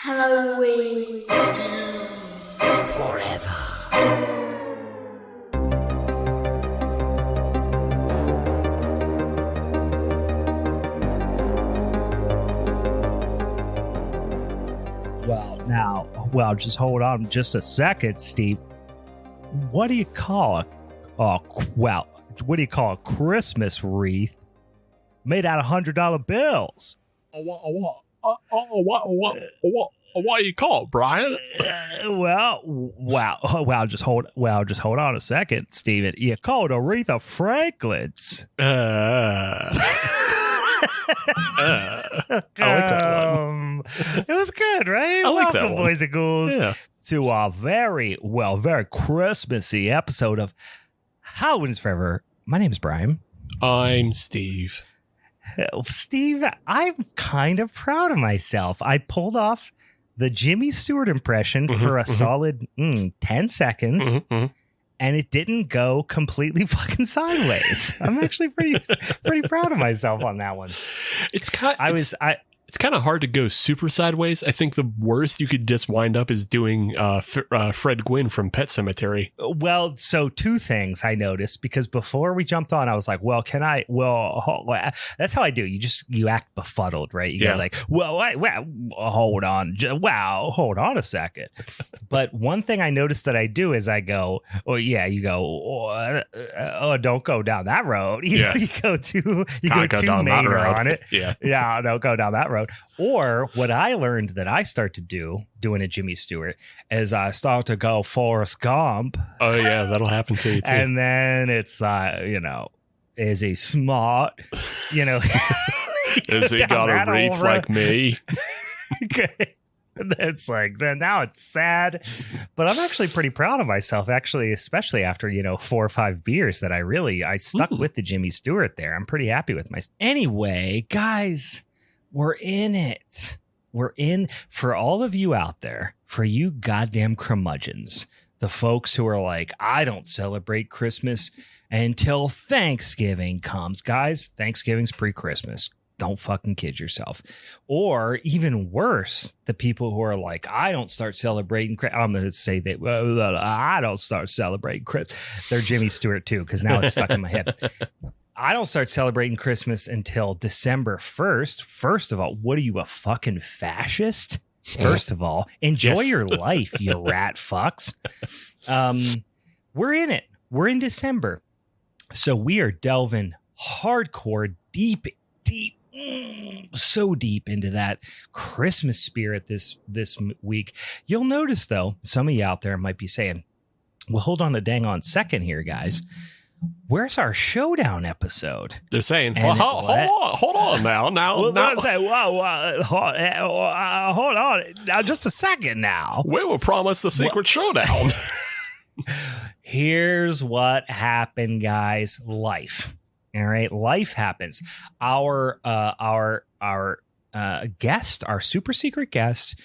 Halloween forever. Well, just hold on just a second, Steve. What do you call what do you call a Christmas wreath made out of $100 bills? What do you call it, Brian? Just hold on a second, Steven. You call it a wreath of Franklins. I like that one. It was good, right? I like Welcome, that one. boys and ghouls, to a very Christmassy episode of Halloween's Forever. My name is Brian. I'm Steve. Steve, I'm kind of proud of myself. I pulled off the Jimmy Stewart impression for a solid 10 seconds. And it didn't go completely fucking sideways. I'm actually pretty proud of myself on that one. It's kind of hard to go super sideways. I think the worst you could just wind up is doing Fred Gwynn from Pet Sematary. Well, so two things I noticed, because before we jumped on, I was like, well, that's how I do. You act befuddled, right? You go like, hold on a second. But one thing I noticed that I do is I go, don't go down that road. You go too major on it. Yeah, don't go down that road. Or what I learned that I start to do doing a Jimmy Stewart is I start to go Forrest Gump. Oh yeah, that'll happen to you too. And then it's is he smart? Has he got a wreath like me? Okay. It's like, then now it's sad, but I'm actually pretty proud of myself, actually, especially after 4 or 5 beers that I stuck with the Jimmy Stewart there. I'm pretty happy with myself. Anyway, guys, we're in it. We're in for all of you out there, for you goddamn curmudgeons, the folks who are like, I don't celebrate Christmas until Thanksgiving comes. Guys, Thanksgiving's pre-Christmas. Don't fucking kid yourself. Or even worse, the people who are like, I don't start celebrating. I'm going to say that I don't start celebrating Christmas. They're Jimmy Stewart too, because now it's stuck in my head. I don't start celebrating Christmas until December 1st. First of all, what are you, a fucking fascist? First of all, enjoy your life, you rat fucks. We're in it. We're in December. So we are delving hardcore, deep, so deep into that Christmas spirit this week. You'll notice, though, some of you out there might be saying, well, hold on a dang on second here, guys. Where's our showdown episode? They're saying, hold on now. Say, hold on now, just a second now. We were promised the secret showdown. Here's what happened, guys. Life. All right, life happens. Our guest, our super secret guest,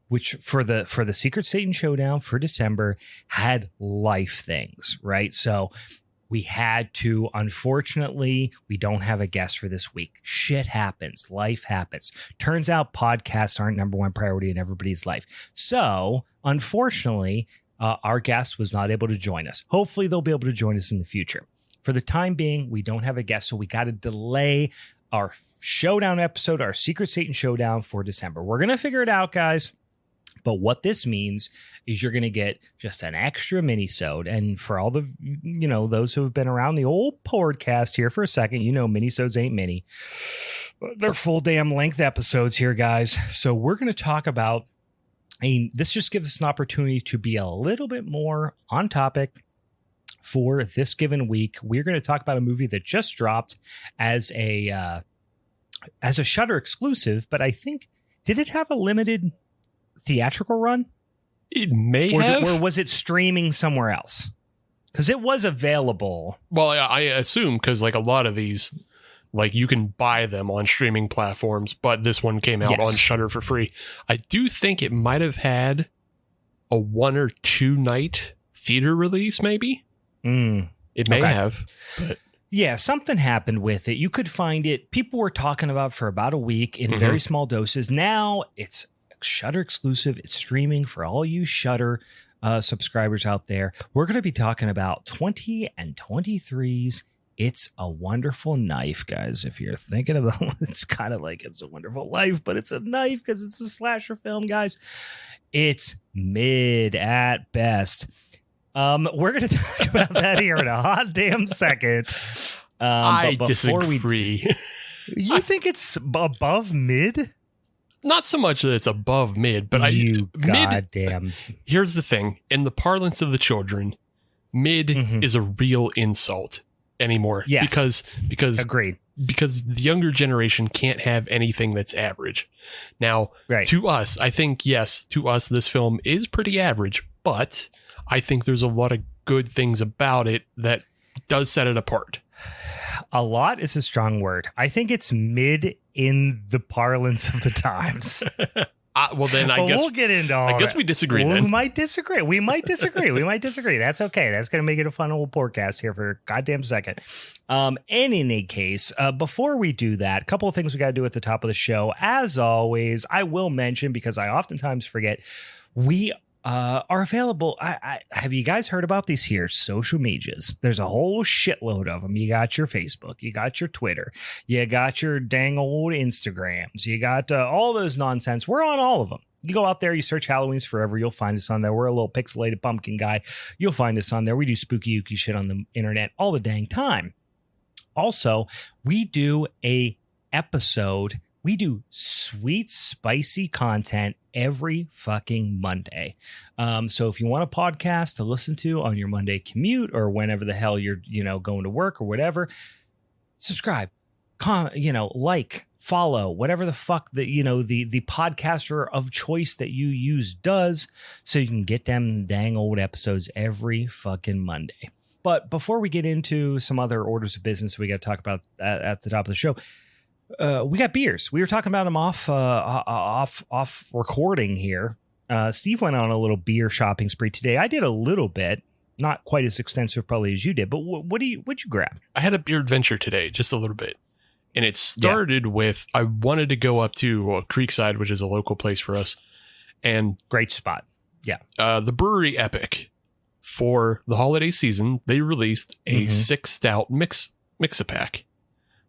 which for the Secret Satan Showdown for December, had life things, right? So we had to, unfortunately, we don't have a guest for this week. Shit happens. Life happens. Turns out podcasts aren't number one priority in everybody's life. So, unfortunately, our guest was not able to join us. Hopefully, they'll be able to join us in the future. For the time being, we don't have a guest, so we got to delay our showdown episode, our Secret Satan Showdown for December. We're going to figure it out, guys. But what this means is you're going to get just an extra minisode. And for all the, those who have been around the old podcast here for a second, minisodes ain't mini. They're full damn length episodes here, guys. So we're going to talk about, this just gives us an opportunity to be a little bit more on topic. For this given week, we're going to talk about a movie that just dropped as a Shudder exclusive, but I think, did it have a limited theatrical run? It may have. Or was it streaming somewhere else? Because it was available. Well, I assume, because like a lot of these, like you can buy them on streaming platforms, but this one came out on Shudder for free. I do think it might have had a 1 or 2 night theater release, maybe. It may have, but yeah, something happened with it. You could find it. People were talking about for about a week in very small doses. Now it's Shudder exclusive. It's streaming for all you Shudder subscribers out there. We're going to be talking about 20 and 23's It's a Wonderful Knife, guys. If you're thinking about it's kind of like It's a Wonderful Life, but it's a knife because it's a slasher film, guys. It's mid at best. We're going to talk about that here in a hot damn second. I disagree. You think it's above mid? Not so much that it's above mid, but goddamn. Here's the thing. In the parlance of the children, mid is a real insult anymore. Yes. Because agreed. Because the younger generation can't have anything that's average. Now, to us, I think, yes, to us, this film is pretty average, but I think there's a lot of good things about it that does set it apart. A lot is a strong word. I think it's mid in the parlance of the times. Well, then I guess we'll get into all. I guess we disagree. Then we might disagree. We might disagree. That's okay. That's going to make it a fun little podcast here for a goddamn second. In any case, before we do that, a couple of things we got to do at the top of the show. As always, I will mention, because I oftentimes forget, we are available. Have you guys heard about these here social medias? There's a whole shitload of them. You got your Facebook, you got your Twitter, you got your dang old Instagrams, you got all those nonsense. We're on all of them. You go out there, you search Halloween's Forever, you'll find us on there. We're a little pixelated pumpkin guy. You'll find us on there. We do spooky ooky shit on the internet all the dang time. Also, we do a episode. We do sweet, spicy content every fucking Monday. So if you want a podcast to listen to on your Monday commute or whenever the hell you're, going to work or whatever, subscribe, like, follow, whatever the fuck that, the podcaster of choice that you use does, so you can get them dang old episodes every fucking Monday. But before we get into some other orders of business we got to talk about at the top of the show, we got beers. We were talking about them off recording here. Steve went on a little beer shopping spree today. I did a little bit, not quite as extensive probably as you did. But what'd you grab? I had a beer adventure today, just a little bit, and it started with I wanted to go up to Creekside, which is a local place for us, and great spot. Yeah, the Brewery Epic for the holiday season. They released a 6 stout mix-a-pack.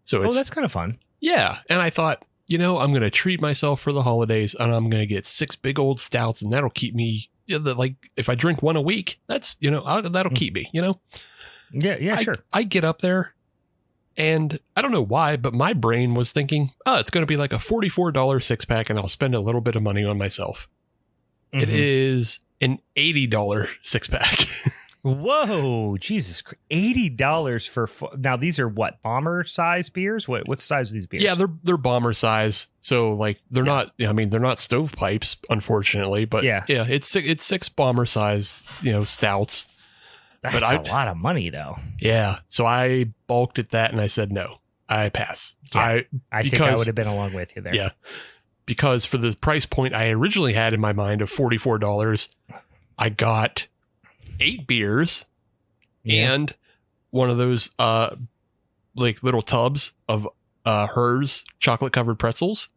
So that's kind of fun. Yeah. And I thought, I'm going to treat myself for the holidays and I'm going to get 6 big old stouts and that'll keep me like if I drink one a week, that's, that'll keep me, Yeah, sure. I get up there and I don't know why, but my brain was thinking, it's going to be like a $44 6-pack and I'll spend a little bit of money on myself. It is an $80 6-pack. Whoa, Jesus! $80 for now. These are what, bomber size beers? What's the size of these beers? Yeah, they're bomber size. So like they're not. I mean, they're not stovepipes, unfortunately. But it's 6 bomber size. Stouts. That's a lot of money, though. Yeah. So I balked at that, and I said no. I pass. Yeah, I think I would have been along with you there. Yeah, because for the price point I originally had in my mind of $44, I got 8 beers and one of those like little tubs of Hers chocolate covered pretzels.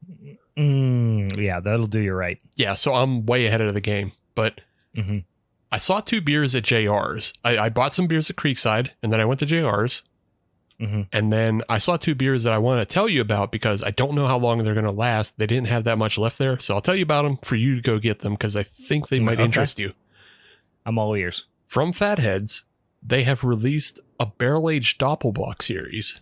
Yeah, that'll do you right. Yeah, so I'm way ahead of the game. But I saw 2 beers at JR's. I bought some beers at Creekside and then I went to JR's. And then I saw 2 beers that I want to tell you about because I don't know how long they're going to last. They didn't have that much left there. So I'll tell you about them for you to go get them because I think they might interest you. I'm all ears. From Fatheads, they have released a barrel-aged Doppelbock series.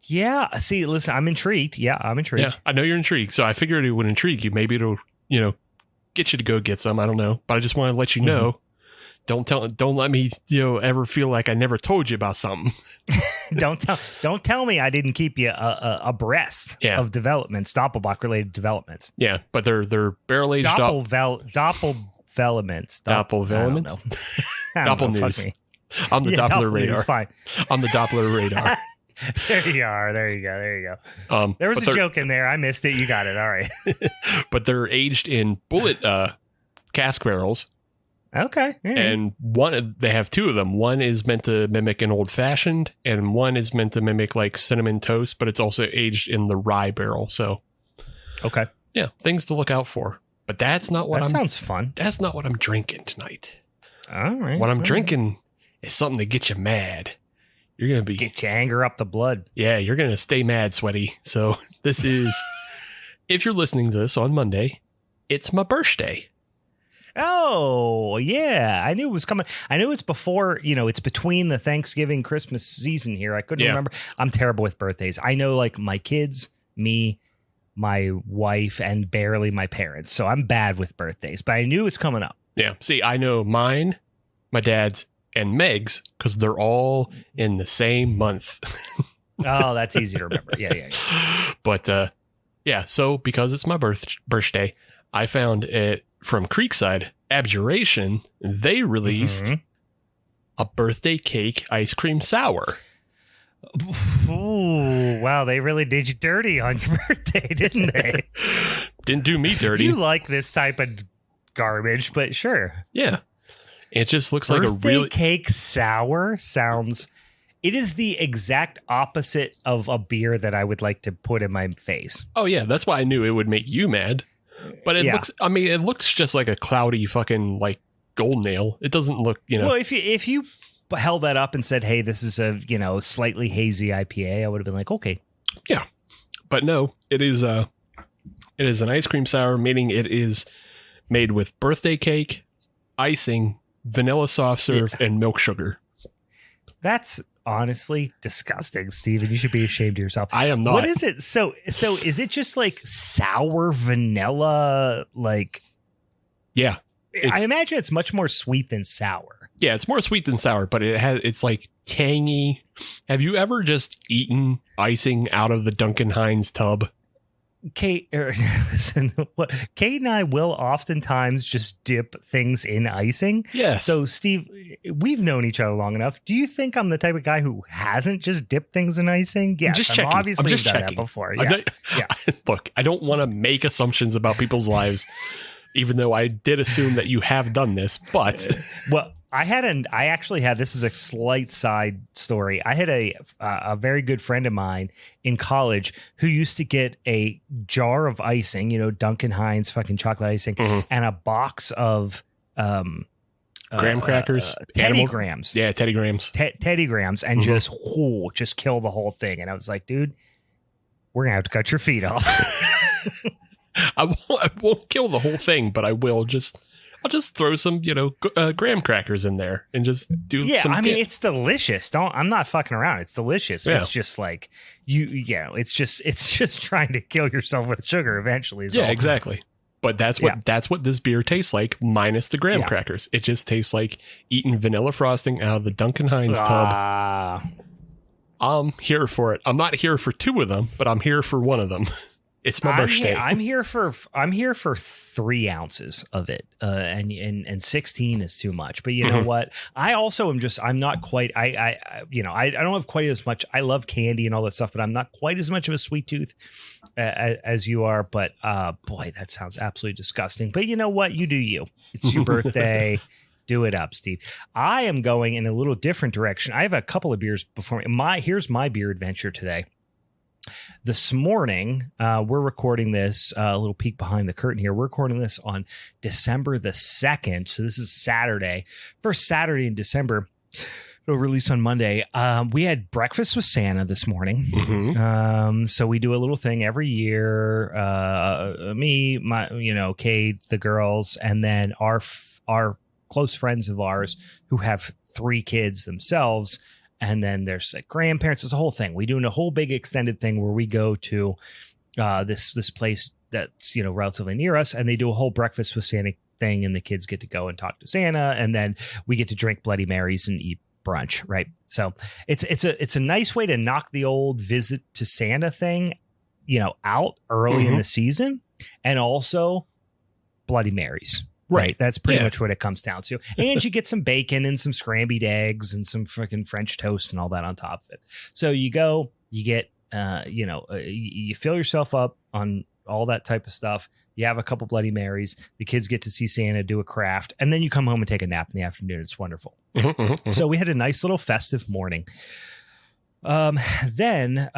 Yeah. See, listen, I'm intrigued. Yeah, I'm intrigued. Yeah, I know you're intrigued. So I figured it would intrigue you. Maybe it'll, get you to go get some. I don't know. But I just want to let you know. Don't let me, ever feel like I never told you about something. Don't tell me I didn't keep you abreast of developments, Doppelbock related developments. Yeah, but they're barrel-aged Doppelvelements. Doppel news. I'm the Doppler radar. Fine. I'm the Doppler radar. There you are. There you go. There was a joke in there. I missed it. You got it. All right. But they're aged in bullet cask barrels. Okay. And they have 2 of them. One is meant to mimic an old fashioned, and one is meant to mimic like cinnamon toast, but it's also aged in the rye barrel. So, okay. Yeah, things to look out for. But that's not what sounds fun. That's not what I'm drinking tonight. All right. What I'm drinking is something to get you mad. You're going to get your anger up the blood. Yeah, you're going to stay mad, Sweaty. So this is, if you're listening to this on Monday, it's my birthday. Oh, yeah. I knew it was coming. I knew it's before, it's between the Thanksgiving, Christmas season here. I couldn't remember. I'm terrible with birthdays. I know like my kids, me, my wife, and barely my parents. So I'm bad with birthdays, but I knew it's coming up. Yeah. See, I know mine, my dad's, and Meg's because they're all in the same month. Oh, that's easy to remember. Yeah. But yeah, so because it's my birthday, I found it from Creekside Abjuration. They released a birthday cake ice cream sour. Ooh, wow, they really did you dirty on your birthday, didn't they? Didn't do me dirty. You like this type of garbage, but sure. Yeah. It just looks birthday like a really cake sour sounds. It is the exact opposite of a beer that I would like to put in my face. Oh yeah, that's why I knew it would make you mad. But it looks just like a cloudy fucking like golden ale. It doesn't look, Well, if you held that up and said, "Hey, this is a, slightly hazy IPA," I would have been like, "Okay." Yeah. But no, it is an ice cream sour, meaning it is made with birthday cake, icing, vanilla soft serve, and milk sugar. That's honestly disgusting, Steven. You should be ashamed of yourself. I am not. What is it? So is it just like sour vanilla? Like, yeah, I imagine it's much more sweet than sour. Yeah, it's more sweet than sour, but it's like tangy. Have you ever just eaten icing out of the Duncan Hines tub? Kate and I will oftentimes just dip things in icing. Yes. So, Steve, we've known each other long enough. Do you think I'm the type of guy who hasn't just dipped things in icing? Yes, just checking. Obviously I'm just done checking that before. Yeah. Look, I don't want to make assumptions about people's lives, even though I did assume that you have done this. But well, I actually had, this is a slight side story. I had a very good friend of mine in college who used to get a jar of icing, Duncan Hines fucking chocolate icing, and a box of graham crackers, Teddy Grahams. Yeah, Teddy Grahams. Teddy Grahams, and just kill the whole thing. And I was like, dude, we're gonna have to cut your feet off. I won't kill the whole thing, but I'll just throw some, graham crackers in there and just do some. Yeah, I mean, it's delicious. I'm not fucking around. It's delicious. Yeah. It's just like it's just trying to kill yourself with sugar eventually. Yeah, exactly. But that's what this beer tastes like, minus the graham crackers. It just tastes like eating vanilla frosting out of the Duncan Hines tub. I'm here for it. I'm not here for two of them, but I'm here for one of them. It's my birthday. I'm here for 3 ounces of it, and 16 is too much. But you know what? I also am I'm not quite. I don't have quite as much. I love candy and all that stuff, but I'm not quite as much of a sweet tooth as you are. But boy, that sounds absolutely disgusting. But you know what? You do you. It's your birthday. Do it up, Steve. I am going in a little different direction. I have a couple of beers before me. Here's my beer adventure today. This morning, we're recording this, a little peek behind the curtain here. We're recording this on December the 2nd. So this is Saturday. First Saturday in December. It'll release on Monday. We had breakfast with Santa this morning. So we do a little thing every year. Me, Kate, the girls, and then our close friends of ours who have 3 kids themselves. And then there's like grandparents. It's a whole thing. We're doing a whole big extended thing where we go to this place that's, relatively near us, and they do a whole breakfast with Santa thing, and the kids get to go and talk to Santa, and then we get to drink Bloody Marys and eat brunch, right? So it's a nice way to knock the old visit to Santa thing, out early in the season, and also Bloody Marys. Right. That's pretty much what it comes down to. And you get some bacon and some scrambled eggs and some freaking French toast and all that on top of it. So you go, you get, you fill yourself up on all that type of stuff. You have a couple Bloody Marys. The kids get to see Santa, do a craft, and then you come home and take a nap in the afternoon. It's wonderful. So we had a nice little festive morning. Then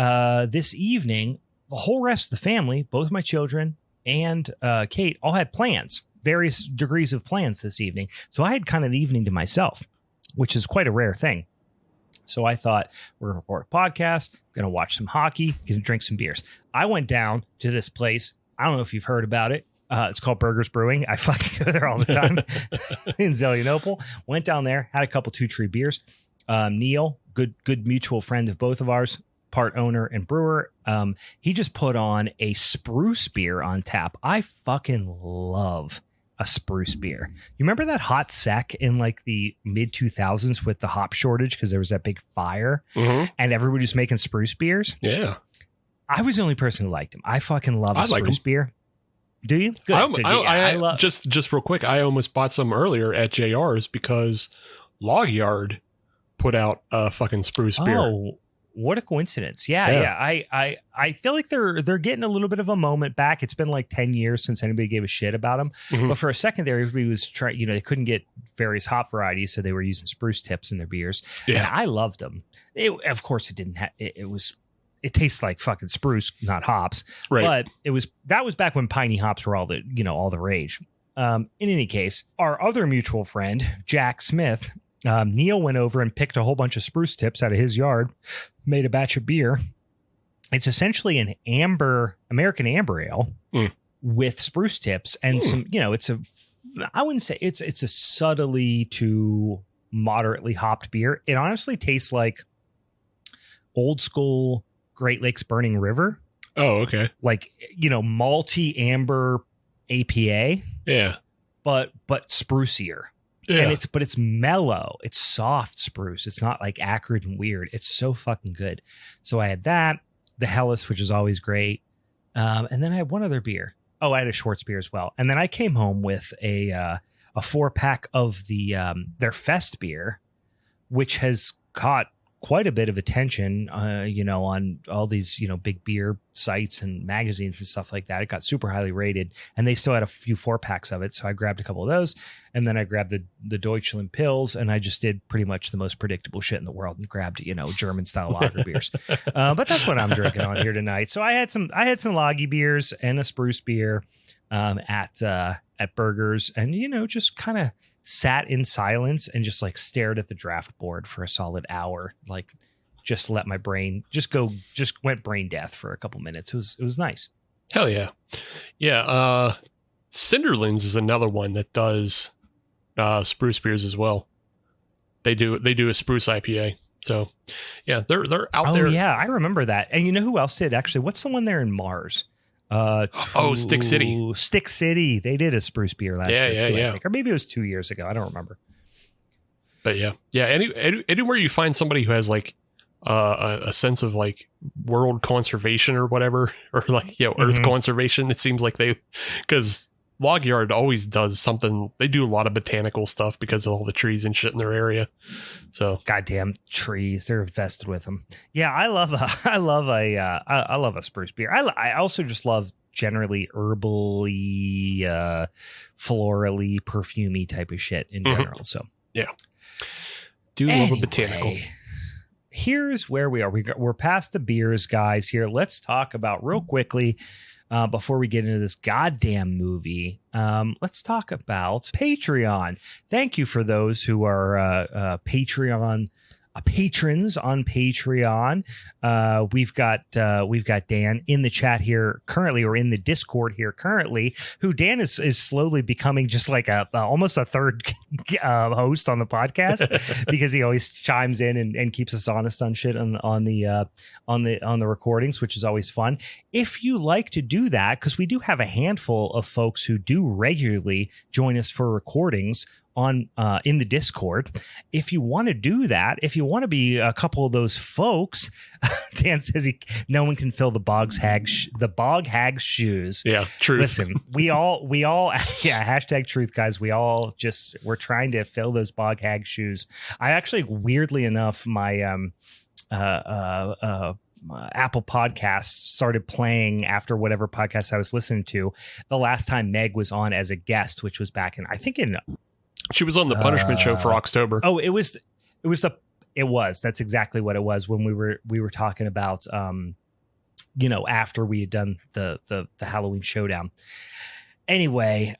this evening, the whole rest of the family, both my children, and Kate all had plans, various degrees of plans this evening. So I had kind of the evening to myself, which is quite a rare thing. So I thought, we're going to record a podcast, going to watch some hockey, going to drink some beers. I went down to this place. I don't know if you've heard about it. It's called Burgers Brewing. I fucking go there all the time in Zelienople. Went down there, had a couple 2 Tree beers. Neil, good mutual friend of both of ours, part owner and brewer. He just put on a spruce beer on tap. I fucking love a spruce beer. You remember that hot sec in like the mid 2000s with the hop shortage because there was that big fire and everybody was making spruce beers? Yeah. I was the only person who liked him. I fucking love a spruce beer. Do you? Good. I love just real quick. I almost bought some earlier at JR's because Log Yard put out a fucking spruce beer. Oh, what a coincidence. Yeah. I feel like they're getting a little bit of a moment back. It's been like 10 years since anybody gave a shit about them. But for a second there, everybody was trying, they couldn't get various hop varieties, so they were using spruce tips in their beers. Yeah. And I loved them. Of course, it didn't have, it tastes like fucking spruce, not hops. Right. But that was back when piney hops were all the rage. In any case, our other mutual friend, Jack Smith, Neil went over and picked a whole bunch of spruce tips out of his yard, made a batch of beer. It's essentially an American amber ale with spruce tips and some, I wouldn't say it's a subtly to moderately hopped beer. It honestly tastes like old school Great Lakes Burning River. Oh, okay. Like, malty amber APA. Yeah. But sprucier. Yeah. And it's mellow. It's soft spruce. It's not like acrid and weird. It's so fucking good. So I had that, the Hellas, which is always great. And then I had one other beer. Oh, I had a Schwartz beer as well. And then I came home with a 4-pack of their Fest beer, which has caught quite a bit of attention, on all these, big beer sites and magazines and stuff like that. It got super highly rated, and they still had a few 4-packs of it. So I grabbed a couple of those, and then I grabbed the Deutschland Pills, and I just did pretty much the most predictable shit in the world and grabbed, German style lager beers. But that's what I'm drinking on here tonight. So I had some laggy beers and a spruce beer at Burgers, and just kind of sat in silence and just like stared at the draft board for a solid hour, like just let my brain just went brain death for a couple minutes. It was nice. Hell yeah. Yeah. Cinderlands is another one that does spruce beers as well. They do a spruce IPA. So yeah, they're out there. Yeah, I remember that. And who else did actually? What's the one there in Mars? Stick City. Stick City. They did a spruce beer last year. Yeah. I think. Or maybe it was 2 years ago. I don't remember. But yeah. Anywhere you find somebody who has like a sense of like world conservation or whatever, or like Earth conservation, it seems like because Log Yard always does something. They do a lot of botanical stuff because of all the trees and shit in their area. So goddamn trees, they're infested with them. Yeah, I love a spruce beer. I also just love generally herbally, florally, perfumey type of shit in general. So yeah, love a botanical. Here's where we are. We're past the beers, guys. Here, let's talk about real quickly. Before we get into this goddamn movie, let's talk about Patreon. Thank you for those who are patrons on Patreon. We've got Dan in the chat here currently, or in the Discord here currently, who Dan is slowly becoming just like almost a third host on the podcast because he always chimes in and keeps us honest on shit on the recordings, which is always fun. If you like to do that, because we do have a handful of folks who do regularly join us for recordings on in the Discord. If you want to do that, if you want to be a couple of those folks, Dan says no one can fill the bog hag's shoes. Yeah, truth. Listen, we all hashtag truth, guys. We're trying to fill those bog hag shoes. I actually, weirdly enough, my Apple Podcasts started playing after whatever podcast I was listening to the last time Meg was on as a guest, which was back in, I think she was on the Punishment Show for October. Oh, that's exactly what it was when we were talking about after we had done the Halloween showdown. Anyway,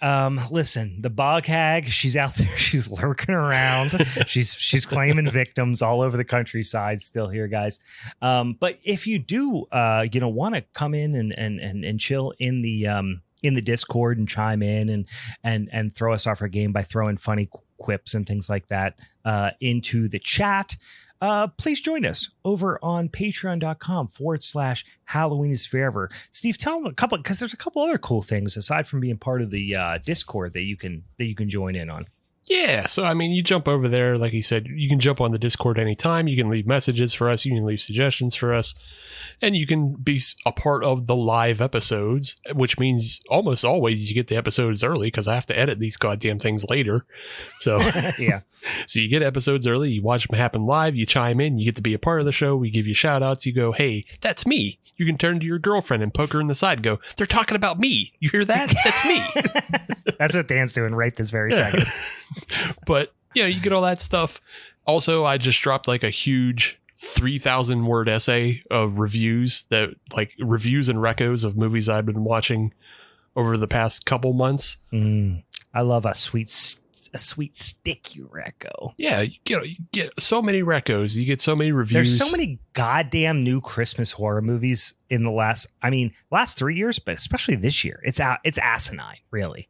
listen, the bog hag, she's out there. She's lurking around. She's claiming victims all over the countryside still here, guys. But if you do, want to come in and chill in the Discord and chime in and throw us off our game by throwing funny quips and things like that into the chat, please join us over on patreon.com/Halloween is forever. Steve, tell them a couple, because there's a couple other cool things aside from being part of the Discord that you can join in on. Yeah, so I mean, you jump over there, like he said, you can jump on the Discord anytime. You can leave messages for us, you can leave suggestions for us, and you can be a part of the live episodes, which means almost always you get the episodes early because I have to edit these goddamn things later. So yeah, so you get episodes early, you watch them happen live, you chime in, you get to be a part of the show, we give you shout outs, you go, hey, that's me. You can turn to your girlfriend and poke her in the side, go, they're talking about me. You hear that? That's me. That's what Dan's doing right this very second. But you get all that stuff. Also, I just dropped like a huge 3,000 word essay of reviews and recos of movies I've been watching over the past couple months. I love a sweet sticky reco. Yeah, you get so many recos. You get so many reviews. There's so many goddamn new Christmas horror movies in the last 3 years, but especially this year. It's asinine, really.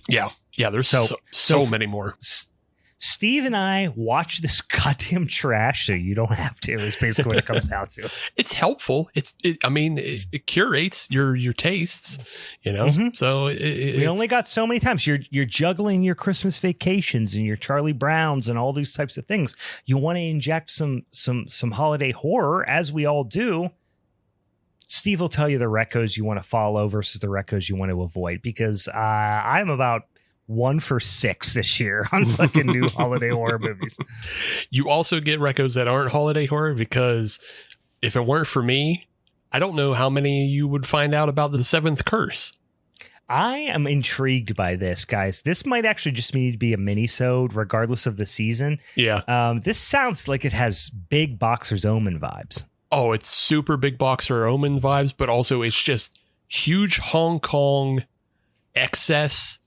Yeah. There's so many more. Steve and I watch this goddamn trash so you don't have to, is basically what it comes down to. It's helpful. It curates your tastes, Mm-hmm. So we only got so many times. You're juggling your Christmas vacations and your Charlie Browns and all these types of things. You want to inject some holiday horror, as we all do. Steve will tell you the recos you want to follow versus the recos you want to avoid, because I'm about 1 for 6 this year on fucking new holiday horror movies. You also get recos that aren't holiday horror, because if it weren't for me, I don't know how many you would find out about the 7th Curse. I am intrigued by this, guys. This might actually just need to be a mini-sode regardless of the season. Yeah. This sounds like it has big Boxer's Omen vibes. Oh, it's super big Boxer Omen vibes, but also it's just huge Hong Kong excess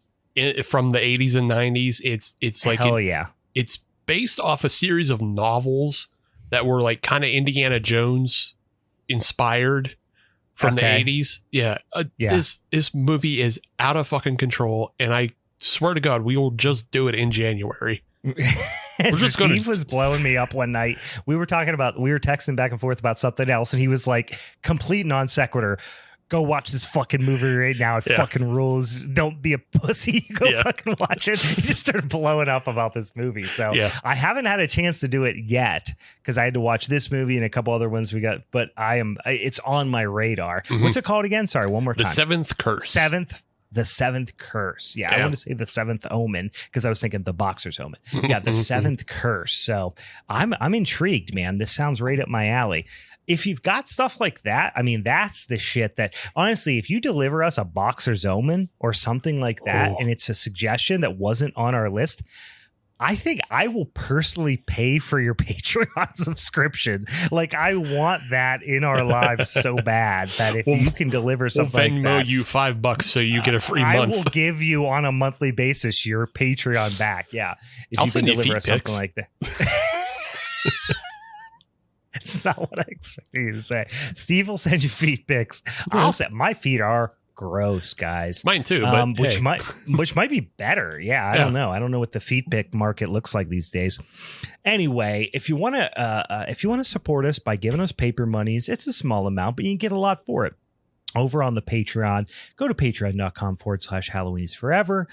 from the 80s and 90s. It's like, hell yeah. It's based off a series of novels that were like kind of Indiana Jones inspired from the 80s. Yeah. This movie is out of fucking control, and I swear to God, we will just do it in January. Steve was blowing me up one night. We were texting back and forth about something else, and he was like, complete non sequitur, go watch this fucking movie right now. It fucking rules. Don't be a pussy. Go fucking watch it. He just started blowing up about this movie. So I haven't had a chance to do it yet, because I had to watch this movie and a couple other ones we got, but it's on my radar. Mm-hmm. What's it called again? Sorry, one more time. The 7th Curse. The 7th Curse. Yeah, I want to say the 7th Omen, because I was thinking the Boxer's Omen. Yeah, the 7th Curse. So I'm intrigued, man. This sounds right up my alley. If you've got stuff like that, I mean, that's the shit that, honestly, if you deliver us a Boxer's Omen or something like that, and it's a suggestion that wasn't on our list, I think I will personally pay for your Patreon subscription. Like, I want that in our lives so bad that if you can deliver something Venmo like that, you $5 so you get a free month. I will give you on a monthly basis your Patreon back. Yeah, if I'll you can send you deliver feet us something pics. like that. It's not what I expected you to say. Steve will send you feet pics. I'll say my feet are gross, guys. Mine too, but which might be better. Yeah, I don't know. I don't know what the feet pic market looks like these days. Anyway, if you want to support us by giving us paper monies, it's a small amount, but you can get a lot for it. Over on the Patreon, go to patreon.com/Halloween is forever.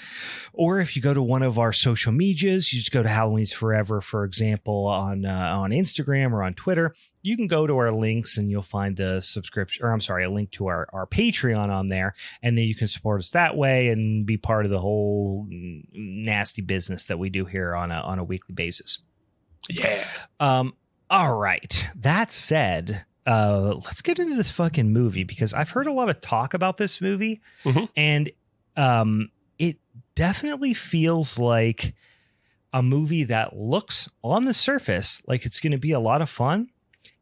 Or if you go to one of our social medias, you just go to Halloween is forever, for example, on Instagram or on Twitter. You can go to our links and you'll find a link to our Patreon on there. And then you can support us that way and be part of the whole nasty business that we do here on a weekly basis. Yeah. All right. That said, let's get into this fucking movie, because I've heard a lot of talk about this movie, and it definitely feels like a movie that looks on the surface like it's going to be a lot of fun.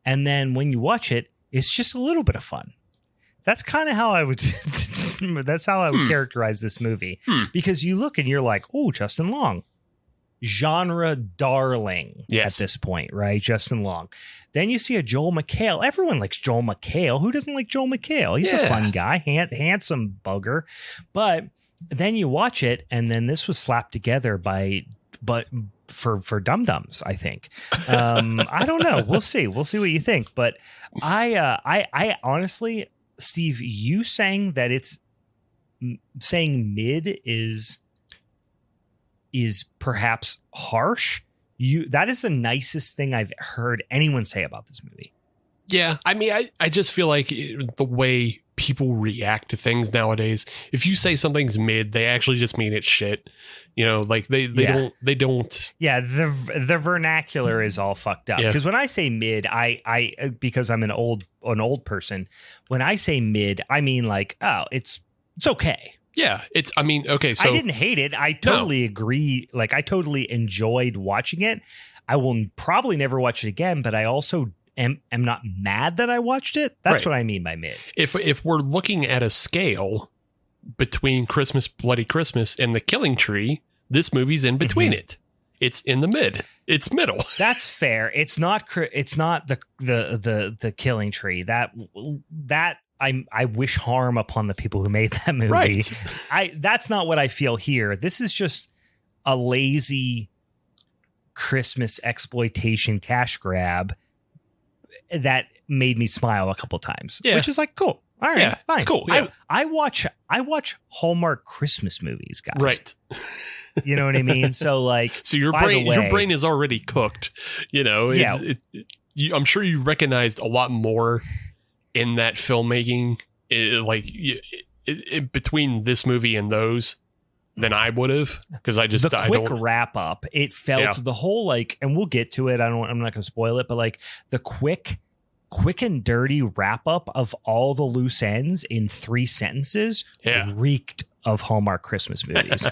And then when you watch it, It's just a little bit of fun. That's kind of how I would characterize this movie, because you look and you're like, oh, Justin Long, genre darling at this point, right? Justin Long. Then you see a Joel McHale. Everyone likes Joel McHale. Who doesn't like Joel McHale? He's a fun guy, handsome bugger. But then you watch it, and then this was slapped together for dum-dums, I think. I don't know. We'll see. We'll see what you think. But I honestly, Steve, you saying that saying mid is perhaps harsh. That is the nicest thing I've heard anyone say about this movie. Yeah. I mean, I just feel like the way people react to things nowadays, if you say something's mid, they actually just mean it's shit. You know, like they don't. Yeah. The vernacular is all fucked up. Because when I say mid, I because I'm an old person, when I say mid, I mean like, oh, it's okay. Yeah, okay. So I didn't hate it. I totally agree. Like, I totally enjoyed watching it. I will probably never watch it again, but I also am not mad that I watched it. That's what I mean by mid. If we're looking at a scale between Christmas, Bloody Christmas, and The Killing Tree, this movie's in between it. It's in the mid. It's middle. That's fair. It's not the Killing Tree. That I wish harm upon the people who made that movie. Right. That's not what I feel here. This is just a lazy Christmas exploitation cash grab that made me smile a couple times. Yeah. Which is like, cool. All right, fine. It's cool. Yeah. I watch Hallmark Christmas movies, guys. Right. You know what I mean? So like, so your brain is already cooked. You know. I'm sure you recognized a lot more in that filmmaking, between this movie and those, than I would have, because the quick wrap up. It felt the whole and we'll get to it. I'm not going to spoil it, but like the quick and dirty wrap up of all the loose ends in 3 sentences reeked of Hallmark Christmas movies.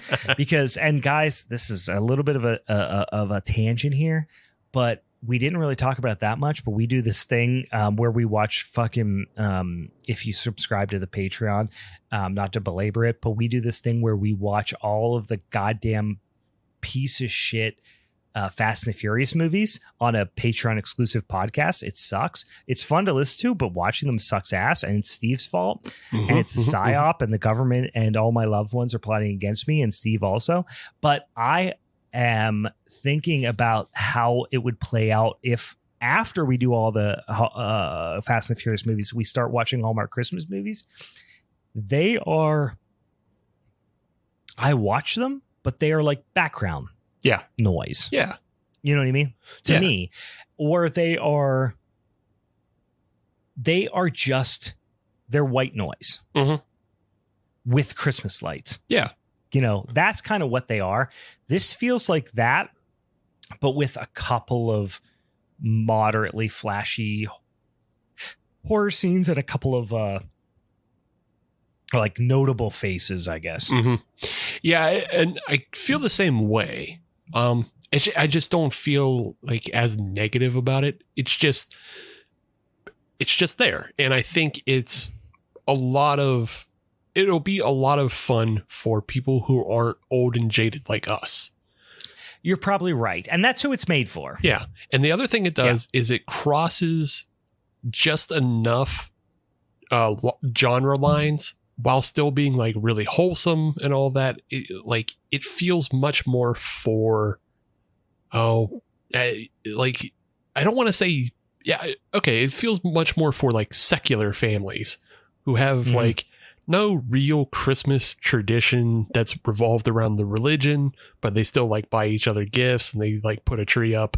And guys, this is a little bit of a tangent here, but we didn't really talk about it that much, but we do this thing where we watch fucking, if you subscribe to the Patreon, not to belabor it, but we do this thing where we watch all of the goddamn piece of shit Fast and the Furious movies on a Patreon exclusive podcast. It sucks. It's fun to listen to, but watching them sucks ass, and it's Steve's fault. And it's a psyop, and the government and all my loved ones are plotting against me, and Steve also. But I am thinking about how it would play out if after we do all the Fast and the Furious movies, we start watching Hallmark Christmas movies. I watch them, but they are like background noise. Yeah. You know what I mean? To me. Or they're white noise with Christmas lights. Yeah. You know, that's kind of what they are. This feels like that, but with a couple of moderately flashy horror scenes and a couple of like notable faces, I guess. Yeah, and I feel the same way. I just don't feel like as negative about it. It's just there, and I think it'll be a lot of fun for people who aren't old and jaded like us. You're probably right. And that's who it's made for. Yeah. And the other thing it does is it crosses just enough genre lines while still being like really wholesome and all that. It feels much more for, I don't want to say, it feels much more for like secular families who have like no real Christmas tradition that's revolved around the religion, but they still like buy each other gifts and they like put a tree up.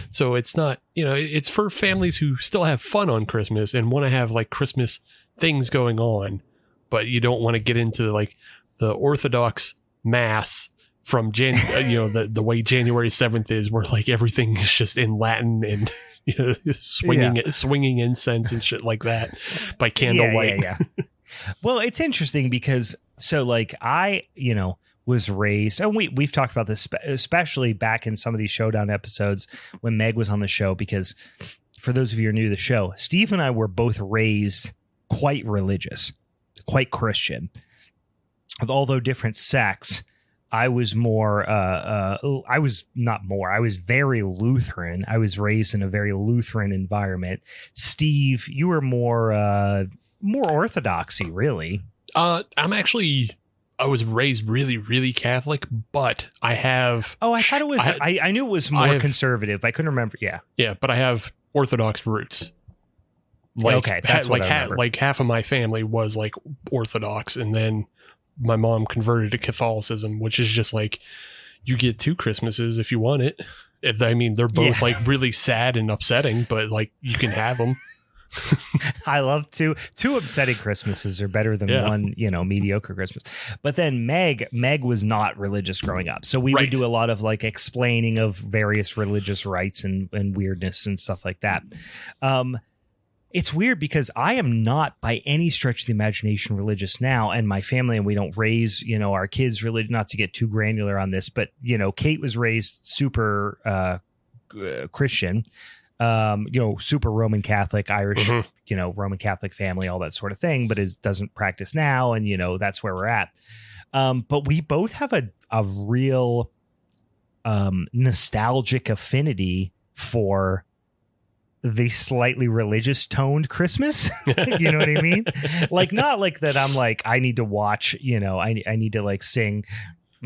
So it's not, it's for families who still have fun on Christmas and want to have like Christmas things going on, but you don't want to get into like the Orthodox mass from the way January 7th is, where like everything is just in Latin and swinging incense and shit like that by candlelight. Well, it's interesting because I was raised, and we've talked about this, especially back in some of these Showdown episodes when Meg was on the show, because for those of you who are new to the show, Steve and I were both raised quite religious, quite Christian. Although different sects, I was more, I was very Lutheran. I was raised in a very Lutheran environment. Steve, you were more orthodoxy, really. I was raised really, really Catholic, but I have. Oh, I thought it was. I knew it was more conservative. But I couldn't remember. Yeah. Yeah, but I have Orthodox roots. Okay, that's what like half of my family was like Orthodox, and then my mom converted to Catholicism, which is just like you get 2 Christmases if you want it. They're both like really sad and upsetting, but like you can have them. I love two upsetting Christmases are better than one, mediocre Christmas. But then Meg was not religious growing up. So we would do a lot of like explaining of various religious rites and weirdness and stuff like that. It's weird because I am not by any stretch of the imagination religious now, and my family, and we don't raise, our kids religious, not to get too granular on this, but, Kate was raised super Christian, super Roman Catholic, Irish, Roman Catholic family, all that sort of thing, but doesn't practice now. And, that's where we're at. But we both have a real nostalgic affinity for the slightly religious toned Christmas. You know what I mean? Like, not like that. I'm like, I need to watch, I need to like sing,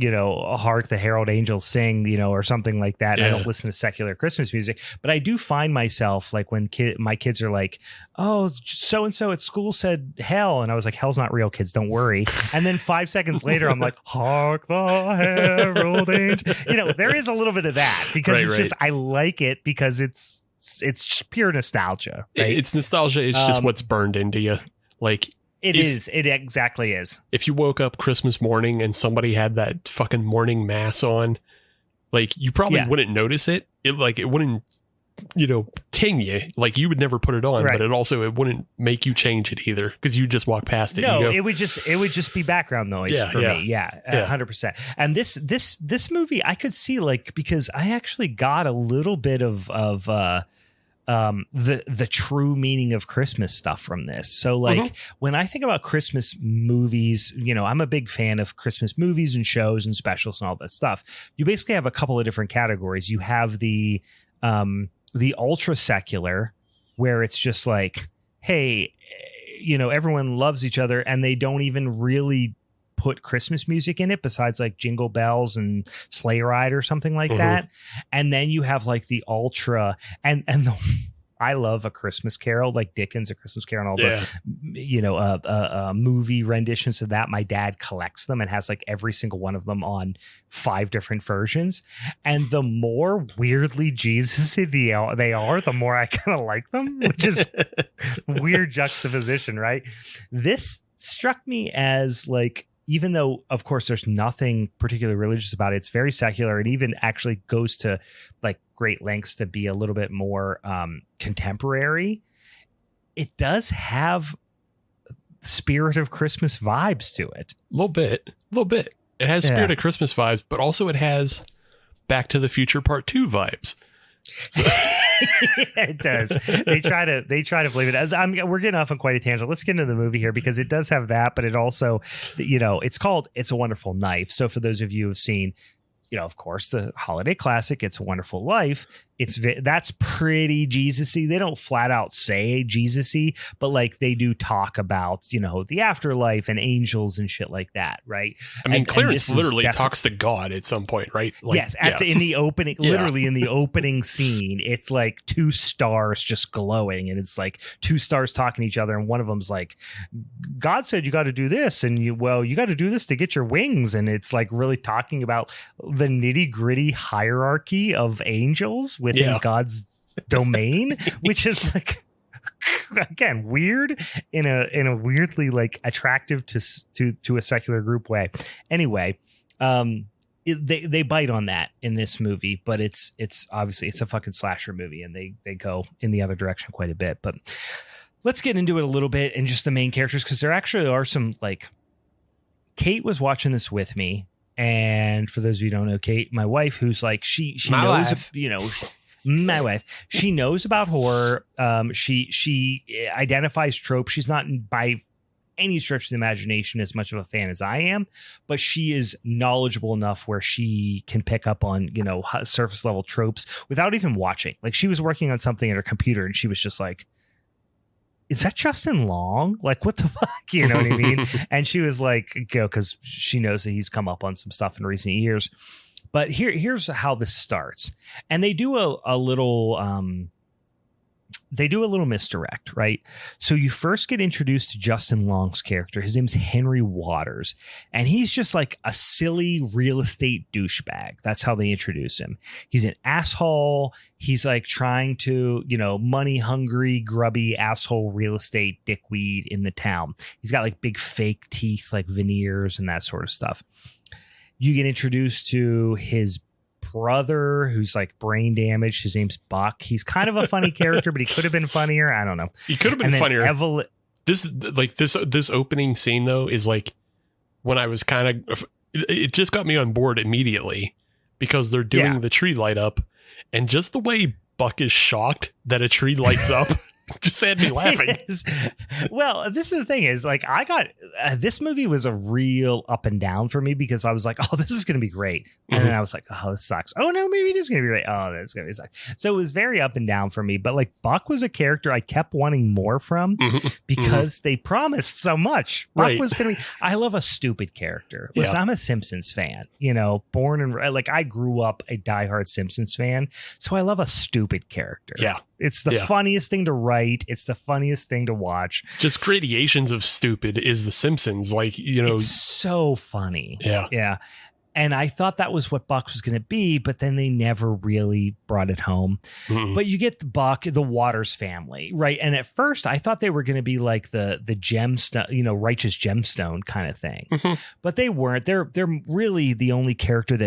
Hark the Herald Angels Sing, or something like that. Yeah. I don't listen to secular Christmas music, but I do find myself like when my kids are like, oh, so-and-so at school said hell. And I was like, hell's not real, kids, don't worry. And then 5 seconds later, I'm like, hark the Herald Angels. There is a little bit of that because just, I like it because it's pure nostalgia. Right? It's nostalgia. It's just what's burned into you. Like, It exactly is. If you woke up Christmas morning and somebody had that fucking morning mass on, like, you probably wouldn't notice it. It wouldn't, ting you. Like, you would never put it on, but it wouldn't make you change it either because you just walk past it. No, it would just be background noise for me. Yeah, 100%. And this movie, I could see, like, because I actually got a little bit of the true meaning of Christmas stuff from this. So like when I think about Christmas movies, I'm a big fan of Christmas movies and shows and specials and all that stuff. You basically have a couple of different categories. You have the ultra secular, where it's just like, hey, everyone loves each other and they don't even really put Christmas music in it besides like Jingle Bells and Sleigh Ride or something like that. And then you have like the ultra and I love A Christmas Carol, like Dickens, A Christmas Carol, and all the movie renditions of that. My dad collects them and has like every single one of them on 5 different versions. And the more weirdly Jesus-y they are, the more I kind of like them, which is weird juxtaposition, right? This struck me as like, even though, of course, there's nothing particularly religious about it, it's very secular. It even actually goes to like great lengths to be a little bit more contemporary. It does have spirit of Christmas vibes to it. A little bit. It has spirit of Christmas vibes, but also it has Back to the Future Part 2 vibes. So. It does. They try to blame it as we're getting off on quite a tangent. Let's get into the movie here because it does have that, but it also, it's called It's a Wonderful Knife. So for those of you who've seen, of course, the holiday classic, It's a Wonderful Life, that's pretty Jesus-y. They don't flat out say Jesus-y, but like they do talk about, the afterlife and angels and shit like that, right? I mean, Clarence literally talks to God at some point, right? Like, yes, in the opening, literally in the opening scene, it's like 2 stars just glowing, and it's like 2 stars talking to each other, and one of them's like, God said you got to do this, and you got to do this to get your wings, and it's like really talking about the nitty-gritty hierarchy of angels within God's domain, which is like, again, weird in a weirdly like attractive to a secular group way. Anyway, they bite on that in this movie, but it's obviously it's a fucking slasher movie, and they go in the other direction quite a bit. But let's get into it a little bit and just the main characters, because there actually are some, like, Kate was watching this with me. And for those of you who don't know Kate, my wife, who's like, she knows, My wife. She knows about horror. She identifies tropes. She's not by any stretch of the imagination as much of a fan as I am, but she is knowledgeable enough where she can pick up on, surface level tropes without even watching. Like, she was working on something at her computer and she was just like, is that Justin Long? Like, what the fuck? You know what I mean? And she was like, because she knows that he's come up on some stuff in recent years. But here's how this starts. And they do a little misdirect, right? So you first get introduced to Justin Long's character. His name's Henry Waters, and he's just like a silly real estate douchebag. That's how they introduce him. He's an asshole. He's like trying to, money hungry, grubby asshole real estate dickweed in the town. He's got like big fake teeth, like veneers and that sort of stuff. You get introduced to his brother who's like brain damaged. His name's Buck. He's kind of a funny character, but he could have been funnier. I don't know. He could have been funnier. This opening scene though is like when I was kind of, it just got me on board immediately because they're doing the tree light up, and just the way Buck is shocked that a tree lights up just had me laughing. Well, this is the thing is like I got this movie was a real up and down for me because I was like, oh, this is going to be great. And then I was like, oh, this sucks. Oh, no, maybe it is going to be great. Oh, that's going to be suck. So it was very up and down for me. But like Buck was a character I kept wanting more from because they promised so much. Buck was going to be, I love a stupid character. Listen, I'm a Simpsons fan, born and like I grew up a diehard Simpsons fan. So I love a stupid character. Yeah. It's the funniest thing to write. It's the funniest thing to watch. Just gradations of stupid is the Simpsons. Like, it's so funny. Yeah. Yeah. And I thought that was what Buck was going to be, but then they never really brought it home. But you get the Waters family, right? And at first I thought they were going to be like the gemstone, righteous gemstone kind of thing, but they weren't. They're really the only characters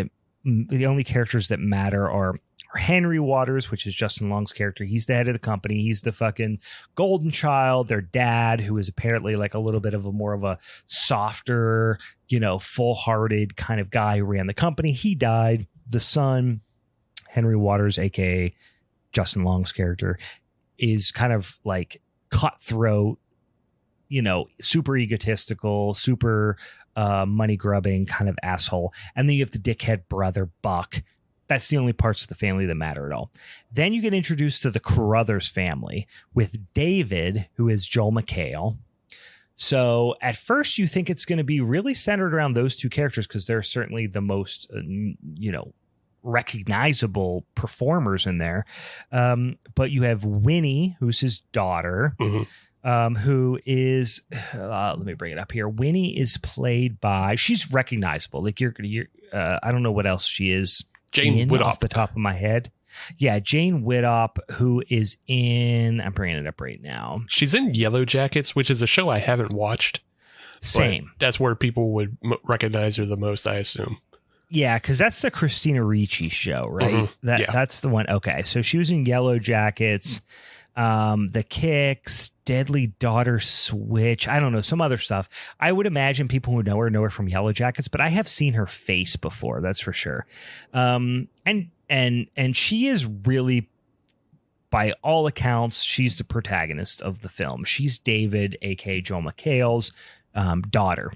that matter are Henry Waters, which is Justin Long's character. He's the head of the company. He's the fucking golden child. Their dad, who is apparently like a little bit of more of a softer, full-hearted kind of guy who ran the company. He died. The son, Henry Waters, aka Justin Long's character, is kind of like cutthroat, super egotistical, super money grubbing kind of asshole. And then you have the dickhead brother, Buck. That's the only parts of the family that matter at all. Then you get introduced to the Carruthers family with David, who is Joel McHale. So at first you think it's going to be really centered around those two characters because they're certainly the most, recognizable performers in there. But you have Winnie, who's his daughter, who is, let me bring it up here. Winnie is played by, she's recognizable. Like you're I don't know what else she is. Jane Widdop. Off the top of my head. Yeah, Jane Widdop, who is in, I'm bringing it up right now. She's in Yellow Jackets, which is a show I haven't watched. Same. That's where people would recognize her the most, I assume. Yeah, because that's the Christina Ricci show, right? That's the one. Okay, so she was in Yellow Jackets, The Kicks, Deadly Daughter Switch. I don't know, some other stuff. I would imagine people who know her from Yellow Jackets, but I have seen her face before, that's for sure. And she is really, by all accounts, she's the protagonist of the film. She's David, aka Joel McHale's daughter.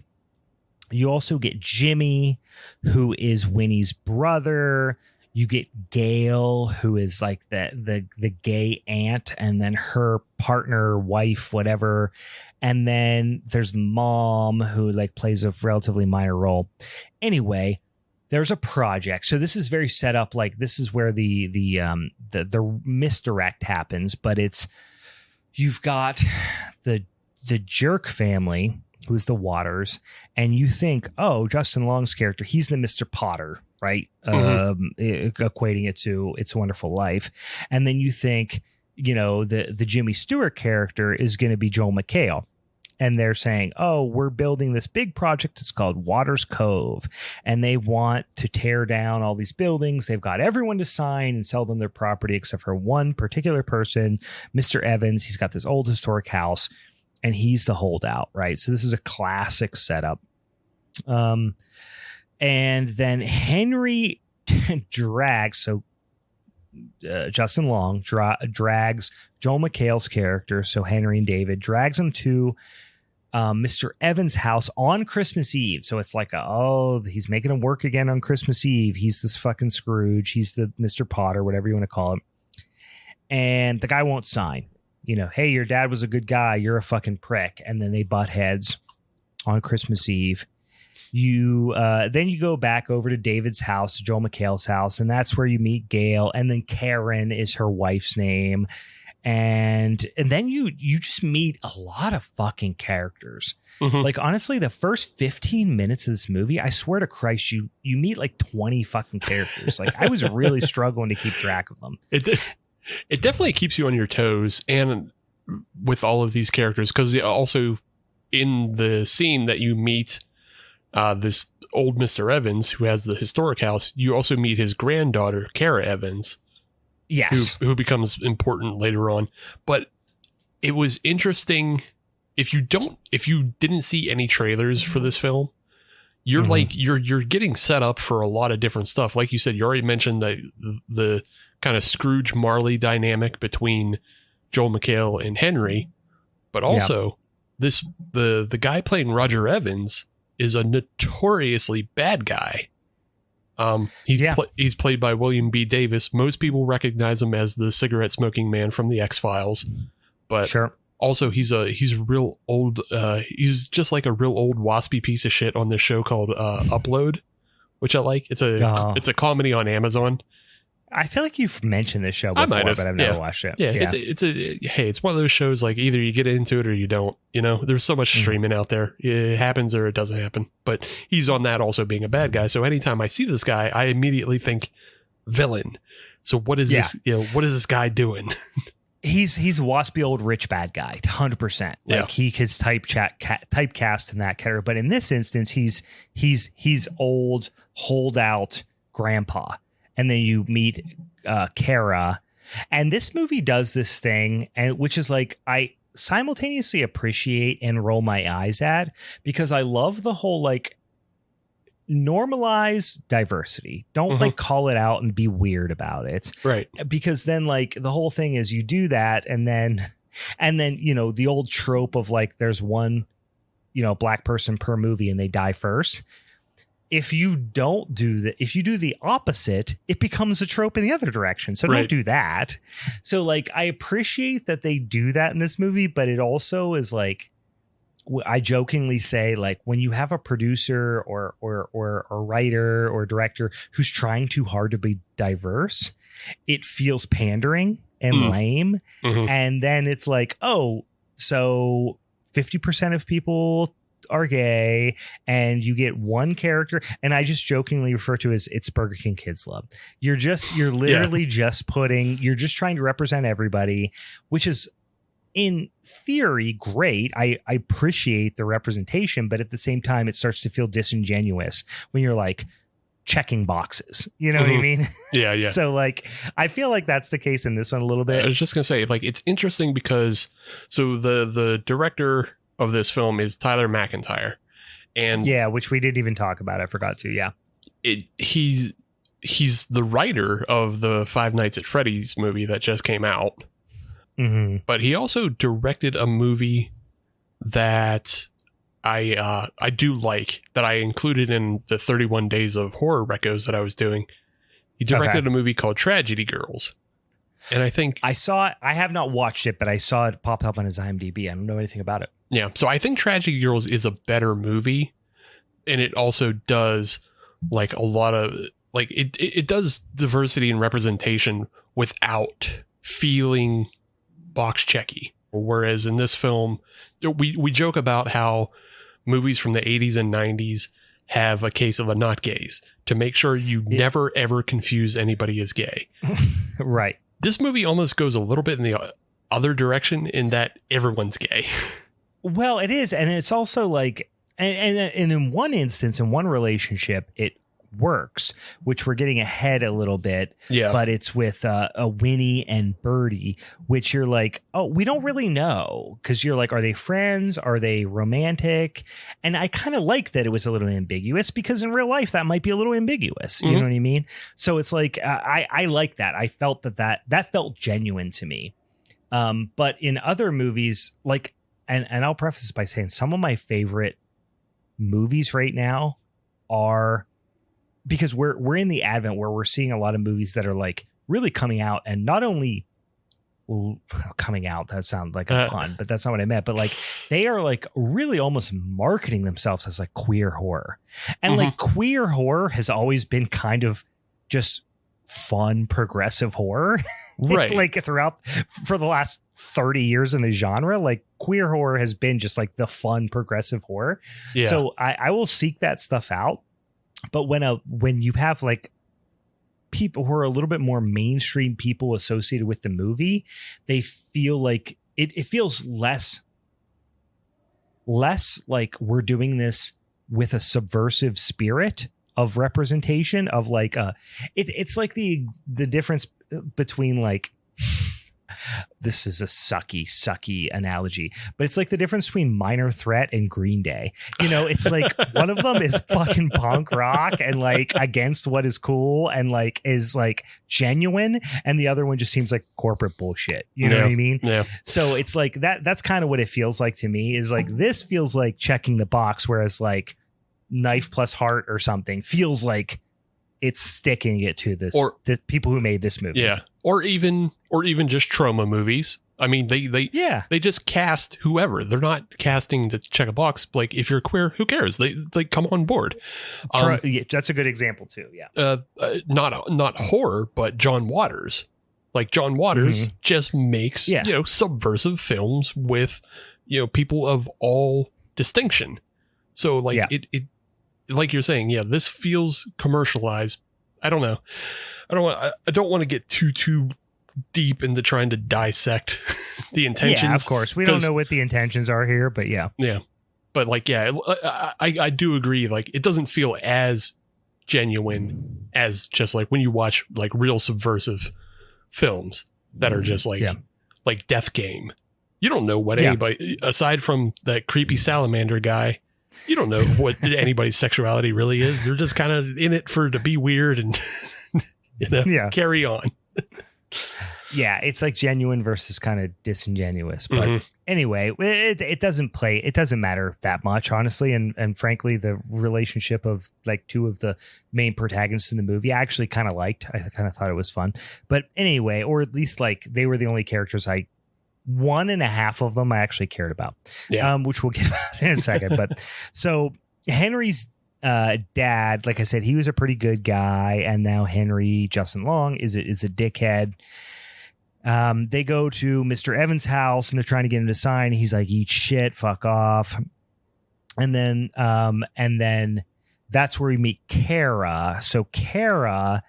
You also get Jimmy, who is Winnie's brother. You get Gail, who is like the gay aunt, and then her partner, wife, whatever. And then there's Mom, who like plays a relatively minor role. Anyway, there's a project. So this is very set up. Like this is where the misdirect happens. But you've got the jerk family, who's the Waters, and you think, oh, Justin Long's character, he's the Mr. Potter, right? Equating it to It's a Wonderful Life. And then you think, the Jimmy Stewart character is going to be Joel McHale. And they're saying, oh, we're building this big project. It's called Waters Cove. And they want to tear down all these buildings. They've got everyone to sign and sell them their property except for one particular person, Mr. Evans. He's got this old historic house. And he's the holdout, right? So this is a classic setup. And then Henry drags. So Justin Long drags Joel McHale's character, so Henry and David, drags him to Mr. Evans' house on Christmas Eve. So it's like, he's making him work again on Christmas Eve. He's this fucking Scrooge. He's the Mr. Potter, whatever you want to call him. And the guy won't sign. Hey, your dad was a good guy. You're a fucking prick. And then they butt heads on Christmas Eve. Then you go back over to David's house, Joel McHale's house, and that's where you meet Gail, and then Karen is her wife's name. And then you just meet a lot of fucking characters. Mm-hmm. Like, honestly, the first 15 minutes of this movie, I swear to Christ, you meet like 20 fucking characters. Like, I was really struggling to keep track of them. It definitely keeps you on your toes, and with all of these characters, because also in the scene that you meet this old Mr. Evans, who has the historic house, you also meet his granddaughter, Kara Evans. Yes. Who becomes important later on. But it was interesting. If you didn't see any trailers for this film, you're you're getting set up for a lot of different stuff. Like you said, you already mentioned the kind of Scrooge Marley dynamic between Joel McHale and Henry, but also the guy playing Roger Evans is a notoriously bad guy. He's played by William B. Davis. Most people recognize him as the cigarette smoking man from the X-Files, but sure. Also he's real old. He's just like a real old waspy piece of shit on this show called Upload, which I like. It's a comedy on Amazon. I feel like you've mentioned this show before, but I've never watched it. Yeah. It's one of those shows like either you get into it or you don't. There's so much streaming out there. It happens or it doesn't happen. But he's on that also being a bad guy. So anytime I see this guy, I immediately think villain. So what is this? What is this guy doing? He's a waspy old rich bad guy, 100%. Like he his typecast in that character. But in this instance, he's old holdout grandpa. And then you meet Kara, and this movie does this thing, which is like I simultaneously appreciate and roll my eyes at, because I love the whole like normalize diversity. Don't like call it out and be weird about it, right? Because then like the whole thing is you do that, and then the old trope of like there's one black person per movie and they die first. If you don't do that, if you do the opposite, it becomes a trope in the other direction. So don't do that. So like, I appreciate that they do that in this movie, but it also is like, I jokingly say, like, when you have a producer or writer or director who's trying too hard to be diverse, it feels pandering and lame. Mm-hmm. And then it's like, oh, so 50% of people are gay, and you get one character, and I just jokingly refer to as it's Burger King Kids Club. You're literally just you're just trying to represent everybody, which is in theory great. I appreciate the representation, but at the same time it starts to feel disingenuous when you're like checking boxes, you know what I mean? Yeah. So like, I feel like that's the case in this one a little bit. I was just gonna say, like, it's interesting because so the director of this film is Tyler McIntyre, and which we didn't even talk about. I forgot to. He's the writer of the Five Nights at Freddy's movie that just came out, but he also directed a movie that I do like, that I included in the 31 Days of Horror recos that I was doing. He directed a movie called Tragedy Girls. And I think I saw it. I have not watched it, but I saw it pop up on his IMDb. I don't know anything about it. Yeah. So I think Tragedy Girls is a better movie. And it also does like a lot of like it does diversity and representation without feeling box checky. Whereas in this film, we joke about how movies from the 80s and 90s have a case of the not gays to make sure you never, ever confuse anybody as gay. Right. This movie almost goes a little bit in the other direction in that everyone's gay. Well, it is. And it's also like, and in one instance, in one relationship, it works, which we're getting ahead a little bit. Yeah. But it's with a Winnie and Birdie, which you're like, oh, we don't really know, because you're like, are they friends? Are they romantic? And I kind of like that it was a little ambiguous, because in real life that might be a little ambiguous. You know what I mean? So it's like I like that. I felt that felt genuine to me. But in other movies, like, and I'll preface this by saying some of my favorite movies right now are, because we're in the advent where we're seeing a lot of movies that are like really coming out, and not only coming out, that sounds like a pun, but that's not what I meant, but like they are like really almost marketing themselves as like queer horror. And like queer horror has always been kind of just fun progressive horror, right? Like throughout for the last 30 years in the genre, like queer horror has been just like the fun progressive horror. Yeah. So I will seek that stuff out. But when you have like people who are a little bit more mainstream people associated with the movie, they feel like it feels less like we're doing this with a subversive spirit of representation of like it's like the difference between like this is a sucky analogy, but it's like the difference between Minor Threat and Green Day. You know, it's like one of them is fucking punk rock and like against what is cool and like is like genuine, and the other one just seems like corporate bullshit. You know what I mean? Yeah. So it's like that's kind of what it feels like to me, is like this feels like checking the box, whereas like Knife Plus Heart or something feels like it's sticking it to this, or the people who made this movie. Yeah. Or even just trauma movies. I mean, they just cast whoever. They're not casting to check a box. Like, if you're queer, who cares? They come on board. Yeah, that's a good example too. Yeah. Not horror, but John Waters. Like, John Waters just makes, subversive films with, people of all distinction. So like it like you're saying, this feels commercialized. I don't know. I don't want to get too deep into trying to dissect the intentions. Yeah, of course. We don't know what the intentions are here, but yeah. Yeah. But like, I do agree. Like, it doesn't feel as genuine as just like when you watch like real subversive films that are just like Death Game. You don't know what anybody, aside from that creepy salamander guy, you don't know what anybody's sexuality really is. They're just kind of in it to be weird and carry on. Yeah, it's like genuine versus kind of disingenuous. But anyway, it doesn't matter that much, honestly. And frankly, the relationship of like two of the main protagonists in the movie, I actually kind of liked. I kind of thought it was fun. But anyway, or at least like they were the only characters one and a half of them I actually cared about, which we'll get about in a second. But so Henry's dad, like I said, he was a pretty good guy, and now Henry Justin Long is a dickhead. They go to Mr. Evans' house and they're trying to get him to sign. He's like, eat shit, fuck off. And then that's where we meet Kara. So Kara,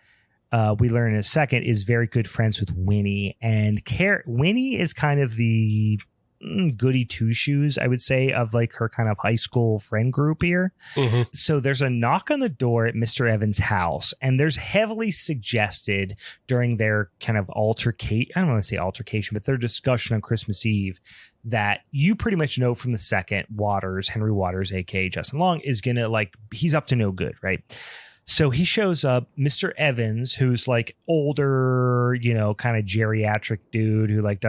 we learn in a second, is very good friends with Winnie, and Winnie is kind of the goody two shoes, I would say, of like her kind of high school friend group here. So there's a knock on the door at Mr. Evans' house, and there's heavily suggested during their kind of altercation, I don't want to say altercation, but their discussion on Christmas Eve, that you pretty much know from the second Henry Waters, aka Justin Long, is gonna like, he's up to no good, right? So he shows up, Mr. Evans, who's like older, kind of geriatric dude who like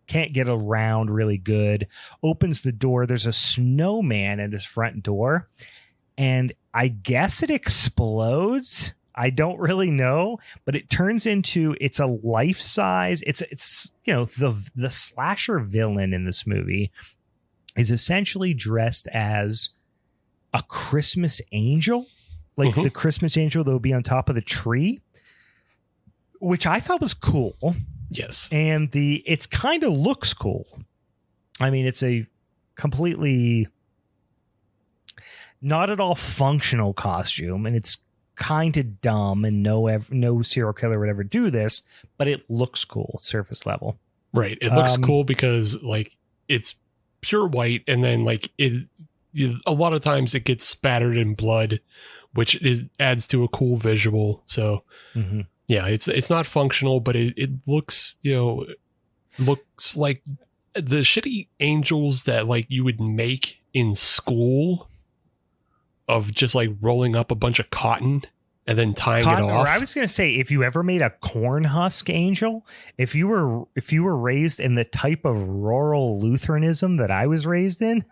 can't get around really good, opens the door. There's a snowman at his front door, and I guess it explodes. I don't really know, but it turns into, it's a life size. It's the slasher villain in this movie is essentially dressed as a Christmas angel. Like the Christmas angel that would be on top of the tree, which I thought was cool. Yes. And it's kind of looks cool. I mean, it's a completely not at all functional costume, and it's kind of dumb, and no serial killer would ever do this, but it looks cool, surface level. Right. It looks cool because like it's pure white, and then like a lot of times it gets spattered in blood which adds to a cool visual. So yeah, it's not functional, but it looks, looks like the shitty angels that like you would make in school of just like rolling up a bunch of cotton and then tying it off. Or I was going to say, if you ever made a corn husk angel, if you were raised in the type of rural Lutheranism that I was raised in,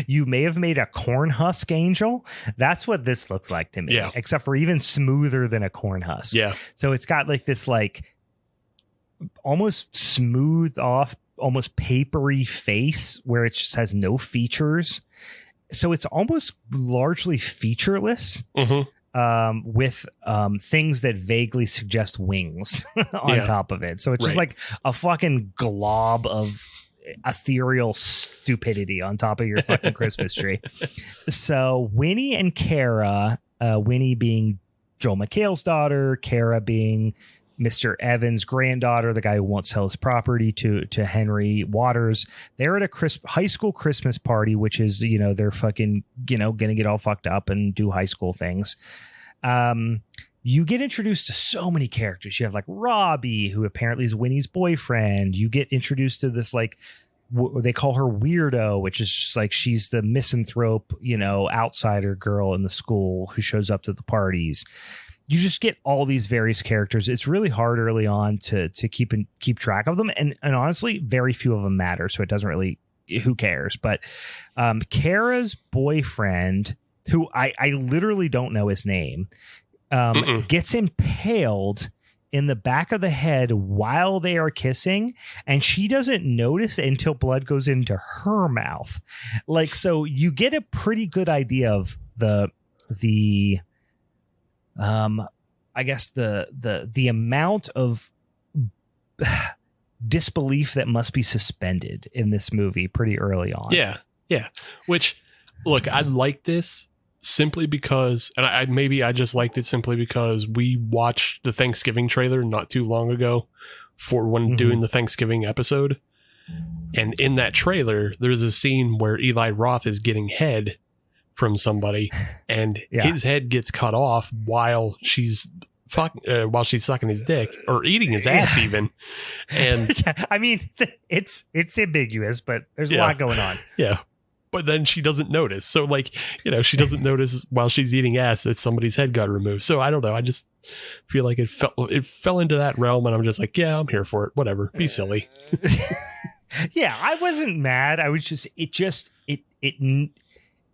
you may have made a corn husk angel. That's what this looks like to me, except for even smoother than a corn husk. Yeah. So it's got like this like almost smooth off, almost papery face where it just has no features. So it's almost largely featureless. With things that vaguely suggest wings on top of it. So it's just like a fucking glob of ethereal stupidity on top of your fucking Christmas tree. So Winnie and Kara, Winnie being Joel McHale's daughter, Kara being Mr. Evans' granddaughter, the guy who won't sell his property to Henry Waters. They're at a high school Christmas party, which is, they're fucking, going to get all fucked up and do high school things. You get introduced to so many characters. You have like Robbie, who apparently is Winnie's boyfriend. You get introduced to this, like, they call her Weirdo, which is just like she's the misanthrope, outsider girl in the school who shows up to the parties. You just get all these various characters. It's really hard early on to keep track of them. And honestly, very few of them matter. So it doesn't really, who cares? But Kara's boyfriend, who I literally don't know his name, gets impaled in the back of the head while they are kissing. And she doesn't notice until blood goes into her mouth. Like, so you get a pretty good idea of the I guess the amount of disbelief that must be suspended in this movie pretty early on. Yeah. Which, look, I like this simply because, and I just liked it simply because we watched the Thanksgiving trailer not too long ago for when doing the Thanksgiving episode. And in that trailer, there's a scene where Eli Roth is getting head from somebody, and his head gets cut off while she's sucking his dick or eating his ass even. And I mean, it's ambiguous, but there's a lot going on. Yeah. But then she doesn't notice. So like, she doesn't notice while she's eating ass that somebody's head got removed. So I don't know. I just feel like it fell into that realm, and I'm just like, yeah, I'm here for it. Whatever. Be silly. Yeah, I wasn't mad. I was just,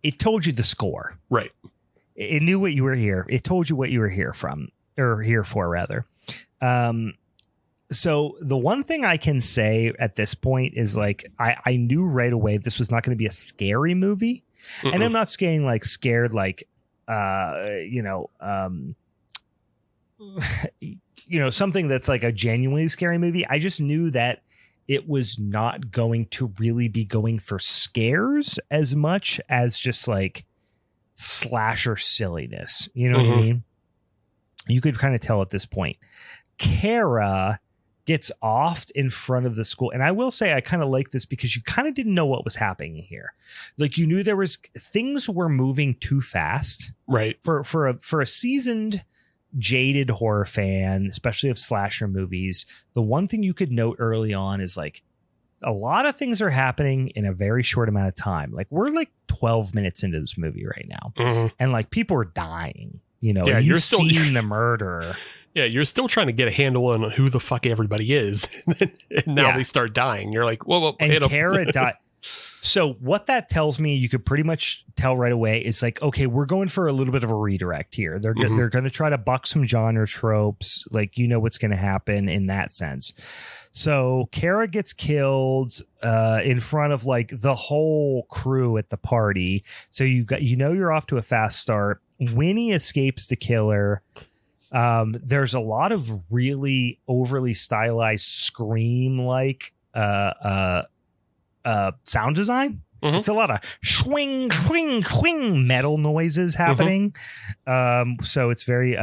it told you the score. Right. It knew what you were here. It told you what you were here for, rather. So the one thing I can say at this point is like, I knew right away this was not going to be a scary movie. And I'm not scared something that's like a genuinely scary movie. I just knew that it was not going to really be going for scares as much as just like slasher silliness. You know what I mean? You could kind of tell at this point. Kara gets offed in front of the school. And I will say I kind of like this because you kind of didn't know what was happening here. Like, you knew things were moving too fast. Right. For a seasoned, jaded horror fan, especially of slasher movies, the one thing you could note early on is like a lot of things are happening in a very short amount of time. Like, we're like 12 minutes into this movie right now, and like people are dying, and you're seeing the murder. Yeah, you're still trying to get a handle on who the fuck everybody is, and now they start dying. You're like, whoa, and Kara died. So what that tells me, you could pretty much tell right away, is like, okay, we're going for a little bit of a redirect here. They're going to try to buck some genre tropes. Like, what's going to happen in that sense. So Kara gets killed in front of like the whole crew at the party. So you're off to a fast start. Winnie escapes the killer. There's a lot of really overly stylized scream like sound design. It's a lot of swing, swing, swing metal noises happening. So it's very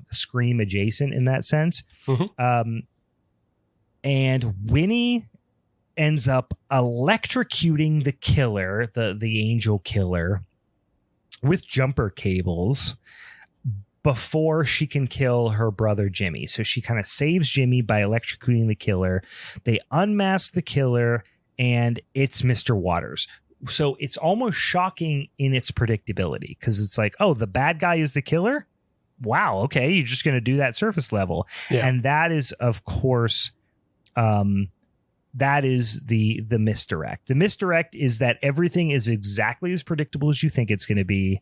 scream adjacent in that sense. And Winnie ends up electrocuting the killer, the angel killer, with jumper cables before she can kill her brother Jimmy. So she kind of saves Jimmy by electrocuting the killer. They unmask the killer, and it's Mr. Waters. So it's almost shocking in its predictability, because it's like, oh, the bad guy is the killer? Wow, okay, you're just going to do that surface level. Yeah. And that is, of course, that is the misdirect. The misdirect is that everything is exactly as predictable as you think it's going to be,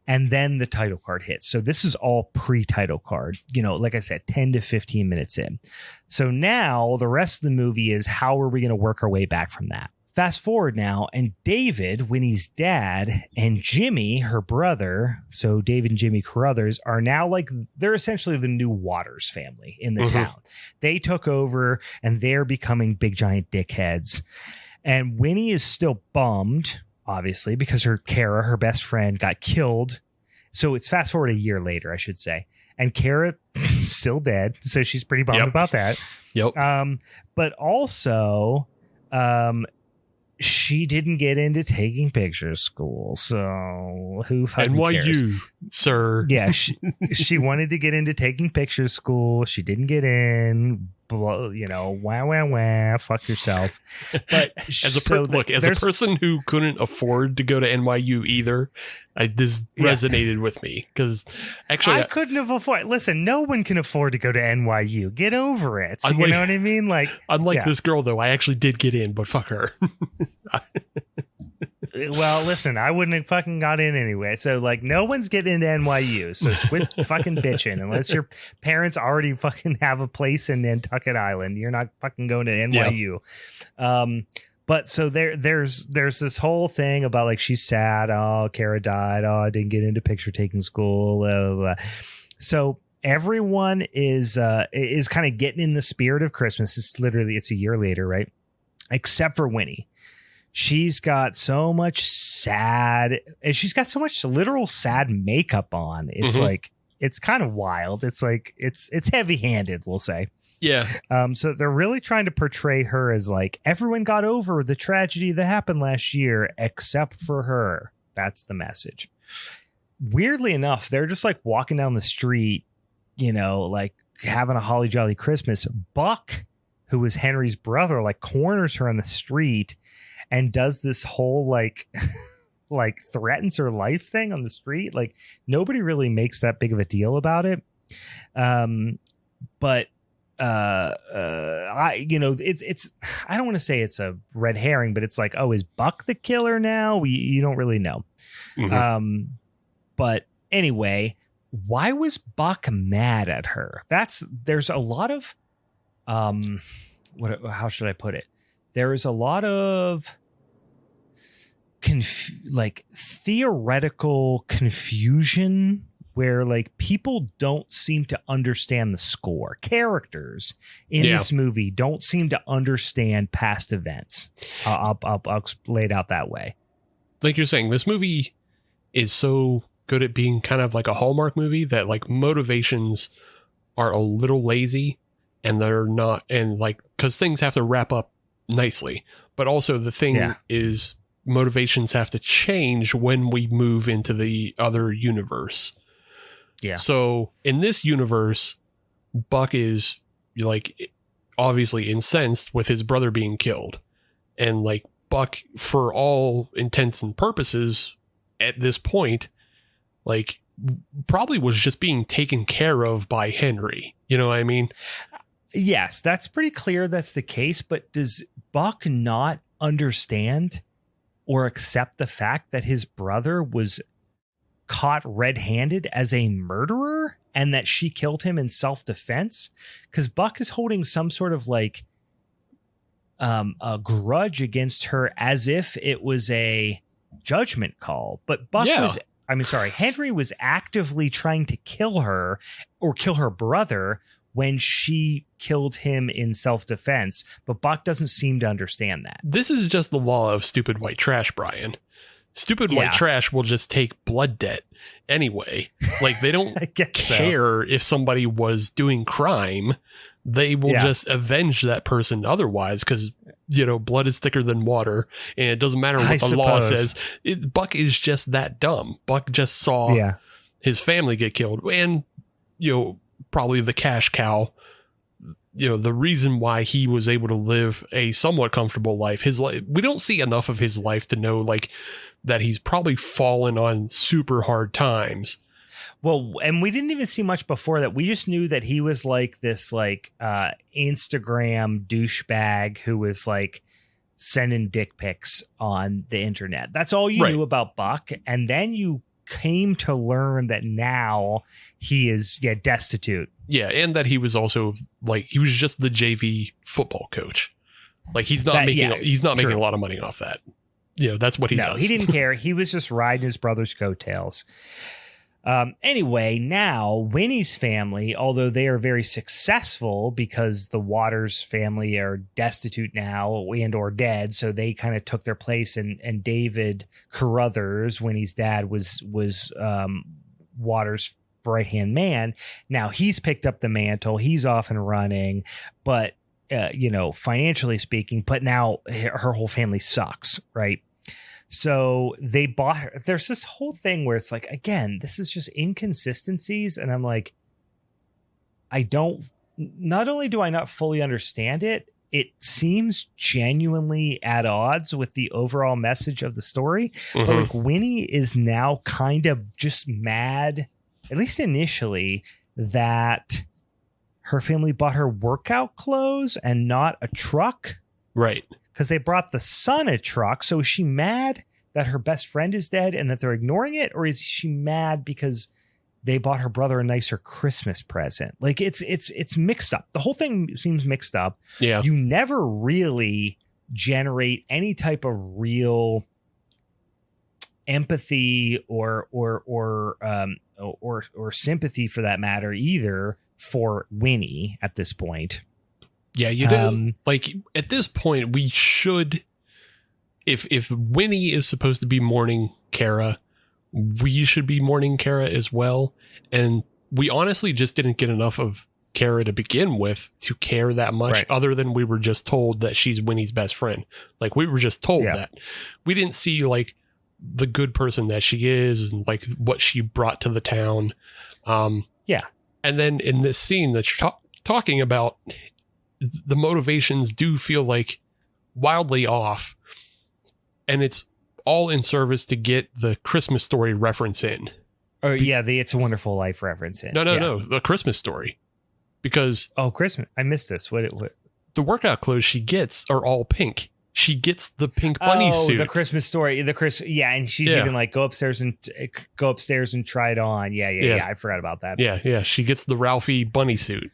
and then the title card hits. So this is all pre-title card, like I said, 10 to 15 minutes in. So now the rest of the movie is, how are we going to work our way back from that? Fast forward now, and David, Winnie's dad, and Jimmy, her brother, so David and Jimmy Carruthers, are now they're essentially the new Waters family in the town. They took over, and they're becoming big giant dickheads. And Winnie is still bummed, obviously, because Kara, her best friend, got killed. So it's fast forward a year later, I should say. And Kara still dead, so she's pretty bummed about that. Yep. But also, she didn't get into taking pictures school, so who fucking cares? NYU, sir. Yeah, she wanted to get into taking pictures school. She didn't get in. Wah, fuck yourself. But as a person who couldn't afford to go to NYU either, this resonated with me, because actually I couldn't have afforded. Listen, no one can afford to go to NYU. Get over it. You know what I mean? Unlike this girl, though, I actually did get in, but fuck her. Well, listen, I wouldn't have fucking got in anyway. So, no one's getting into NYU. So quit fucking bitching. Unless your parents already fucking have a place in Nantucket Island, you're not fucking going to NYU. Yeah. But so there's this whole thing about she's sad. Oh, Kara died. Oh, I didn't get into picture taking school. Blah, blah, blah. So everyone is kind of getting in the spirit of Christmas. It's a year later, right? Except for Winnie. She's got so much sad, and she's got so much literal sad makeup on. It's it's kind of wild. It's it's heavy handed, we'll say. Yeah. So they're really trying to portray her as everyone got over the tragedy that happened last year except for her. That's the message. Weirdly enough, they're just walking down the street, having a holly jolly Christmas. Buck, who is Henry's brother, corners her on the street and does this whole threatens her life thing on the street. Nobody really makes that big of a deal about it. But it's I don't want to say it's a red herring, but it's is Buck the killer now? You don't really know. But anyway, why was Buck mad at her? There's a lot of how should I put it? There is a lot of theoretical confusion where people don't seem to understand the score. Characters in this movie don't seem to understand past events. I'll lay it out that way. Like you're saying, this movie is so good at being kind of like a Hallmark movie that motivations are a little lazy, and they're not, and because things have to wrap up nicely, but also the thing is motivations have to change when we move into the other universe. Yeah. So in this universe, Buck is obviously incensed with his brother being killed, and Buck, for all intents and purposes at this point, probably was just being taken care of by Henry. You know what I mean? Yes, that's pretty clear that's the case, but does Buck not understand or accept the fact that his brother was caught red-handed as a murderer and that she killed him in self-defense? Because Buck is holding some sort of a grudge against her as if it was a judgment call. But Henry was actively trying to kill her or kill her brother when she killed him in self-defense, but Buck doesn't seem to understand that. This is just the law of stupid white trash, Brian. Stupid white trash will just take blood debt anyway. They don't care if somebody was doing crime. they will just avenge that person otherwise, because, blood is thicker than water, and it doesn't matter what the law says. Buck is just that dumb. Buck just saw his family get killed, and, probably the cash cow, the reason why he was able to live a somewhat comfortable life. His life, we don't see enough of his life to know, like, that he's probably fallen on super hard times. Well, and we didn't even see much before that. We just knew that he was like this, like, Instagram douchebag who was like sending dick pics on the internet. That's all you knew about Buck. And then you came to learn that now he is destitute. Yeah, and that he was also like, he was just the JV football coach. Like, he's not making a lot of money off that. That's what he does. He didn't care. He was just riding his brother's coattails. Anyway, now Winnie's family, although they are very successful because the Waters family are destitute now and or dead, so they kind of took their place, and David Carruthers, Winnie's dad, was Waters' right-hand man. Now he's picked up the mantle. He's off and running, but financially speaking, but now her whole family sucks, right? So they bought her. There's this whole thing where it's like, again, this is just inconsistencies. And I'm like, not only do I not fully understand it, it seems genuinely at odds with the overall message of the story. Mm-hmm. But like, Winnie is now kind of just mad, at least initially, that her family bought her workout clothes and not a truck. Right. Because they brought the son a truck. So is she mad that her best friend is dead and that they're ignoring it? Or is she mad because they bought her brother a nicer Christmas present? Like, it's mixed up. The whole thing seems mixed up. Yeah. You never really generate any type of real empathy or sympathy, for that matter, either, for Winnie at this point. Yeah, you do. Like, at this point, we should, if Winnie is supposed to be mourning Kara, we should be mourning Kara as well. And we honestly just didn't get enough of Kara to begin with to care that much, other than we were just told that she's Winnie's best friend. Like, we were just told that. We didn't see, like, the good person that she is and, like, what she brought to the town. And then in this scene that you're talking about, the motivations do feel like wildly off, and it's all in service to get the Christmas Story reference in. Oh yeah, the It's a Wonderful Life reference in. No, the Christmas Story, because Christmas. I missed this. What? The workout clothes she gets are all pink. She gets the pink bunny suit. The Christmas Story. And she's even like, go upstairs and try it on. Yeah. I forgot about that. Yeah. She gets the Ralphie bunny suit.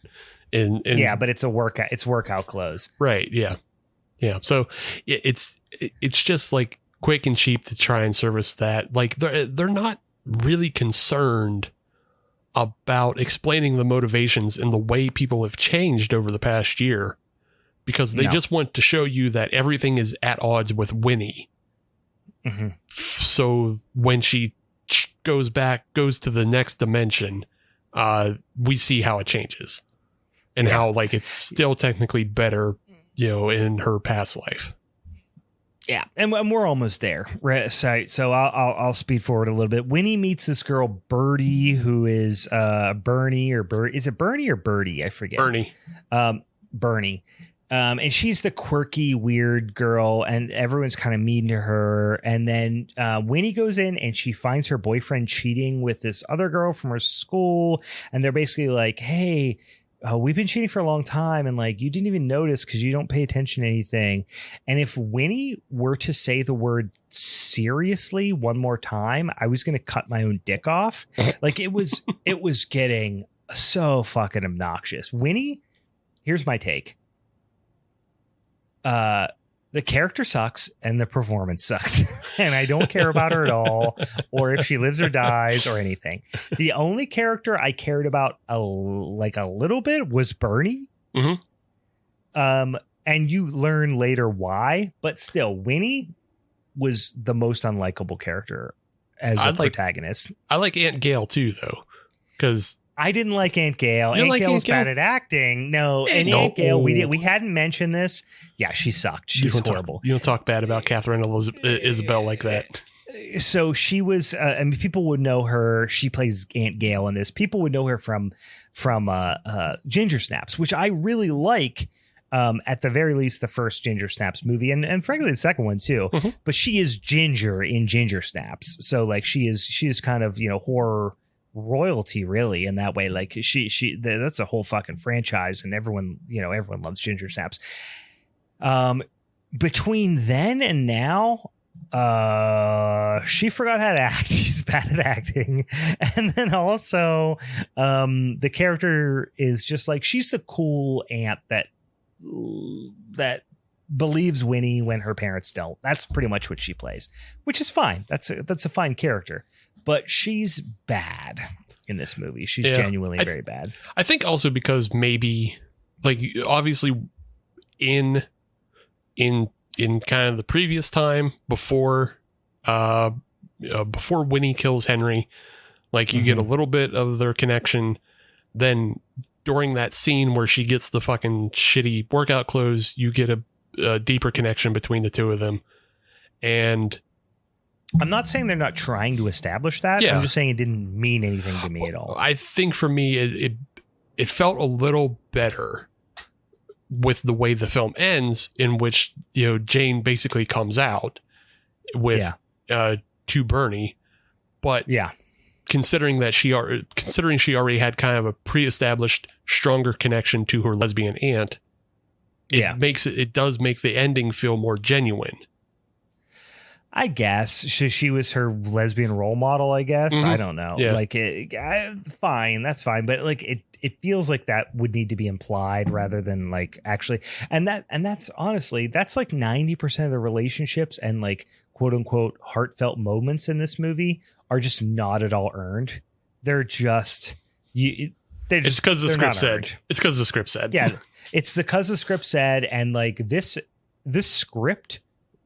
But it's a workout. It's workout clothes. Right. Yeah. So it's just like quick and cheap to try and service that. Like, they're not really concerned about explaining the motivations and the way people have changed over the past year, because they just want to show you that everything is at odds with Winnie. Mm-hmm. So when she goes to the next dimension, we see how it changes. And how, like, it's still technically better, in her past life. Yeah, and we're almost there. So I'll speed forward a little bit. Winnie meets this girl, Birdie, who is Bernie or Birdie. Is it Bernie or Birdie? I forget. Bernie. And she's the quirky, weird girl, and everyone's kind of mean to her. And then Winnie goes in and she finds her boyfriend cheating with this other girl from her school. And they're basically like, hey, we've been cheating for a long time, and like, you didn't even notice because you don't pay attention to anything. And if Winnie were to say the word seriously one more time, I was going to cut my own dick off. Like, it was getting so fucking obnoxious. Winnie, here's my take. The character sucks and the performance sucks. And I don't care about her at all, or if she lives or dies or anything. The only character I cared about a little bit was Bernie. Mm-hmm. And you learn later why, but still, Winnie was the most unlikable character as a protagonist. I like Aunt Gail too, though, because I didn't like Aunt Gail. You Aunt like Gail's Aunt Gail? bad at acting. No, and no. Aunt Gail, we hadn't mentioned this. Yeah, she sucked. She was horrible. You don't talk bad about Catherine Isabel like that. So she was. I mean, people would know her. She plays Aunt Gail in this. People would know her from Ginger Snaps, which I really like. At the very least, the first Ginger Snaps movie, and frankly the second one too. Mm-hmm. But she is Ginger in Ginger Snaps, so like she is kind of horror royalty really in that way. Like that's a whole fucking franchise, and everyone loves Ginger Snaps. Between then and now, she forgot how to act. She's bad at acting. And then also the character is just like, she's the cool aunt that believes Winnie when her parents don't. That's pretty much what she plays, which is fine. That's a fine character. But she's bad in this movie. She's genuinely very bad. I think also because maybe, like, obviously in kind of the previous time before Winnie kills Henry, like you get a little bit of their connection. Then during that scene where she gets the fucking shitty workout clothes, you get a deeper connection between the two of them. And I'm not saying they're not trying to establish that. Yeah. I'm just saying it didn't mean anything to me at all. I think for me, it felt a little better with the way the film ends, in which, Jane basically comes out with to Bernie. But considering she already had kind of a pre-established stronger connection to her lesbian aunt, it does make the ending feel more genuine. I guess she was her lesbian role model, I guess. Mm-hmm. I don't know. Yeah. Like, fine. That's fine. But like, it feels like that would need to be implied rather than like actually. And that's honestly, that's like 90% of the relationships and like quote unquote heartfelt moments in this movie are just not at all earned. They're just, it's because the script said. It's because the script said. Yeah. It's because the script said, and like this script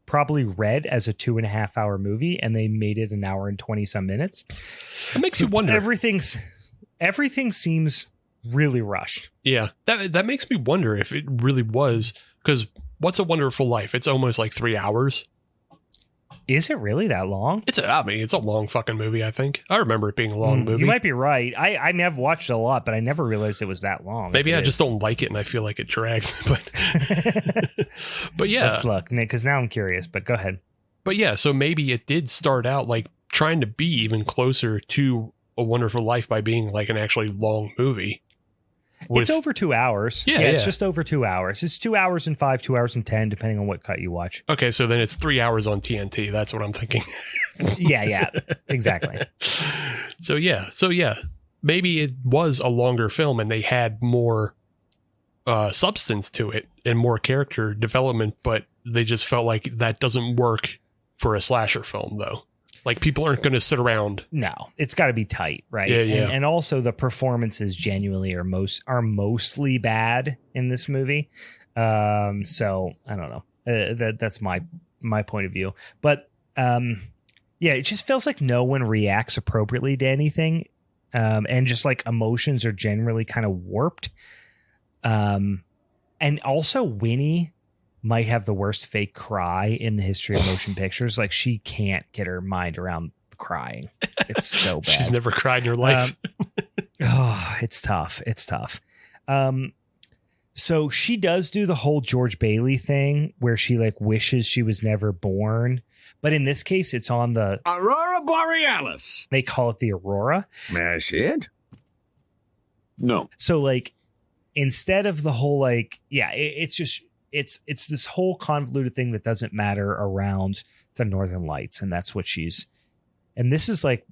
probably read as a 2.5 hour movie, and they made it an hour and 20 some minutes. It makes you wonder. Everything seems really rushed. Yeah, that makes me wonder if it really was, because What's a Wonderful Life? It's almost like 3 hours. Is it really that long? It's a long fucking movie, I think. I remember it being a long movie. You might be right. I mean, I've watched it a lot, but I never realized it was that long. Maybe I just don't like it and I feel like it drags. But yeah. Let's look, Nick, because now I'm curious, but go ahead. But yeah, so maybe it did start out like trying to be even closer to A Wonderful Life by being like an actually long movie. It's over 2 hours. Yeah, it's just over 2 hours. It's 2 hours and 5, 2 hours and 10, depending on what cut you watch. Okay, so then it's 3 hours on TNT. That's what I'm thinking. yeah, exactly. So yeah, maybe it was a longer film and they had more substance to it and more character development, but they just felt like that doesn't work for a slasher film, though. Like, people aren't going to sit around. No, it's got to be tight, right? Yeah. And also the performances genuinely are mostly bad in this movie. So I don't know. That's my point of view. But it just feels like no one reacts appropriately to anything, and just like emotions are generally kind of warped. And also Winnie might have the worst fake cry in the history of motion pictures. Like, she can't get her mind around crying. It's so bad. She's never cried in her life. It's tough. So she does do the whole George Bailey thing where she like wishes she was never born. But in this case, it's on the Aurora Borealis. They call it the Aurora. May I see it? No. So like, instead of the whole like, it's just, it's this whole convoluted thing that doesn't matter around the Northern Lights. And that's what and this is like,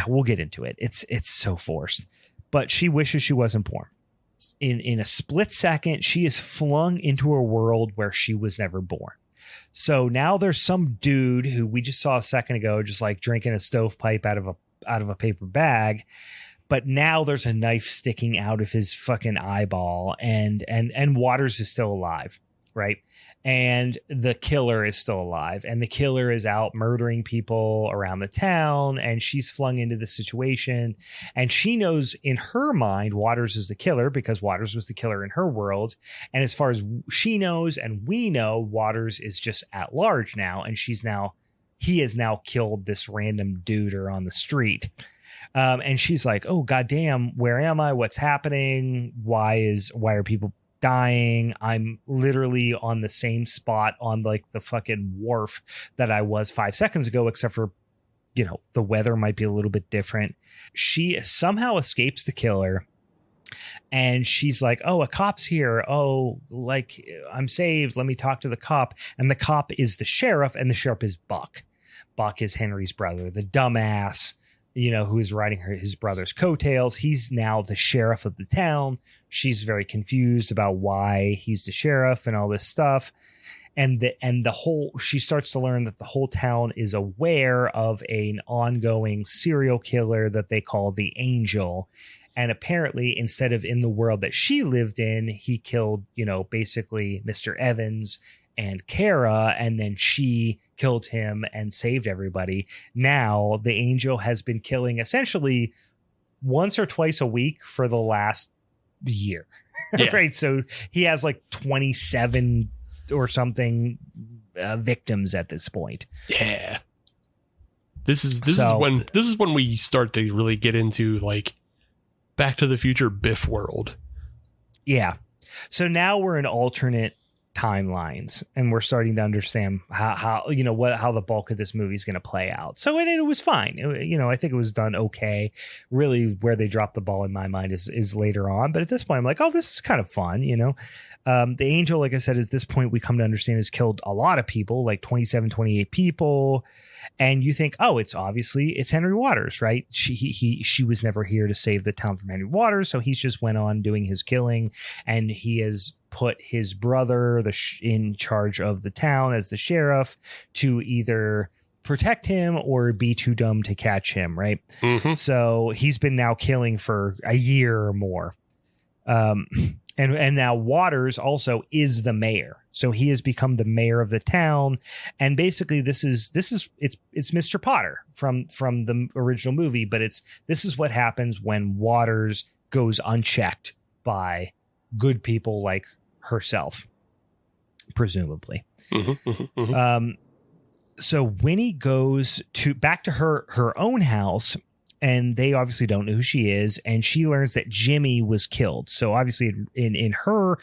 we'll get into it. It's so forced, but she wishes she wasn't born. In a split second, she is flung into a world where she was never born. So now there's some dude who we just saw a second ago, just like drinking a stovepipe out of a paper bag. But now there's a knife sticking out of his fucking eyeball, and Waters is still alive. right? And the killer is still alive, and the killer is out murdering people around the town, and she's flung into the situation, and she knows in her mind Waters is the killer because Waters was the killer in her world. And as far as she knows and we know, Waters is just at large now, and he has now killed this random dude on the street. And she's like, oh goddamn, where am I? What's happening? Why are people dying? I'm literally on the same spot on like the fucking wharf that I was 5 seconds ago, except for, the weather might be a little bit different. She somehow escapes the killer, and she's like, oh, a cop's here. Oh, like, I'm saved. Let me talk to the cop. And the cop is the sheriff, and the sheriff is Buck. Buck is Henry's brother, the dumbass, who's riding his brother's coattails. He's now the sheriff of the town. She's very confused about why he's the sheriff and all this stuff. And she starts to learn that the whole town is aware of an ongoing serial killer that they call the Angel. And apparently, instead of in the world that she lived in, he killed, basically Mr. Evans and Kara, and then she killed him and saved everybody. Now the Angel has been killing essentially once or twice a week for the last year. Yeah. Right. So he has like 27 or something victims at this point. Yeah. This is when we start to really get into like Back to the Future Biff world. Yeah. So now we're in alternate timelines, and we're starting to understand how the bulk of this movie is going to play out. So it was fine. I think it was done okay. Really, where they dropped the ball in my mind is later on. But at this point, I'm like, oh, this is kind of fun. The Angel, like I said, at this point, we come to understand has killed a lot of people, like 27, 28 people. And you think, oh, it's Henry Waters, right? She was never here to save the town from Henry Waters. So he's just went on doing his killing, and he has put his brother in charge of the town as the sheriff to either protect him or be too dumb to catch him, right? Mm-hmm. So he's been now killing for a year or more. And now Waters also is the mayor. So he has become the mayor of the town. And basically it's Mr. Potter from the original movie, but this is what happens when Waters goes unchecked by good people like herself, presumably. Mm-hmm, mm-hmm, mm-hmm. So Winnie goes back to her own house, and they obviously don't know who she is, and she learns that Jimmy was killed. So obviously in her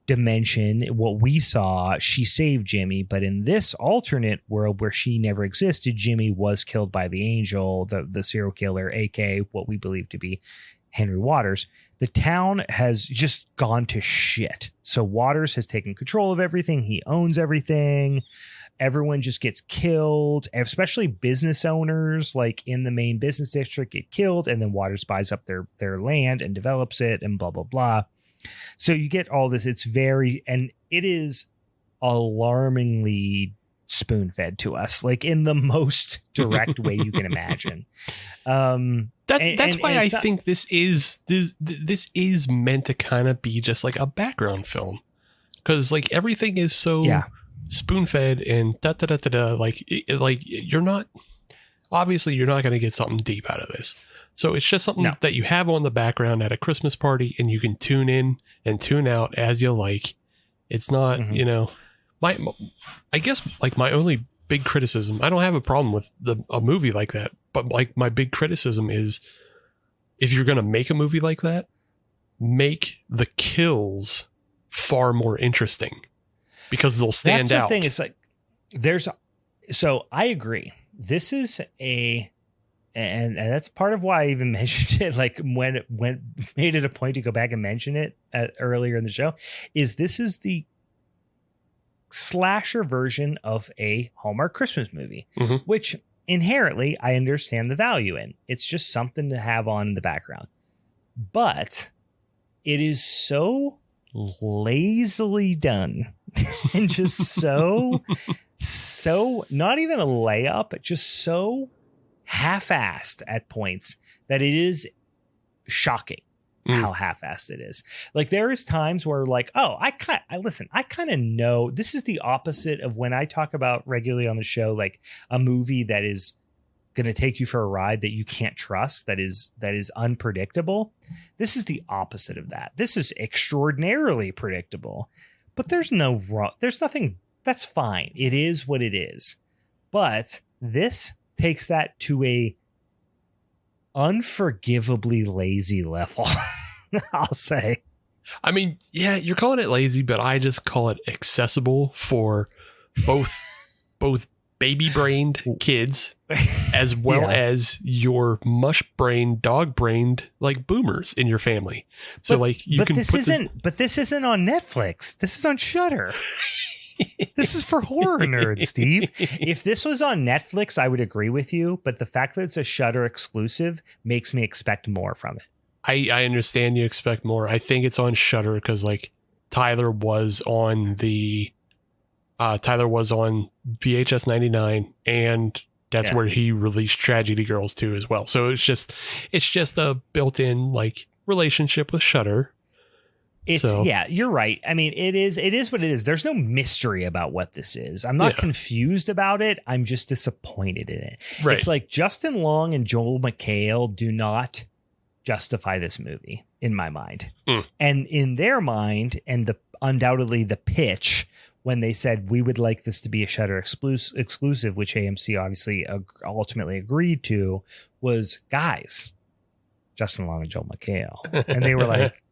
dimension, what we saw, she saved Jimmy, but in this alternate world where she never existed, Jimmy was killed by the Angel, the serial killer, aka what we believe to be Henry Waters. The town has just gone to shit. So Waters has taken control of everything. He owns everything. Everyone just gets killed, especially business owners like in the main business district get killed, and then Waters buys up their land and develops it and blah, blah, blah. So you get all this. And it is alarmingly spoon-fed to us, like in the most direct way you can imagine. That's why I think this is meant to kind of be just like a background film, because like everything is so spoon-fed and like you're not going to get something deep out of this. So it's just something that you have on the background at a Christmas party, and you can tune in and tune out as you like. It's not, I guess like my only big criticism, I don't have a problem with a movie like that, but like my big criticism is if you're going to make a movie like that, make the kills far more interesting because they'll stand out. That's the thing. It's like so I agree. This is and that's part of why I even mentioned it, like when it made it a point to go back and mention it earlier in the show, this is the slasher version of a Hallmark Christmas movie, which inherently I understand the value in. It's just something to have on in the background. But it is so lazily done and just so not even a layup, but just so half-assed at points that it is shocking. how half-assed it is. Like there is times where like, oh, I kind of know this is the opposite of when I talk about regularly on the show, like a movie that is going to take you for a ride that you can't trust, that is unpredictable. This is the opposite of that. This is extraordinarily predictable, but there's nothing. That's fine. It is what it is. But this takes that to a unforgivably lazy level. I'll say. I mean, yeah, you're calling it lazy, but I just call it accessible for both baby-brained kids as well as your mush-brained, dog-brained like boomers in your family. So this isn't on Netflix. This is on Shudder. This is for horror nerds, Steve. If this was on Netflix, I would agree with you. But the fact that it's a Shudder exclusive makes me expect more from it. I understand you expect more. I think it's on Shudder because like Tyler was on VHS 99, and that's where he released Tragedy Girls 2 as well. So it's just a built-in like relationship with Shudder. You're right. I mean, it is what it is. There's no mystery about what this is. I'm not confused about it. I'm just disappointed in it. Right. It's like Justin Long and Joel McHale do not justify this movie in my mind. And in their mind, and undoubtedly the pitch when they said we would like this to be a Shudder exclusive, which AMC obviously ultimately agreed to, was guys, Justin Long and Joel McHale. And they were like,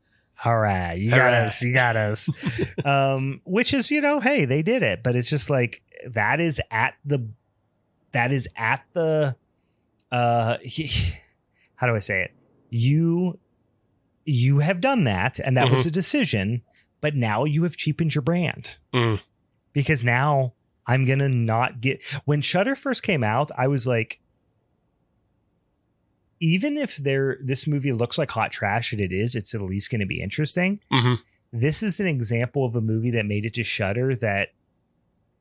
all right, you got us. Which is, hey, they did it. But it's just like, that is at the, how do I say it? You have done that, and that was a decision, but now you have cheapened your brand. Because now I'm going to not get, when Shudder first came out, I was like, even if this movie looks like hot trash, and it's at least going to be interesting. This is an example of a movie that made it to Shudder that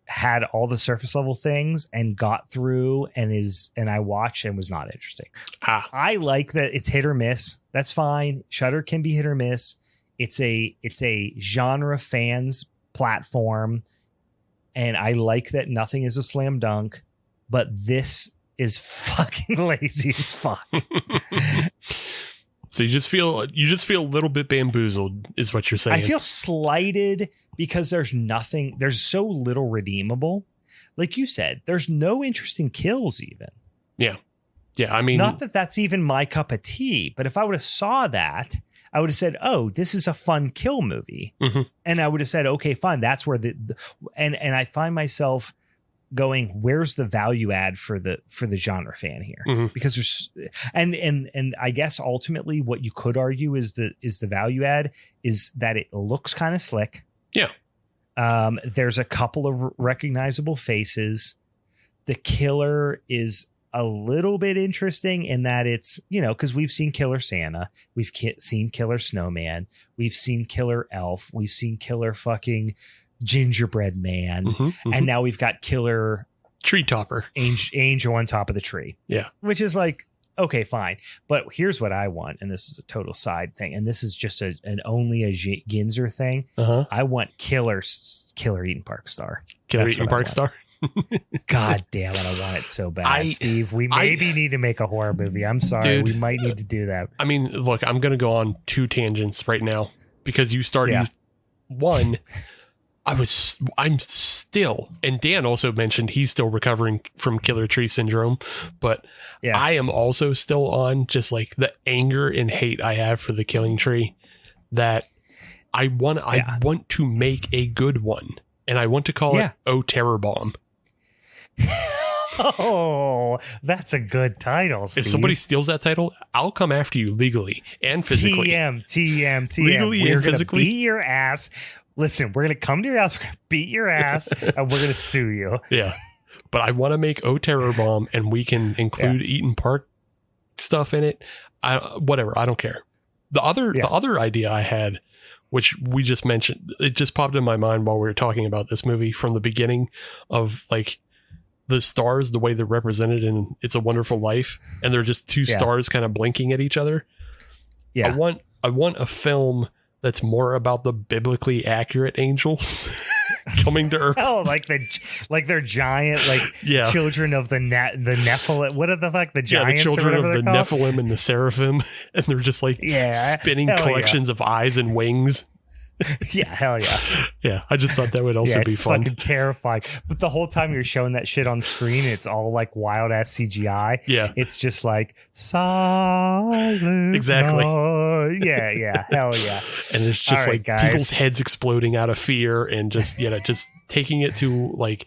had all the surface level things and got through and I watched and was not interesting. I like that it's hit or miss. That's fine. Shudder can be hit or miss. It's a genre fans platform. And I like that nothing is a slam dunk, but this is fucking lazy as fuck. So you just feel a little bit bamboozled is what you're saying. I feel slighted because there's so little redeemable. Like you said, there's no interesting kills even. Yeah. I mean, not that that's even my cup of tea, but if I would have saw that, I would have said, oh, this is a fun kill movie. And I would have said, okay, fine. That's where and I find myself going, where's the value add for the genre fan here? Because there's, and I guess ultimately what you could argue is the value add is that it looks kind of slick. Yeah. There's a couple of recognizable faces. The killer is a little bit interesting in that it's, because we've seen Killer Santa, we've seen Killer Snowman, we've seen Killer Elf, we've seen Killer fucking Gingerbread Man, and now we've got Killer Tree Topper, Angel on top of the tree. Yeah, which is like, okay, fine, but here's what I want, and this is a total side thing, and this is just only a Ginzer thing. I want Killer Eaton Park Star. Killer Eaton Park Star. God damn it, I want it so bad, Steve. We maybe need to make a horror movie. I'm sorry, dude, we might need to do that. I mean, look, I'm going to go on 2 tangents right now because you started one. I'm still, and Dan also mentioned he's still recovering from Killer Tree Syndrome, but I am also still on just like the anger and hate I have for the Killing Tree, that I want to make a good one, and I want to call it Oh Terror Bomb. Oh, that's a good title, Steve. If somebody steals that title, I'll come after you legally and physically. TM. Legally and physically. Beat your ass. Listen, we're going to come to your house, we're going to beat your ass, and we're going to sue you. Yeah. But I want to make O Terror Bomb, and we can include Eaton Park stuff in it. Whatever. I don't care. The other idea I had, which we just mentioned, it just popped in my mind while we were talking about this movie from the beginning, of like the stars, the way they're represented in It's a Wonderful Life, and they're just 2 stars kind of blinking at each other. Yeah. I want a film that's more about the biblically accurate angels coming to Earth. Oh, like they're giant, like children of the Nephilim. What are the fuck the giants? The children of the called? Nephilim and the Seraphim, and they're just like spinning collections of eyes and wings. Yeah, hell yeah. Yeah, I just thought that would also be fun. It's fucking terrifying. But the whole time you're showing that shit on screen, it's all like wild ass CGI. Yeah. It's just like silence. Exactly. Yeah, hell yeah. And it's just all like right, people's heads exploding out of fear and just just taking it to like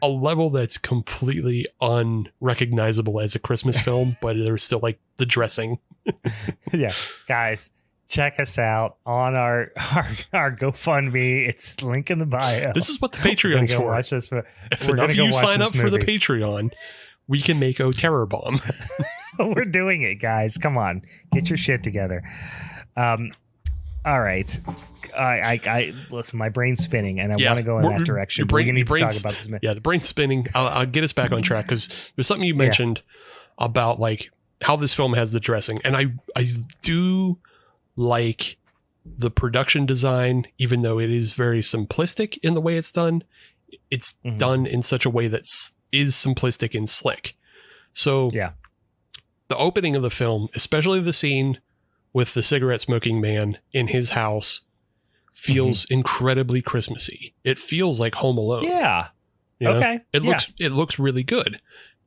a level that's completely unrecognizable as a Christmas film, but there's still like the dressing. Yeah, guys. Check us out on our GoFundMe. It's link in the bio. This is what the Patreon's for. Watch this. If enough of you sign up for the Patreon, we can make a terror bomb. We're doing it, guys. Come on, get your shit together. All right. I listen. My brain's spinning, and I want to go in that direction. We're gonna need to talk about this. Yeah, the brain's spinning. I'll get us back on track because there's something you mentioned about like how this film has the dressing, and I do like the production design, even though it is very simplistic in the way it's done. It's done in such a way that is simplistic and slick. So the opening of the film, especially the scene with the cigarette smoking man in his house, feels incredibly Christmassy. It feels like Home Alone. Yeah. You know? It looks really good.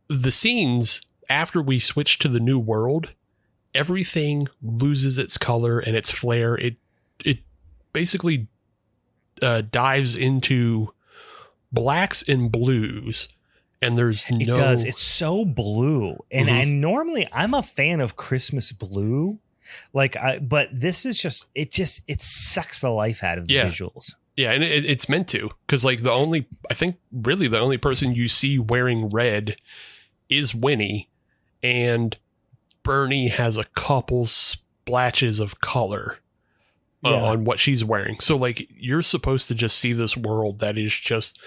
The scenes after we switch to the new world, everything loses its color and its flair. It basically dives into blacks and blues, and it does. It's so blue, and normally I'm a fan of Christmas blue, but this is just it sucks the life out of the visuals. Yeah, and it's meant to, because like the only person you see wearing red is Winnie, and Bernie has a couple splatches of color on what she's wearing. So like you're supposed to just see this world that is just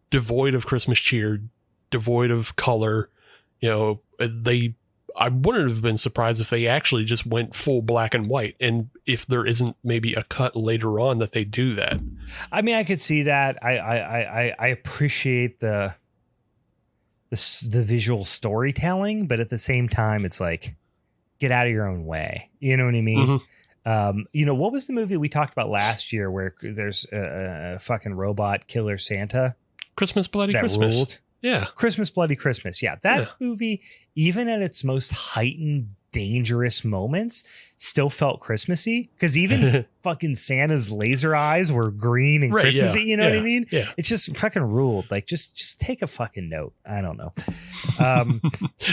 devoid of Christmas cheer, devoid of color. You know, I wouldn't have been surprised if they actually just went full black and white. And if there isn't maybe a cut later on that they do that. I mean, I could see that. I appreciate the visual storytelling, but at the same time, it's like, get out of your own way. You know what I mean? What was the movie we talked about last year where there's a fucking robot killer Santa? Christmas Bloody Christmas. Ruled? Yeah. Christmas Bloody Christmas. Yeah. That movie, even at its most heightened, dangerous moments, still felt Christmassy, because even fucking Santa's laser eyes were green and Christmassy. You know what I mean? Yeah. It's just fucking ruled. Like just take a fucking note. I don't know.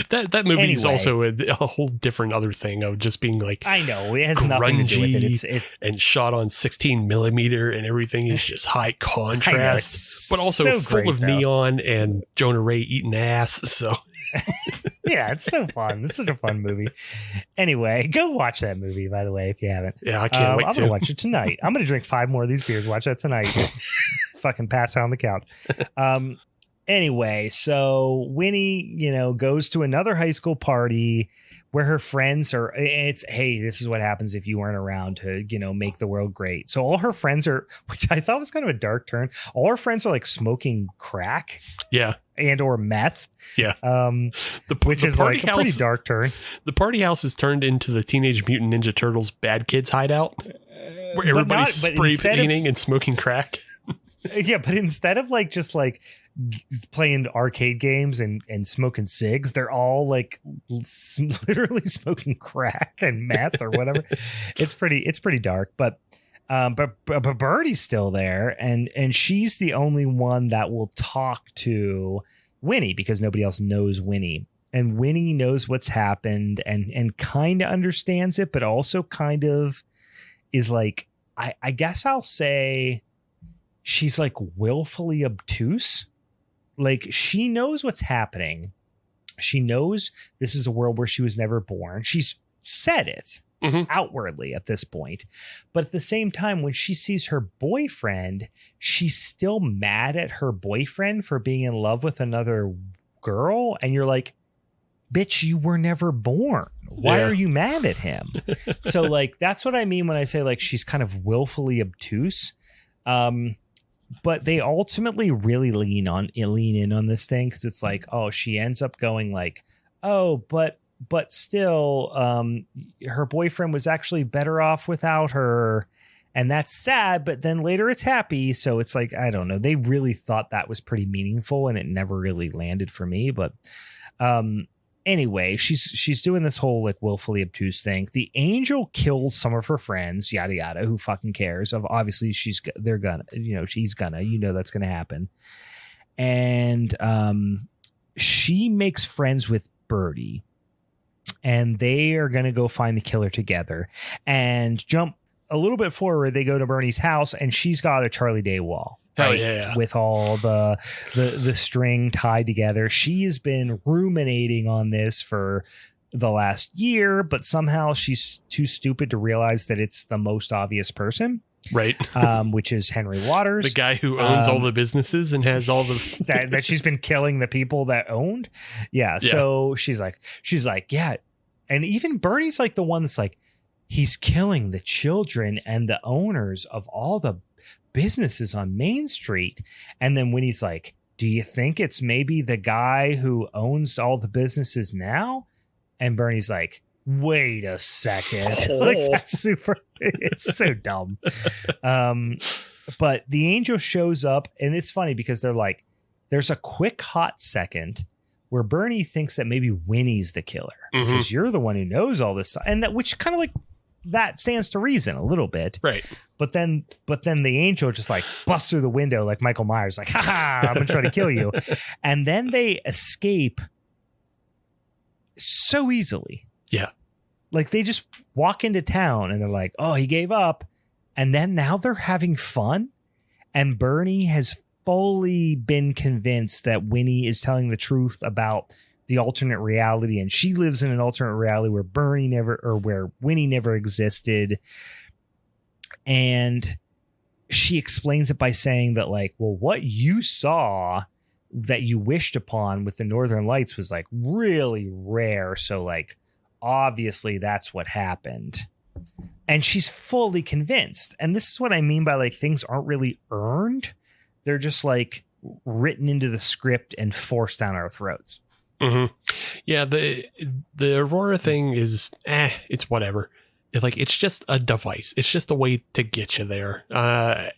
That movie is also a whole different other thing of just being like, I know it has nothing to do with it. It's and shot on 16 millimeter and everything is just high contrast, but also so full of neon and Jonah Ray eating ass. So. Yeah, it's so fun. This is such a fun movie. Anyway, go watch that movie, by the way, if you haven't. Yeah, I can't wait I'm going to watch it tonight. I'm going to drink 5 more of these beers. Watch that tonight. Fucking pass out on the couch. Anyway, so Winnie, goes to another high school party where her friends are, hey, this is what happens if you weren't around to, make the world great. So all her friends are, which I thought was kind of a dark turn. All her friends are like smoking crack. Yeah. And or meth. Yeah. Which is like a pretty dark turn. The party house is turned into the Teenage Mutant Ninja Turtles bad kids hideout where everybody's spray painting and smoking crack. Yeah, but instead of like just like playing arcade games and smoking cigs, they're all like literally smoking crack and meth or whatever. It's pretty dark, but Birdie's still there, and she's the only one that will talk to Winnie because nobody else knows Winnie. And Winnie knows what's happened and kind of understands it, but also kind of is like, I guess I'll say she's like willfully obtuse. Like she knows what's happening. She knows this is a world where she was never born. She's said it outwardly at this point. But at the same time, when she sees her boyfriend, she's still mad at her boyfriend for being in love with another girl. And you're like, bitch, you were never born. Why are you mad at him? So like, that's what I mean when I say like, she's kind of willfully obtuse. But they ultimately really lean in on this thing. Cause it's like, oh, she ends up going like, oh, but still, her boyfriend was actually better off without her. And that's sad, but then later it's happy. So it's like, I don't know. They really thought that was pretty meaningful and it never really landed for me. But anyway, she's doing this whole like willfully obtuse thing. The angel kills some of her friends, yada, yada. Who fucking cares? Obviously she's gonna, that's gonna happen. And she makes friends with Birdie and they are going to go find the killer together and jump a little bit forward. They go to Bernie's house and she's got a Charlie Day wall. Right? Yeah. With all the string tied together. She has been ruminating on this for the last year, but somehow she's too stupid to realize that it's the most obvious person. Right. Which is Henry Waters. The guy who owns all the businesses and has all the that she's been killing the people that owned. Yeah. So she's like, yeah. And even Bernie's like the one that's like, he's killing the children and the owners of all the businesses on Main Street. And then when he's like, do you think it's maybe the guy who owns all the businesses now? And Bernie's like, wait a second. Like, that's it's so dumb. But the angel shows up and it's funny because they're like, there's a quick hot second where Bernie thinks that maybe Winnie's the killer because you're the one who knows all this stuff. And that, which kind of like, that stands to reason a little bit. Right. But then the angel just like busts through the window like Michael Myers, like, I'm gonna try to kill you. And then they escape so easily. Yeah. Like they just walk into town and they're like, oh, he gave up. And then now they're having fun. And Bernie has fully been convinced that Winnie is telling the truth about the alternate reality. And she lives in an alternate reality where where Winnie never existed. And she explains it by saying that like, well, what you saw that you wished upon with the Northern Lights was like really rare. So like, obviously that's what happened. And she's fully convinced. And this is what I mean by like, things aren't really earned. They're just like written into the script and forced down our throats. Mm-hmm. Yeah. The Aurora thing is, it's whatever. It's just a device. It's just a way to get you there. I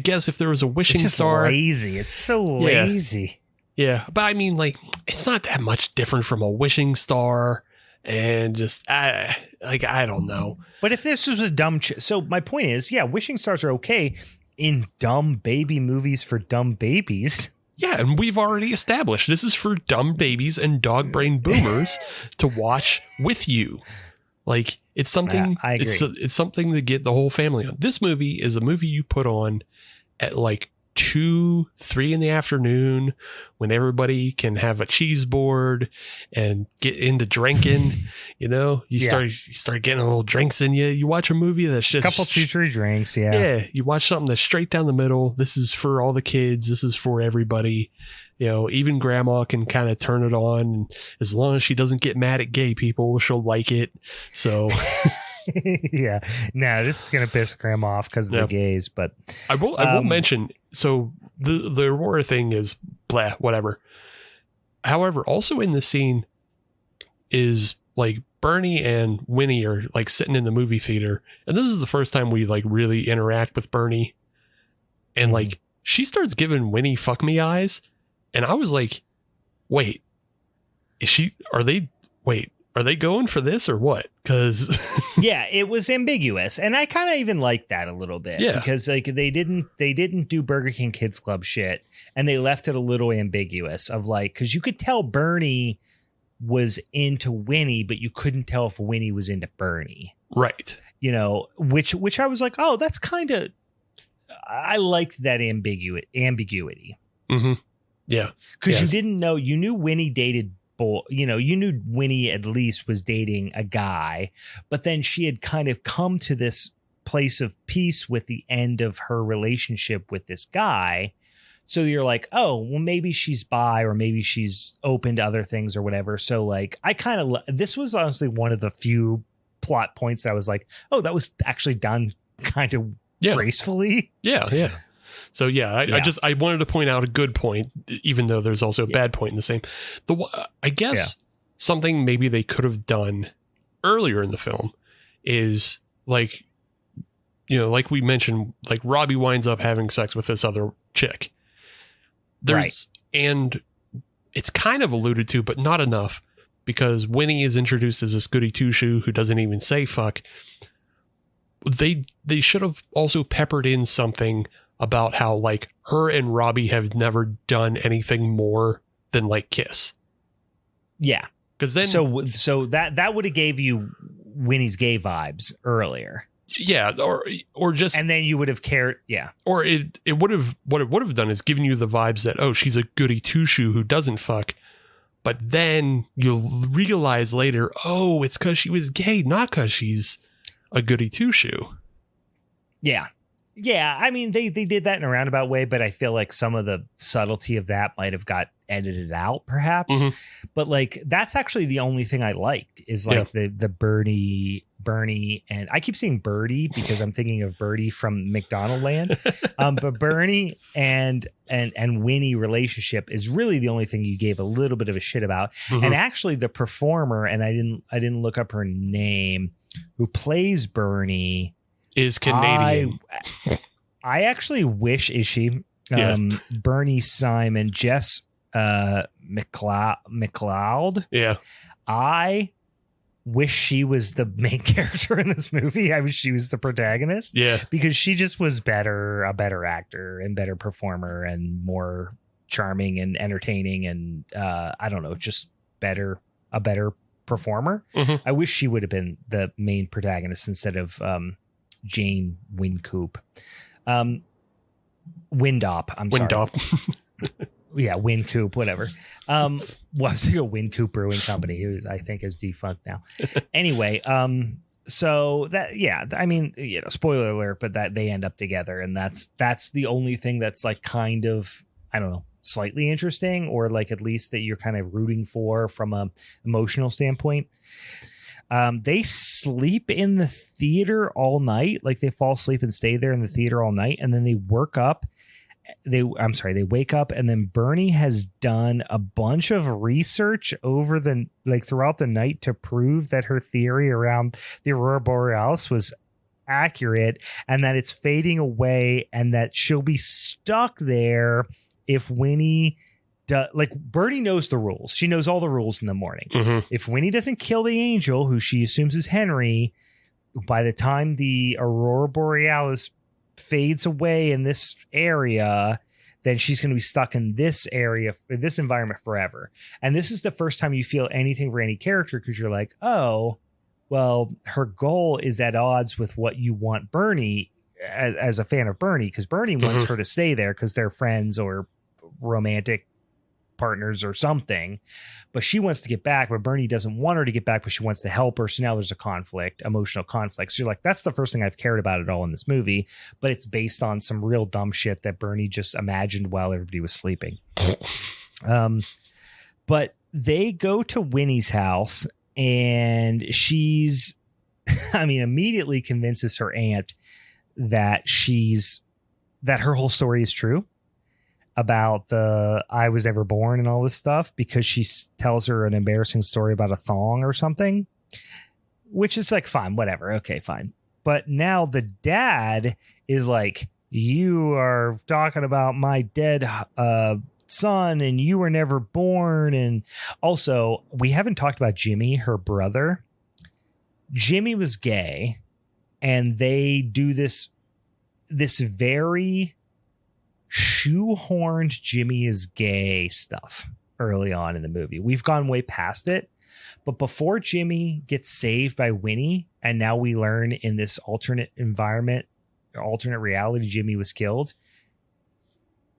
guess if there was a wishing star, lazy. It's so lazy. Yeah. But I mean, like, it's not that much different from a wishing star and just, I don't know. But if this was a dumb, so my point is, yeah, wishing stars are okay in dumb baby movies for dumb babies. Yeah, and we've already established this is for dumb babies and dog brain boomers to watch with you. Like, it's something. I agree. It's something to get the whole family on. This movie is a movie you put on at like 2, 3 in the afternoon when everybody can have a cheese board and get into drinking. You start getting a little drinks in you. You watch a movie that's just a couple 2-3 drinks. Yeah. Yeah. You watch something that's straight down the middle. This is for all the kids. This is for everybody. Even grandma can kind of turn it on. And as long as she doesn't get mad at gay people, she'll like it. So yeah, no, this is going to piss grandma off because of the gays, but I will mention, so the Aurora thing is blah, whatever. However, also in the scene is like Bernie and Winnie are like sitting in the movie theater. And this is the first time we like really interact with Bernie. And like, she starts giving Winnie fuck me eyes. And I was like, wait, are they going for this or what? Because yeah, it was ambiguous. And I kind of even like that a little bit. Yeah. Because like they didn't do Burger King Kids Club shit. And they left it a little ambiguous of like, because you could tell Bernie was into Winnie, but you couldn't tell if Winnie was into Bernie. Right. Which I was like, oh, that's kind of, I liked that ambiguity. Mm-hmm. Yeah. Because you didn't know, you knew Winnie dated you knew Winnie at least was dating a guy, but then she had kind of come to this place of peace with the end of her relationship with this guy. So you're like, oh, well, maybe she's bi or maybe she's open to other things or whatever. So like, I kind of, this was honestly one of the few plot points that I was like, oh, that was actually done kind of gracefully. Yeah. So I wanted to point out a good point, even though there's also a bad point in the same. I guess something maybe they could have done earlier in the film is like, like we mentioned, like Robbie winds up having sex with this other chick. And it's kind of alluded to, but not enough, because Winnie is introduced as this goody two shoe who doesn't even say fuck. They should have also peppered in something about how like her and Robbie have never done anything more than like kiss. Yeah. Because then so that would have gave you Winnie's gay vibes earlier. Yeah, or just, and then you would have cared. Yeah. Or it would have, what it would have done is given you the vibes that, oh, she's a goody two shoe who doesn't fuck. But then you'll realize later, oh, it's because she was gay, not because she's a goody two shoe. Yeah. Yeah, I mean, they did that in a roundabout way, but I feel like some of the subtlety of that might have got edited out, perhaps. Mm-hmm. But like, that's actually the only thing I liked is like the Bernie, and I keep saying Birdie because I'm thinking of Birdie from McDonald Land. But Bernie and Winnie relationship is really the only thing you gave a little bit of a shit about. Mm-hmm. And actually, the performer, and I didn't look up her name, who plays Bernie, is Canadian. I actually wish Bernie Simon, Jess McLeod. Yeah. I wish she was the main character in this movie. I wish she was the protagonist. Yeah. Because she just was a better actor and better performer and more charming and entertaining and I don't know, just a better performer. Mm-hmm. I wish she would have been the main protagonist instead of Jane Wynkoop. Windop. I'm sorry. Windop. Yeah, Wynkoop, whatever. Well, I was thinking of Wynkoop Brewing Company, who I think is defunct now. Anyway, so that, I mean, spoiler alert, but that they end up together, and that's the only thing that's like kind of, I don't know, slightly interesting, or like at least that you're kind of rooting for from a emotional standpoint. They sleep in the theater all night. Like they fall asleep and stay there in the theater all night. And then they wake up. They wake up, and then Bernie has done a bunch of research throughout the night to prove that her theory around the Aurora Borealis was accurate and that it's fading away and that she'll be stuck there if Winnie like Bernie knows the rules. She knows all the rules in the morning. Mm-hmm. If Winnie doesn't kill the angel, who she assumes is Henry, by the time the Aurora Borealis fades away in this area, then she's going to be stuck in this area, in this environment forever. And this is the first time you feel anything for any character, because you're like, oh, well, her goal is at odds with what you want Bernie as a fan of Bernie, because Bernie wants her to stay there because they're friends or romantic partners or something, but she wants to get back, but Bernie doesn't want her to get back, but she wants to help her. So now there's a conflict, emotional conflict. So you're like, that's the first thing I've cared about at all in this movie, but it's based on some real dumb shit that Bernie just imagined while everybody was sleeping. But they go to Winnie's house, and she's, immediately convinces her aunt that her whole story is true about the I was ever born and all this stuff, because she tells her an embarrassing story about a thong or something, which is like, fine, whatever. Okay, fine. But now the dad is like, you are talking about my dead son and you were never born. And also, we haven't talked about Jimmy, her brother. Jimmy was gay, and they do this very shoehorned Jimmy is gay stuff early on in the movie. We've gone way past it, but before Jimmy gets saved by Winnie, and now we learn in this alternate environment, alternate reality, Jimmy was killed.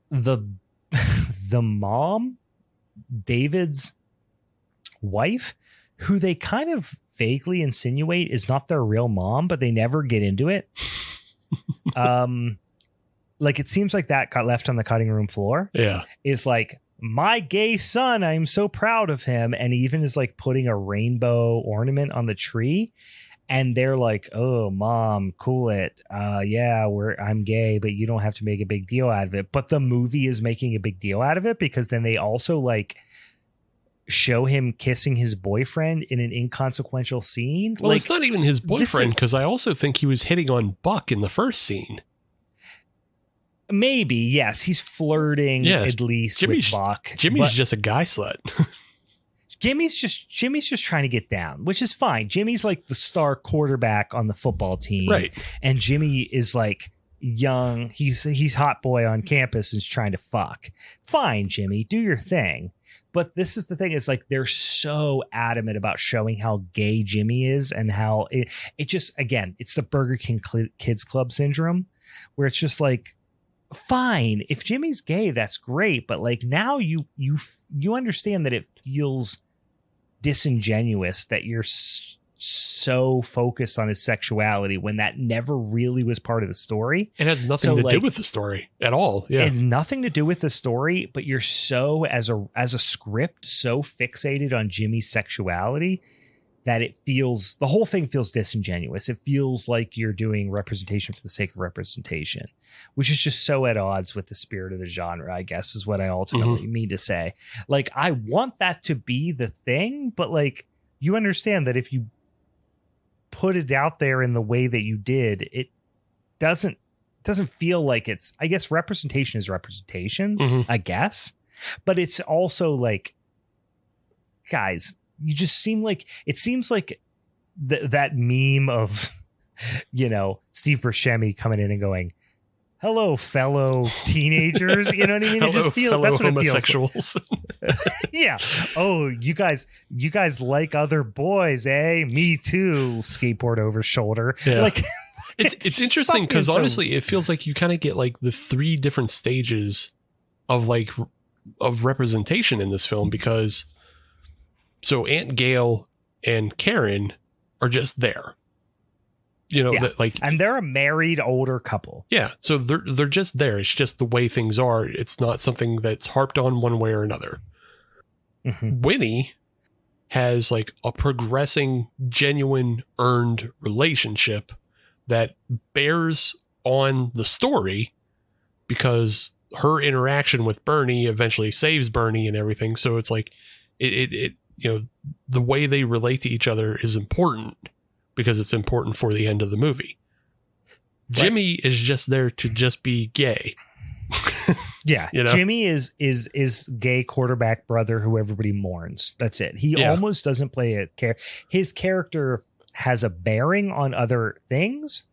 The mom, David's wife, who they kind of vaguely insinuate is not their real mom, but they never get into it. like, it seems like that got left on the cutting room floor. Yeah. Is like, my gay son, I'm so proud of him. And he even is like putting a rainbow ornament on the tree. And they're like, oh, mom, cool it. Yeah, I'm gay, but you don't have to make a big deal out of it. But the movie is making a big deal out of it, because then they also like show him kissing his boyfriend in an inconsequential scene. Well, like, it's not even his boyfriend, because I also think he was hitting on Buck in the first scene. Maybe, yes. He's flirting at least with Buck. Jimmy's just a guy slut. Jimmy's just trying to get down, which is fine. Jimmy's like the star quarterback on the football team. Right. And Jimmy is like young. He's hot boy on campus and is trying to fuck. Fine, Jimmy, do your thing. But this is the thing, is like, they're so adamant about showing how gay Jimmy is, and how it just, again, it's the Burger King Kids Club syndrome, where it's just like, fine, if Jimmy's gay, that's great. But like, now you understand that it feels disingenuous that you're so focused on his sexuality when that never really was part of the story. It has nothing to do with the story at all. Yeah. It has nothing to do with the story, but you're so, as a script, so fixated on Jimmy's sexuality that the whole thing feels disingenuous. It feels like you're doing representation for the sake of representation, which is just so at odds with the spirit of the genre, I guess, is what I ultimately mean to say. Like, I want that to be the thing, but like, you understand that if you put it out there in the way that you did, it doesn't feel like it's, I guess, representation is representation, I guess, but it's also like, guys, you just seem like, it seems like that meme of, Steve Buscemi coming in and going, hello, fellow teenagers. You know what I mean? It just feels, that's what it feels like. Yeah. Oh, you guys like other boys, eh? Me too. Skateboard over shoulder. Yeah. Like, it's interesting, because honestly, it feels like you kind of get like the 3 different stages of representation in this film, because so Aunt Gail and Karen are just there. And they're a married older couple. Yeah. So they're just there. It's just the way things are. It's not something that's harped on one way or another. Winnie has like a progressing, genuine, earned relationship that bears on the story, because her interaction with Bernie eventually saves Bernie and everything. So it's like it the way they relate to each other is important, because it's important for the end of the movie. Right. Jimmy is just there to just be gay. Yeah. Jimmy is gay quarterback brother who everybody mourns. That's it. He almost doesn't play a character. His character has a bearing on other things,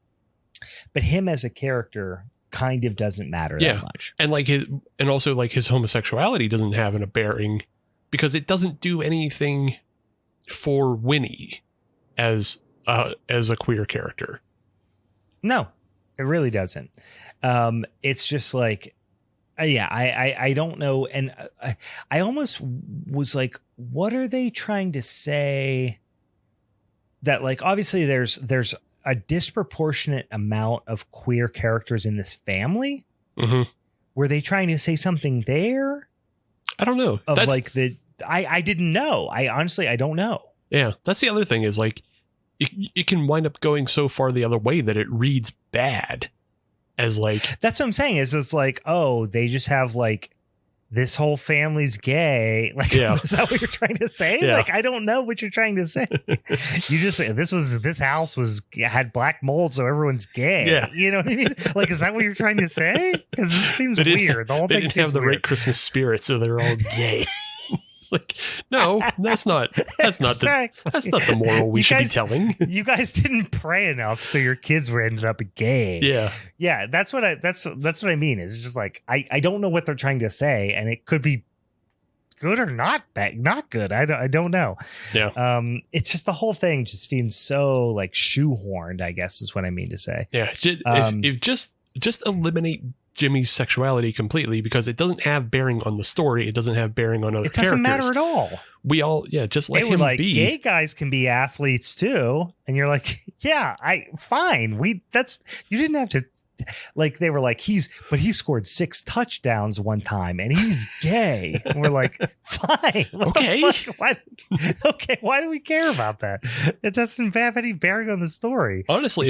but him as a character kind of doesn't matter that much. And also his homosexuality doesn't have a bearing, because it doesn't do anything for Winnie as a queer character. No, it really doesn't. It's just like, I don't know. And I almost was like, what are they trying to say? That like, obviously there's a disproportionate amount of queer characters in this family. Were they trying to say something there? I don't know. I didn't know. I honestly don't know. Yeah. That's the other thing, is like, it can wind up going so far the other way that it reads bad as like, that's what I'm saying, is it's like, oh, they just have like, this whole family's gay. Like, is that what you're trying to say? Yeah. Like, I don't know what you're trying to say. You just say this house had black mold, so everyone's gay. Yeah. You know what I mean? Like, is that what you're trying to say? Because it seems weird. The whole thing didn't have the right Christmas spirit, so they're all gay. Like, no, that's not the moral we should be telling. You guys didn't pray enough, so your kids ended up gay. Yeah. That's what I mean. It's just like, I don't know what they're trying to say, and it could be good or not good. I don't know. Yeah. It's just, the whole thing just seems so like shoehorned, I guess is what I mean to say. Yeah. If just eliminate Jimmy's sexuality completely, because it doesn't have bearing on the story. It doesn't have bering on other characters. It doesn't matter at all. We all, just let him be. Gay guys can be athletes too. And you're like, fine. You didn't have to like they were like, he scored 6 touchdowns one time and he's gay. And we're like, fine. Okay. Why do we care about that? It doesn't have any bearing on the story. Honestly,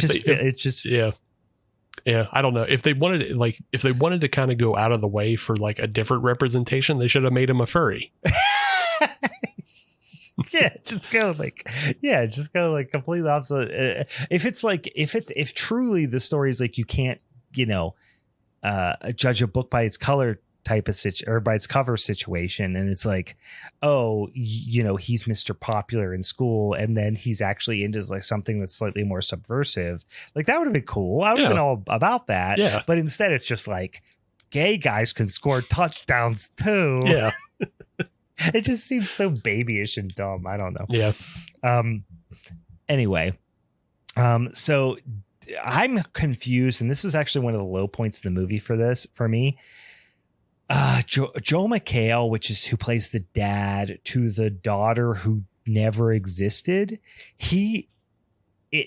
yeah, I don't know. If they wanted to kind of go out of the way for like a different representation, they should have made him a furry. just go completely opposite. If truly the story is like, you can't, judge a book by its color type of or by its cover situation, and it's like, oh, he's Mr. Popular in school, and then he's actually into like something that's slightly more subversive, like that would have been cool. I would have been all about that. Yeah. But instead it's just like, gay guys can score touchdowns too. Yeah. It just seems so babyish and dumb. I don't know. Yeah. Anyway, so I'm confused, and this is actually one of the low points of the movie for me. Joel McHale, who plays the dad to the daughter who never existed. It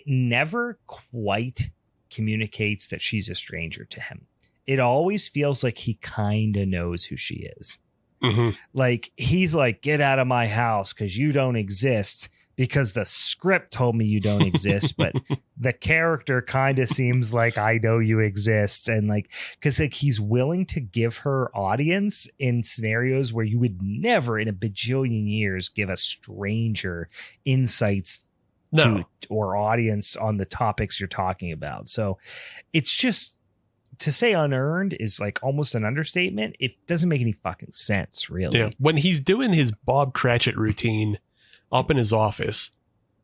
never quite communicates that she's a stranger to him. It always feels like he kind of knows who she is. Mm-hmm. Like he's like, get out of my house because you don't exist, because the script told me you don't exist, but the character kind of seems like I know you exist. And like, because like he's willing to give her audience in scenarios where you would never in a bajillion years give a stranger insights to or audience on the topics you're talking about. So it's just, to say unearned is like almost an understatement. It doesn't make any fucking sense, really. Yeah. When he's doing his Bob Cratchit routine up in his office,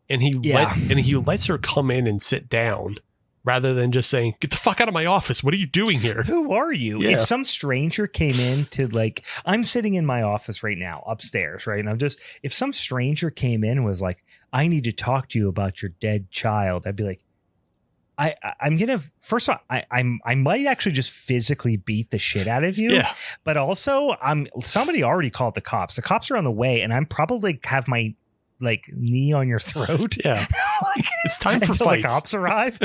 and he lets her come in and sit down rather than just saying, get the fuck out of my office. What are you doing here? Who are you? Yeah. If some stranger came in to like, I'm sitting in my office right now upstairs, right? And if some stranger came in and was like, I need to talk to you about your dead child, I'd be like, I'm gonna, first of all, I might actually just physically beat the shit out of you. Yeah. But also, somebody already called the cops. The cops are on the way, and I'm probably have my like knee on your throat. Yeah. Like, it's time for until fights. The cops arrive.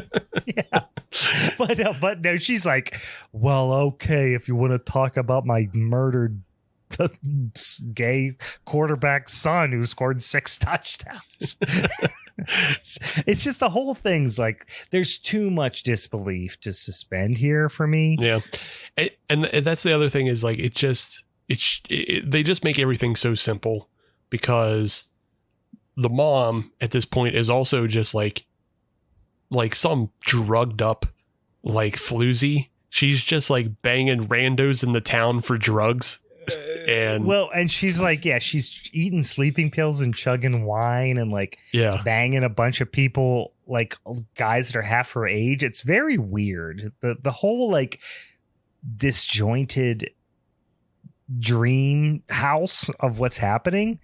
Yeah. But no, she's like, well, okay, if you want to talk about my murdered gay quarterback son who scored 6 touchdowns. It's just the whole thing's like, there's too much disbelief to suspend here for me. Yeah. And that's the other thing is like, they just make everything so simple, because the mom at this point is also just like some drugged up like floozy. She's just like banging randos in the town for drugs. And she's like, she's eating sleeping pills and chugging wine and like banging a bunch of people, like guys that are half her age. It's very weird. The whole like disjointed dream house of what's happening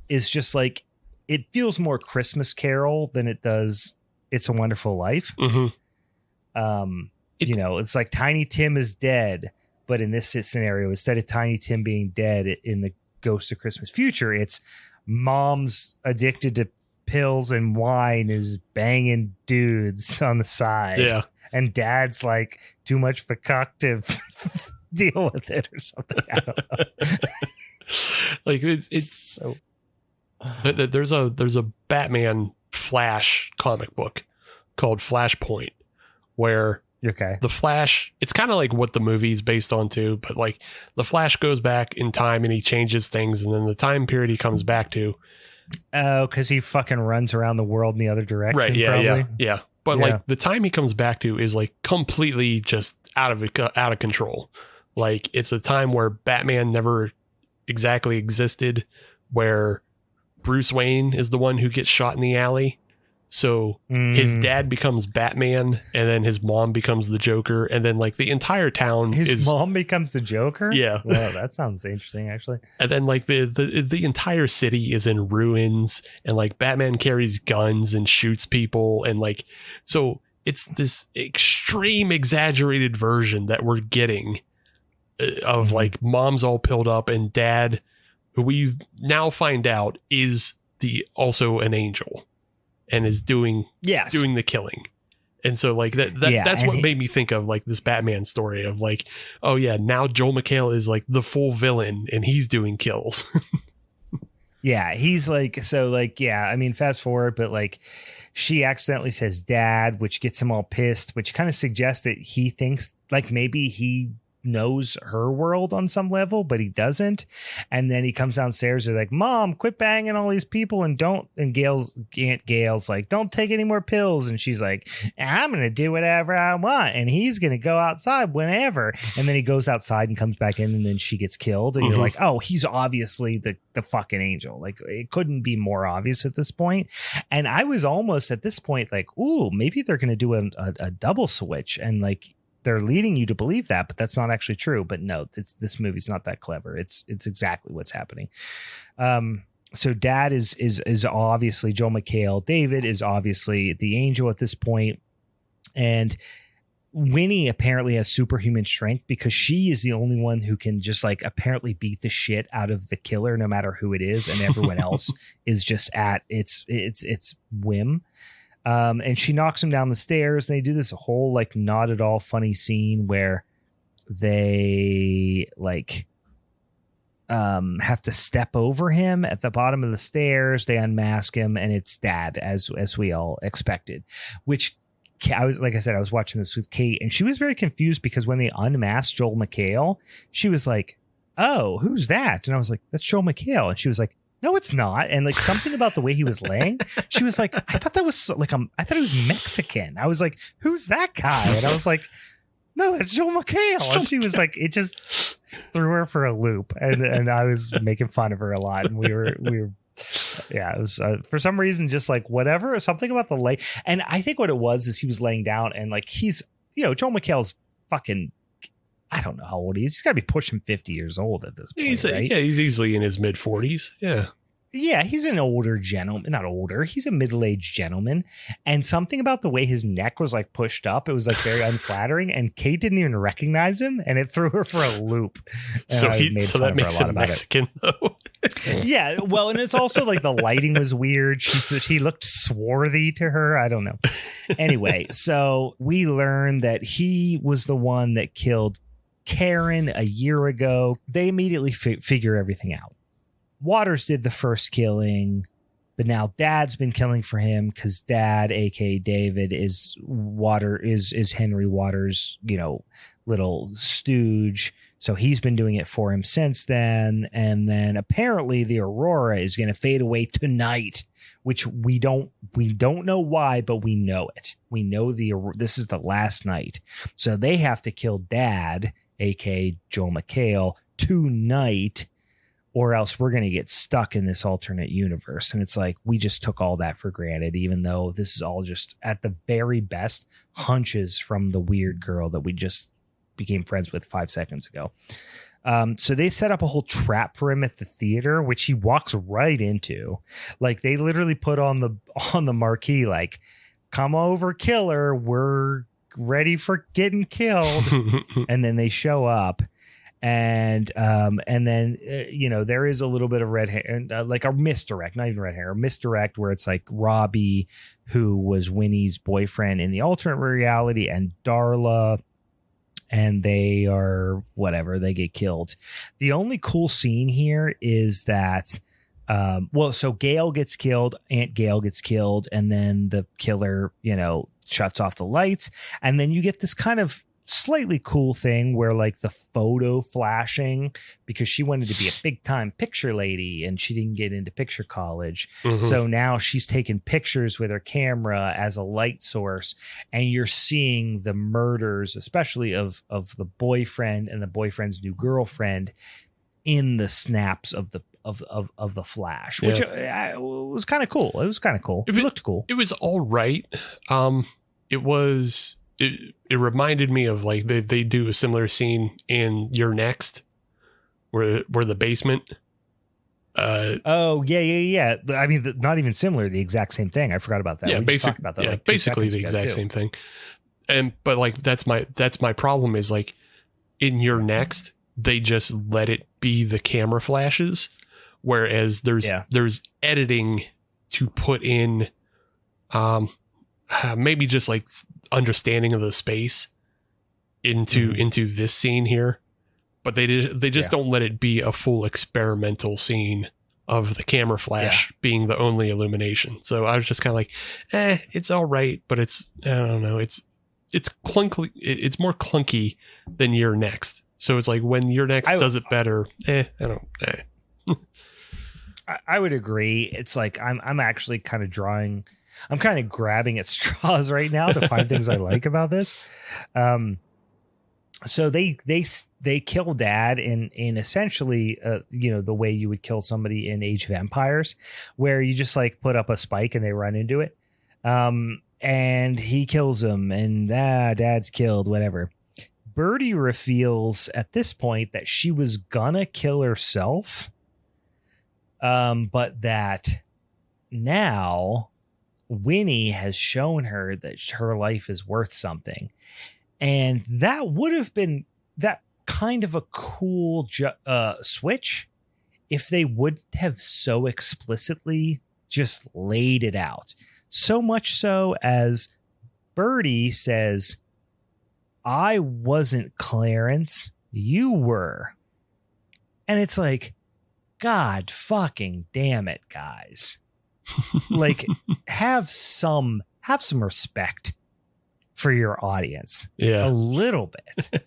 is just like, it feels more Christmas Carol than it does It's a Wonderful Life. Mm-hmm. It's like Tiny Tim is dead. But in this scenario, instead of Tiny Tim being dead in the Ghost of Christmas Future, it's mom's addicted to pills and wine is banging dudes on the side. Yeah. And dad's like, too much for cock to deal with it or something. I don't know. Like it's so. There's a Batman Flash comic book called Flashpoint where the Flash, it's kind of like what the movie's based on too, but like the Flash goes back in time and he changes things, and then the time period he comes back to. Oh, because he fucking runs around the world in the other direction. Right. Yeah. Probably. Yeah. But like the time he comes back to is like completely just out of control. Like it's a time where Batman never exactly existed, where Bruce Wayne is the one who gets shot in the alley. So his dad becomes Batman, and then his mom becomes the Joker, and then like the entire town mom becomes the Joker. Yeah. Well, that sounds interesting, actually. And then like the entire city is in ruins, and like Batman carries guns and shoots people, and like, so it's this extreme exaggerated version that we're getting of like mom's all pilled up, and dad, who we now find out is also an angel and is doing the killing. And so like that's what made me think of like this Batman story of like, oh yeah, now Joel McHale is like the full villain and he's doing kills. Yeah, he's like, so like, yeah, I mean, fast forward, but like she accidentally says dad, which gets him all pissed, which kind of suggests that he thinks like maybe he knows her world on some level, but he doesn't. And then he comes downstairs and like, Mom, quit banging all these people and don't. And Aunt Gail's like, don't take any more pills. And she's like, I'm going to do whatever I want. And he's going to go outside whenever. And then he goes outside and comes back in and then she gets killed. And you're like, oh, he's obviously the fucking angel. Like it couldn't be more obvious at this point. And I was almost at this point like, ooh, maybe they're going to do a double switch. And like, they're leading you to believe that, but that's not actually true. But no, this movie's not that clever. It's exactly what's happening. So dad is obviously Joel McHale. David is obviously the angel at this point. And Winnie apparently has superhuman strength because she is the only one who can just like apparently beat the shit out of the killer, no matter who it is. And everyone else is just at its whim. And she knocks him down the stairs. And they do this whole like not at all funny scene where they like have to step over him at the bottom of the stairs. They unmask him, and it's dad, as we all expected. Which I was, like I said, I was watching this with Kate, and she was very confused because when they unmasked Joel McHale, she was like, "Oh, who's that?" And I was like, "That's Joel McHale," and she was like, "No, it's not." And like something about the way he was laying, she was like, I thought that was like, I thought he was Mexican. I was like, who's that guy? And I was like, no, it's Joel McHale. And she was like, it just threw her for a loop. And I was making fun of her a lot. And we were, yeah, it was for some reason, just like whatever, something about the lay. And I think what it was is he was laying down and like, he's, Joel McHale's fucking, I don't know how old he is. He's got to be pushing 50 years old at this point. Right? Yeah, he's easily in his mid 40s. Yeah. Yeah, he's an older gentleman. Not older. He's a middle-aged gentleman. And something about the way his neck was like pushed up, it was like very unflattering. And Kate didn't even recognize him, and it threw her for a loop. And so that makes him Mexican, though. Yeah, well, and it's also like the lighting was weird. She looked swarthy to her. I don't know. Anyway, so we learned that he was the one that killed Karen a year ago. They immediately figure everything out. Waters did the first killing, but now dad's been killing for him because dad, aka David, is Henry Waters, little stooge. So he's been doing it for him since then. And then apparently the Aurora is going to fade away tonight, which we don't know why, but we know it. We know this is the last night. So they have to kill dad, aka Joel McHale, tonight, or else we're going to get stuck in this alternate universe. And it's like, we just took all that for granted, even though this is all just at the very best hunches from the weird girl that we just became friends with 5 seconds ago. So they set up a whole trap for him at the theater, which he walks right into. Like they literally put on the marquee, like, come over, killer. We're ready for getting killed. And then they show up. And then there is a little bit of red hair, like a misdirect, not even red hair, a misdirect where it's like Robbie, who was Winnie's boyfriend in the alternate reality, and Darla, and they are whatever, they get killed. The only cool scene here is that so Gail gets killed, Aunt Gail gets killed, and then the killer shuts off the lights, and then you get this kind of slightly cool thing where like the photo flashing, because she wanted to be a big time picture lady and she didn't get into picture college. Mm-hmm. So now she's taking pictures with her camera as a light source, and you're seeing the murders, especially of the boyfriend and the boyfriend's new girlfriend, in the snaps of the flash, which was kind of cool. It was kind of cool. It looked cool. It was all right. It reminded me of like they do a similar scene in You're Next, where the basement. Yeah. I mean, not even similar, the exact same thing. I forgot about that. Yeah, basically the exact same thing. But like that's my problem is like in You're Next, they just let it be the camera flashes, whereas there's editing to put in maybe just like understanding of the space into this scene here, but they just don't let it be a full experimental scene of the camera flash being the only illumination. So I was just kind of like, it's all right, but it's, I don't know, it's clunky. It's more clunky than You're Next. So it's like when You're Next does it better, I would agree. It's like I'm actually kind of I'm kind of grabbing at straws right now to find things I like about this. So they kill Dad in essentially the way you would kill somebody in Age of Empires, where you just like put up a spike and they run into it. And he kills him, and Dad's killed, whatever. Birdie reveals at this point that she was gonna kill herself, but that now Winnie has shown her that her life is worth something. And that would have been that kind of a cool switch if they would have so explicitly just laid it out. So much so as Birdie says, I wasn't Clarence, you were. And it's like, God fucking damn it, guys. Like, have some respect for your audience. Yeah. A little bit.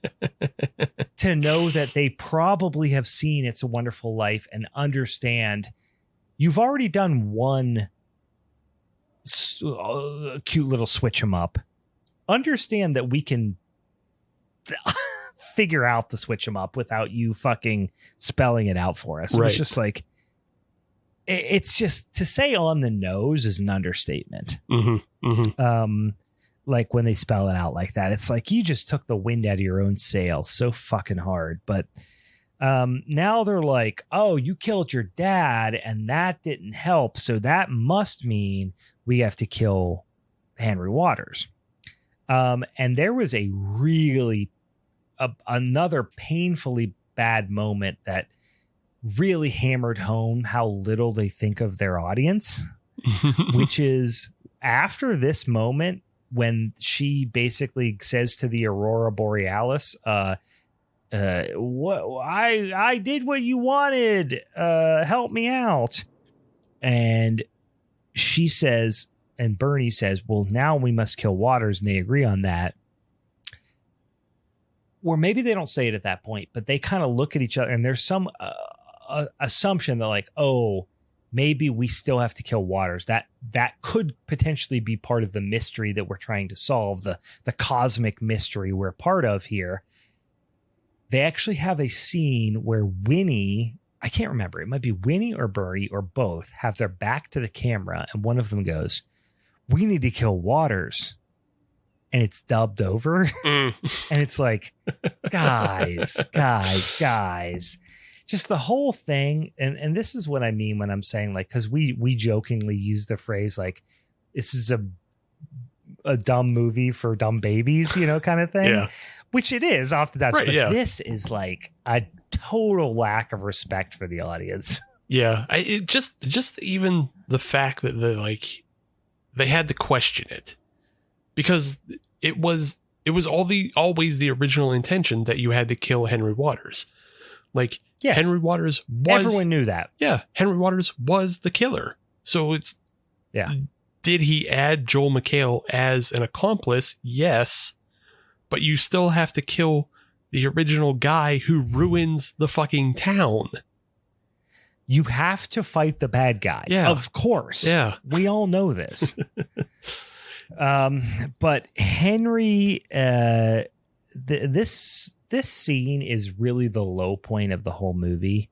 To know that they probably have seen It's a Wonderful Life and understand you've already done one cute little switch 'em up. Understand that we can figure out the switch 'em up without you fucking spelling it out for us. Right. It's just like, it's just, to say on the nose is an understatement. Like when they spell it out like that, it's like you just took the wind out of your own sails so fucking hard. But now they're like, oh, you killed your dad and that didn't help. So that must mean we have to kill Henry Waters. And there was a really another painfully bad moment that really hammered home how little they think of their audience, which is after this moment when she basically says to the Aurora Borealis, what I did what you wanted, help me out. And she says, and Bernie says, well, now we must kill Waters. And they agree on that. Or maybe they don't say it at that point, but they kind of look at each other and there's some assumption that like, oh, maybe we still have to kill Waters. That could potentially be part of the mystery that we're trying to solve, the cosmic mystery we're part of here. They actually have a scene where Winnie, I can't remember, it might be Winnie or Bernie or both, have their back to the camera and one of them goes, we need to kill Waters. And it's dubbed over. And it's like, guys. Just the whole thing. And this is what I mean when I'm saying like, because we jokingly use the phrase like, this is a dumb movie for dumb babies, kind of thing. Yeah. Which it is off the bat. Right, but this is like a total lack of respect for the audience. Yeah. It just even the fact that they had to question it. Because it was always the original intention that you had to kill Henry Waters. Like, yeah, Henry Waters was... Everyone knew that. Yeah, Henry Waters was the killer. So it's... Yeah. Did he add Joel McHale as an accomplice? Yes. But you still have to kill the original guy who ruins the fucking town. You have to fight the bad guy. Yeah. Of course. Yeah. We all know this. But Henry, this scene is really the low point of the whole movie.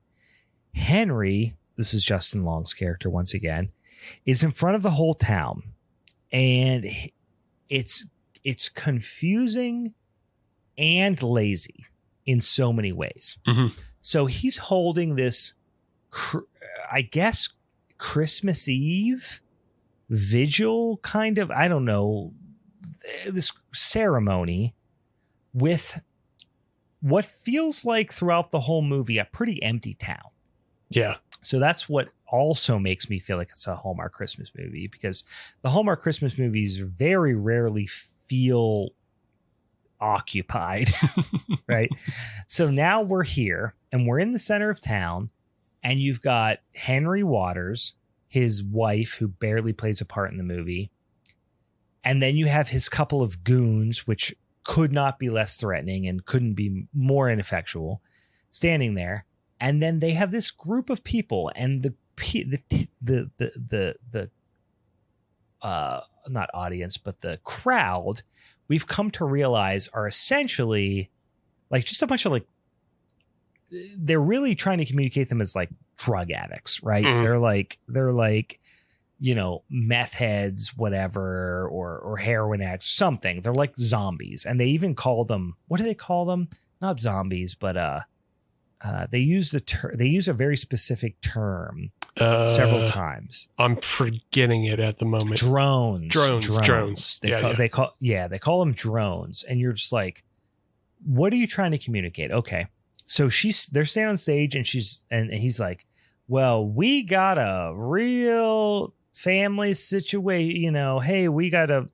Henry, this is Justin Long's character once again, is in front of the whole town, and it's confusing and lazy in so many ways. Mm-hmm. So he's holding this, I guess, Christmas Eve vigil kind of, I don't know, this ceremony with what feels like throughout the whole movie a pretty empty town. Yeah. So that's what also makes me feel like it's a Hallmark Christmas movie, because the Hallmark Christmas movies very rarely feel occupied, right? So now we're here and we're in the center of town, and you've got Henry Waters, his wife, who barely plays a part in the movie. And then you have his couple of goons, which could not be less threatening and couldn't be more ineffectual, standing there. And then they have this group of people, and the not audience, but the crowd, we've come to realize are essentially like just a bunch of like, they're really trying to communicate them as like drug addicts, right? Mm. They're like, you know, meth heads, whatever, or heroin addicts, something. They're like zombies. And they even call them, what do they call them? Not zombies, but they use a very specific term several times. I'm forgetting it at the moment. Drones. They call them drones. And you're just like, what are you trying to communicate? Okay. So they're standing on stage, and he's like, well, we got a real family situation, you know, hey, we got a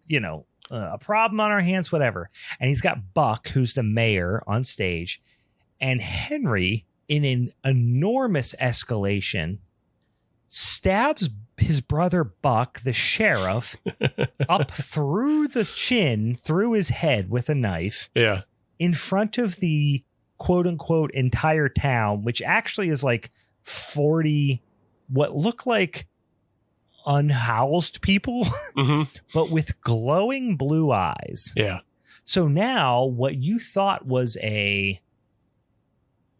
problem on our hands, whatever. And he's got Buck, who's the mayor, on stage, and Henry, in an enormous escalation, stabs his brother Buck, the sheriff, up through the chin, through his head with a knife. Yeah. In front of the quote unquote entire town, which actually is like 40 what look like unhoused people, but with glowing blue eyes. Yeah. So now what you thought was a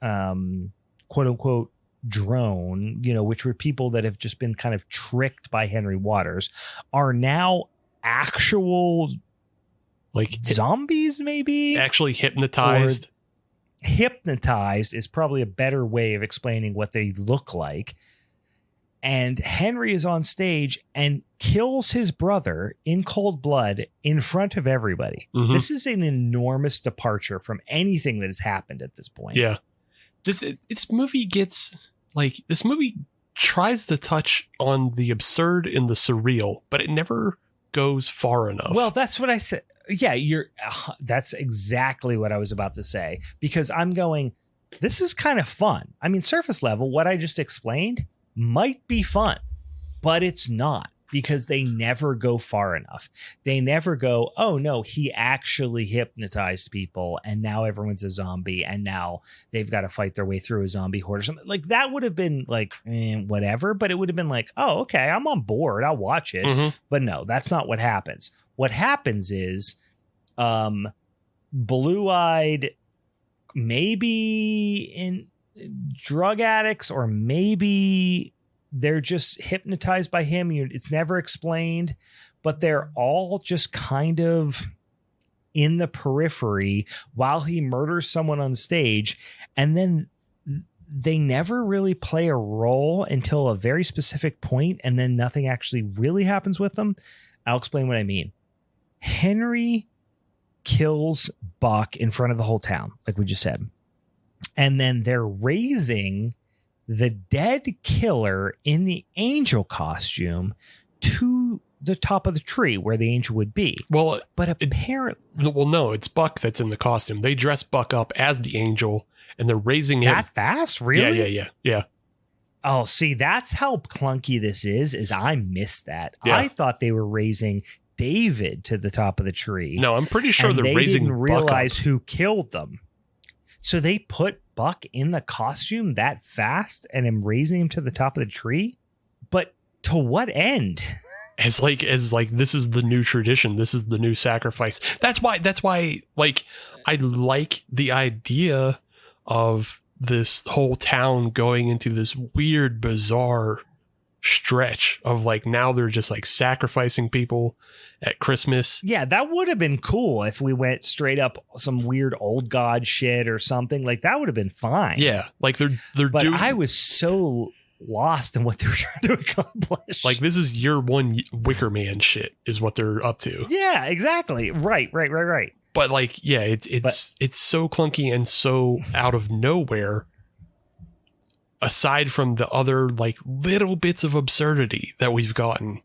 quote unquote drone, you know, which were people that have just been kind of tricked by Henry Waters, are now actual like zombies, maybe actually hypnotized. Hypnotized is probably a better way of explaining what they look like. And Henry is on stage and kills his brother in cold blood in front of everybody. Mm-hmm. This is an enormous departure from anything that has happened at this point. Yeah. This movie tries to touch on the absurd and the surreal, but it never goes far enough. Well, that's what I said. Yeah, that's exactly what I was about to say, because I'm going, this is kind of fun. I mean, surface level, what I just explained might be fun, but it's not, because they never go far enough. They never go, oh no, he actually hypnotized people and now everyone's a zombie and now they've got to fight their way through a zombie horde or something. Like that would have been like whatever, but it would have been like, oh, okay, I'm on board, I'll watch it. Mm-hmm. But no, that's not what happens. What happens is blue-eyed, maybe in drug addicts, or maybe they're just hypnotized by him. It's never explained, but they're all just kind of in the periphery while he murders someone on stage. And then they never really play a role until a very specific point, and then nothing actually really happens with them. I'll explain what I mean. Henry kills Buck in front of the whole town, like we just said. And then they're raising the dead killer in the angel costume to the top of the tree where the angel would be. Well, but apparently... Well, no, it's Buck that's in the costume. They dress Buck up as the angel, and they're raising him. That fast? Really? Yeah. Oh, see, that's how clunky this is I missed that. Yeah. I thought they were raising David to the top of the tree. No, I'm pretty sure they're raising didn't realize who killed them. So they put Buck in the costume that fast and am raising him to the top of the tree? But to what end? As like this is the new tradition. This is the new sacrifice. That's why like I like the idea of this whole town going into this weird, bizarre stretch of like, now they're just like sacrificing people at Christmas. Yeah, that would have been cool if we went straight up some weird old god shit or something. Like that would have been fine. Yeah, like they're but doing. I was so lost in what they were trying to accomplish. Like this is year one Wicker Man shit is what they're up to. Yeah, exactly. Right. But like, yeah, it's so clunky and so out of nowhere. aside from the other like little bits of absurdity that we've gotten,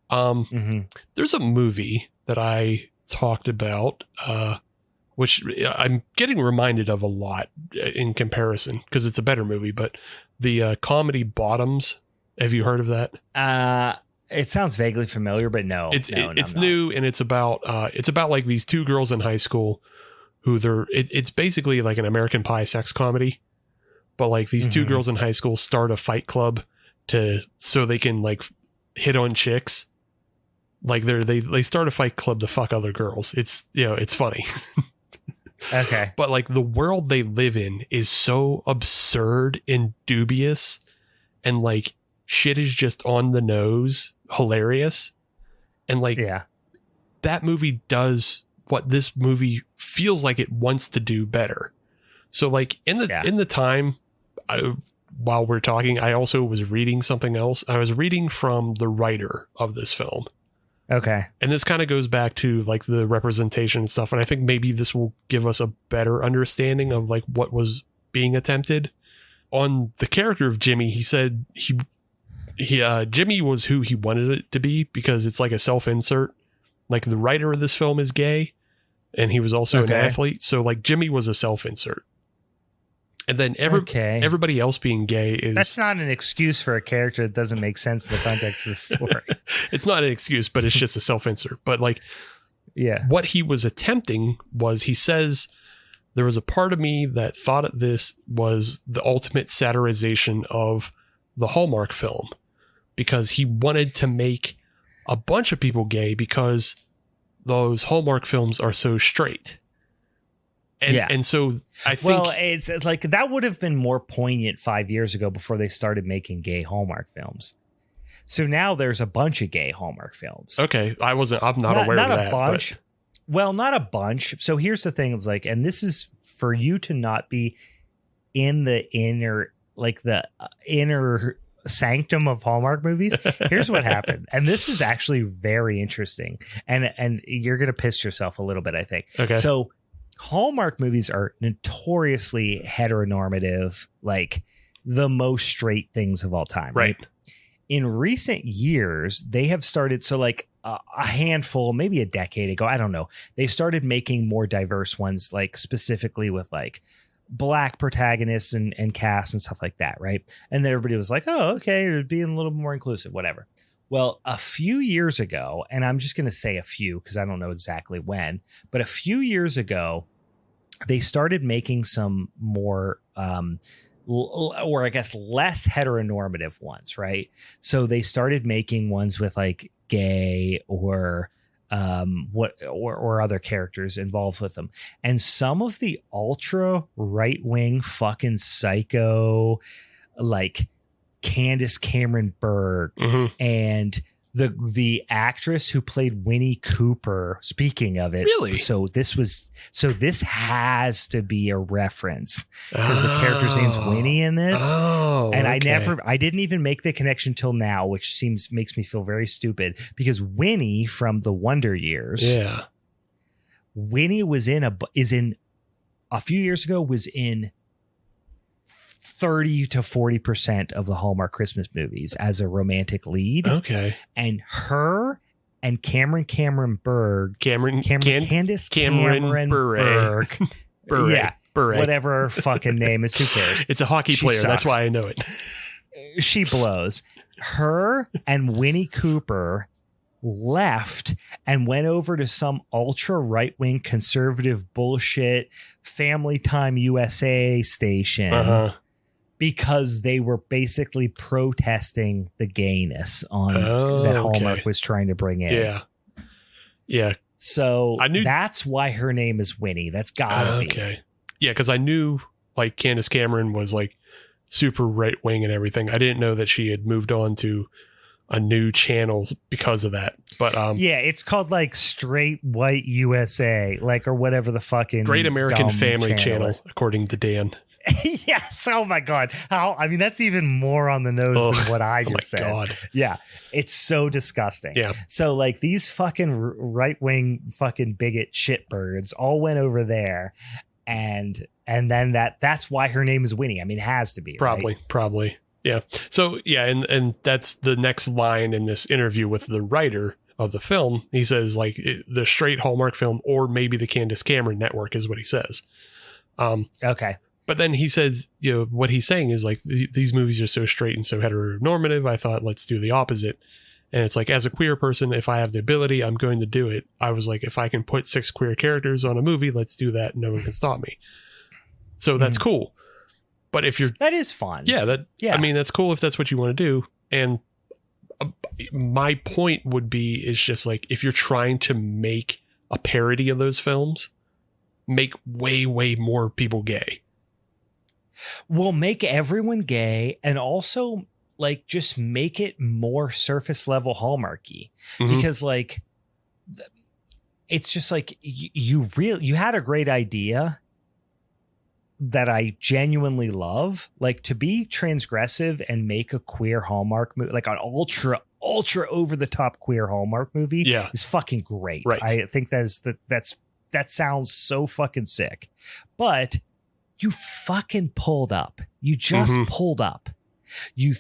there's a movie that I talked about, which I'm getting reminded of a lot in comparison because it's a better movie, but the comedy Bottoms. Have you heard of that? It sounds vaguely familiar, but no. It's new, and it's about like these two girls in high school who it's basically like an American Pie sex comedy, but like these two girls in high school start a fight club so they can like hit on chicks. Like they start a fight club to fuck other girls. It's, it's funny. Okay. But like the world they live in is so absurd and dubious, and like shit is just on the nose, hilarious. And like that movie does what this movie feels like it wants to do better. So like in the time while we're talking, I also was reading something else. I was reading from the writer of this film. Okay. And this kind of goes back to like the representation and stuff. And I think maybe this will give us a better understanding of like what was being attempted. On the character of Jimmy, he said Jimmy was who he wanted it to be because it's like a self-insert. Like the writer of this film is gay, and he was also an athlete. So like Jimmy was a self-insert. And then everybody else being gay is... That's not an excuse for a character that doesn't make sense in the context of the story. It's not an excuse, but it's just a self-insert. But like, what he was attempting was, he says, there was a part of me that thought this was the ultimate satirization of the Hallmark film, because he wanted to make a bunch of people gay because those Hallmark films are so straight. And so I think... Well, it's like that would have been more poignant 5 years ago before they started making gay Hallmark films. So now there's a bunch of gay Hallmark films. Okay. I'm not aware of that. Not a bunch. But... Well, not a bunch. So here's the thing. It's like, and this is for you to not be in the inner sanctum of Hallmark movies. Here's what happened. And this is actually very interesting. And you're going to piss yourself a little bit, I think. Okay. So Hallmark movies are notoriously heteronormative, like the most straight things of all time. Right. In recent years, they have started. So like a handful, maybe a decade ago, I don't know. They started making more diverse ones, like specifically with like Black protagonists and cast and stuff like that. Right. And then everybody was like, oh, okay, they're being a little more inclusive, whatever. Well, a few years ago, and I'm just going to say a few because I don't know exactly when, but a few years ago, they started making some more, or I guess less heteronormative ones, right? So they started making ones with like gay or other characters involved with them. And some of the ultra right-wing fucking psycho, like Candace Cameron Bure and the actress who played Winnie Cooper. Speaking of it, really? So this has to be a reference because the character's name's Winnie in this. And I didn't even make the connection till now, which makes me feel very stupid because Winnie from the Wonder Years. Yeah. Winnie was a few years ago was in 30 to 40% of the Hallmark Christmas movies as a romantic lead. Okay. And her and Candace Cameron Bure. Yeah. Bure. Whatever her fucking name is. Who cares? It's a hockey player. Sucks. That's why I know it. She blows. Her and Winnie Cooper left and went over to some ultra right-wing conservative bullshit Family Time USA station because they were basically protesting the gayness that Hallmark was trying to bring in. Yeah. So that's why her name is Winnie. That's gotta be. Okay. Yeah, because I knew like Candace Cameron was like super right-wing and everything. I didn't know that she had moved on to a new channel because of that. But yeah, it's called like Straight White USA, like, or whatever the fucking Great American Family channel according to Dan. Yes. Oh my God. That's even more on the nose than what I just said. God. Yeah. It's so disgusting. Yeah. So like these fucking right-wing fucking bigot shitbirds all went over there and then that's why her name is Winnie. I mean, it has to be, probably. Yeah. So yeah, and that's the next line in this interview with the writer of the film. He says like the straight Hallmark film, or maybe the Candace Cameron network, is what he says. Okay. But then he says, what he's saying is like, these movies are so straight and so heteronormative. I thought, let's do the opposite. And it's like, as a queer person, if I have the ability, I'm going to do it. I was like, if I can put 6 queer characters on a movie, let's do that. No one can stop me. So that's cool. But if that is fun. Yeah. I mean, that's cool if that's what you want to do. And my point would be, is just like, if you're trying to make a parody of those films, make way, way more people gay. We'll make everyone gay, and also like just make it more surface level Hallmarky, because like it's just like you had a great idea that I genuinely love, like to be transgressive and make a queer Hallmark movie, like an ultra over the top queer Hallmark movie, is fucking great. Right. I think that sounds so fucking sick, but you fucking pulled up. You just pulled up. You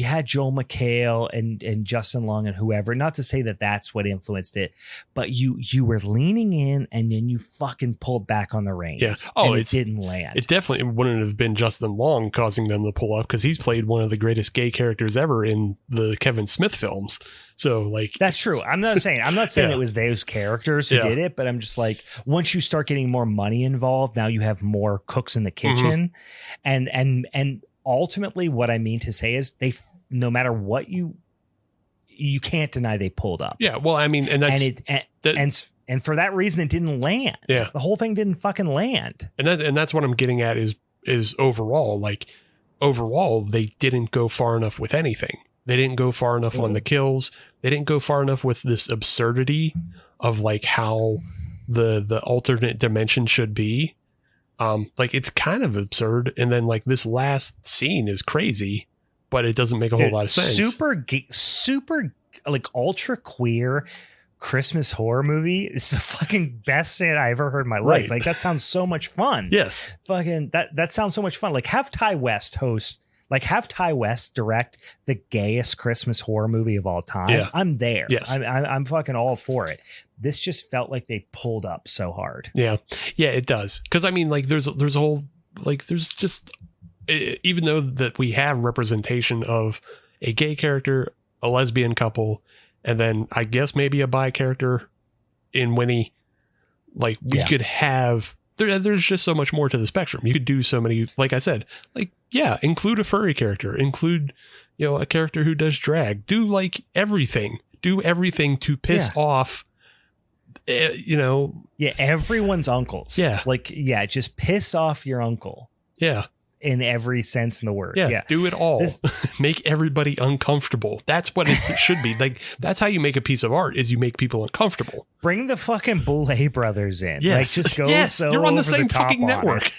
had Joel McHale and Justin Long and whoever, not to say that that's what influenced it, but you were leaning in, and then you fucking pulled back on the reins. Yeah. Oh, it didn't land. It definitely wouldn't have been Justin Long causing them to pull up, because he's played one of the greatest gay characters ever in the Kevin Smith films. So like, that's true. I'm not saying it was those characters who did it, but I'm just like, once you start getting more money involved, now you have more cooks in the kitchen, and ultimately what I mean to say is no matter what you can't deny they pulled up. Yeah. Well, I mean, and that's, and for that reason, it didn't land. Yeah. The whole thing didn't fucking land. And that's what I'm getting at is overall, they didn't go far enough with anything. They didn't go far enough on the kills. They didn't go far enough with this absurdity of like how the alternate dimension should be. Like it's kind of absurd, and then like this last scene is crazy, but it doesn't make a whole lot of sense. Super like ultra queer Christmas horror movie is the fucking best thing I ever heard in my life. Like that sounds so much fun. Yes, fucking that sounds so much fun. Like have Ty West direct the gayest Christmas horror movie of all time. Yeah. I'm there. Yes, I'm fucking all for it. This just felt like they pulled up so hard. Yeah, it does. Because I mean, like, there's a whole, like, there's just, even though that we have representation of a gay character, a lesbian couple, and then I guess maybe a bi character in Winnie, like we could have. There's just so much more to the spectrum. You could do so many, like I said, like, include a furry character, include, a character who does drag, do like everything, to piss off. Everyone's uncles. Just piss off your uncle. In every sense in the word. Do it all. Make everybody uncomfortable. That's what it should be. Like, that's how you make a piece of art, is you make people uncomfortable. Bring the fucking Boulay brothers in. Yes. Like, just go you're on the same fucking network.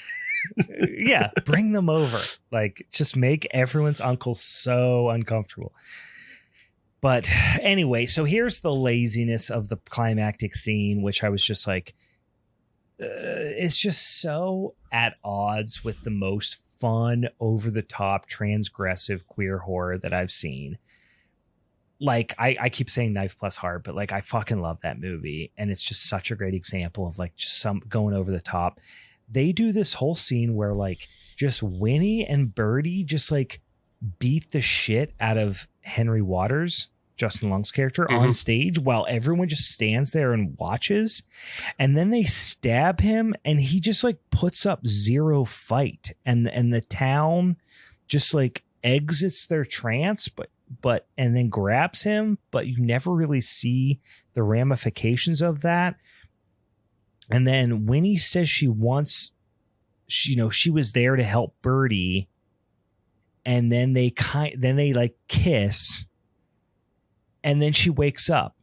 Bring them over. Like, just make everyone's uncle so uncomfortable. But anyway, so here's the laziness of the climactic scene, which I was just like, it's just so at odds with the most fun, over the top, transgressive queer horror that I've seen. Like, I keep saying Knife Plus Heart, but like, I fucking love that movie. And it's just such a great example of like just some going over the top. They do this whole scene where like just Winnie and Birdie just like beat the shit out of Henry Waters, Justin Long's character, on stage, while everyone just stands there and watches. And then they stab him, and he just like puts up zero fight, and the town just like exits their trance, but and then grabs him, but you never really see the ramifications of that. And then Winnie says she was there to help Birdie, and then they like kiss. And then she wakes up,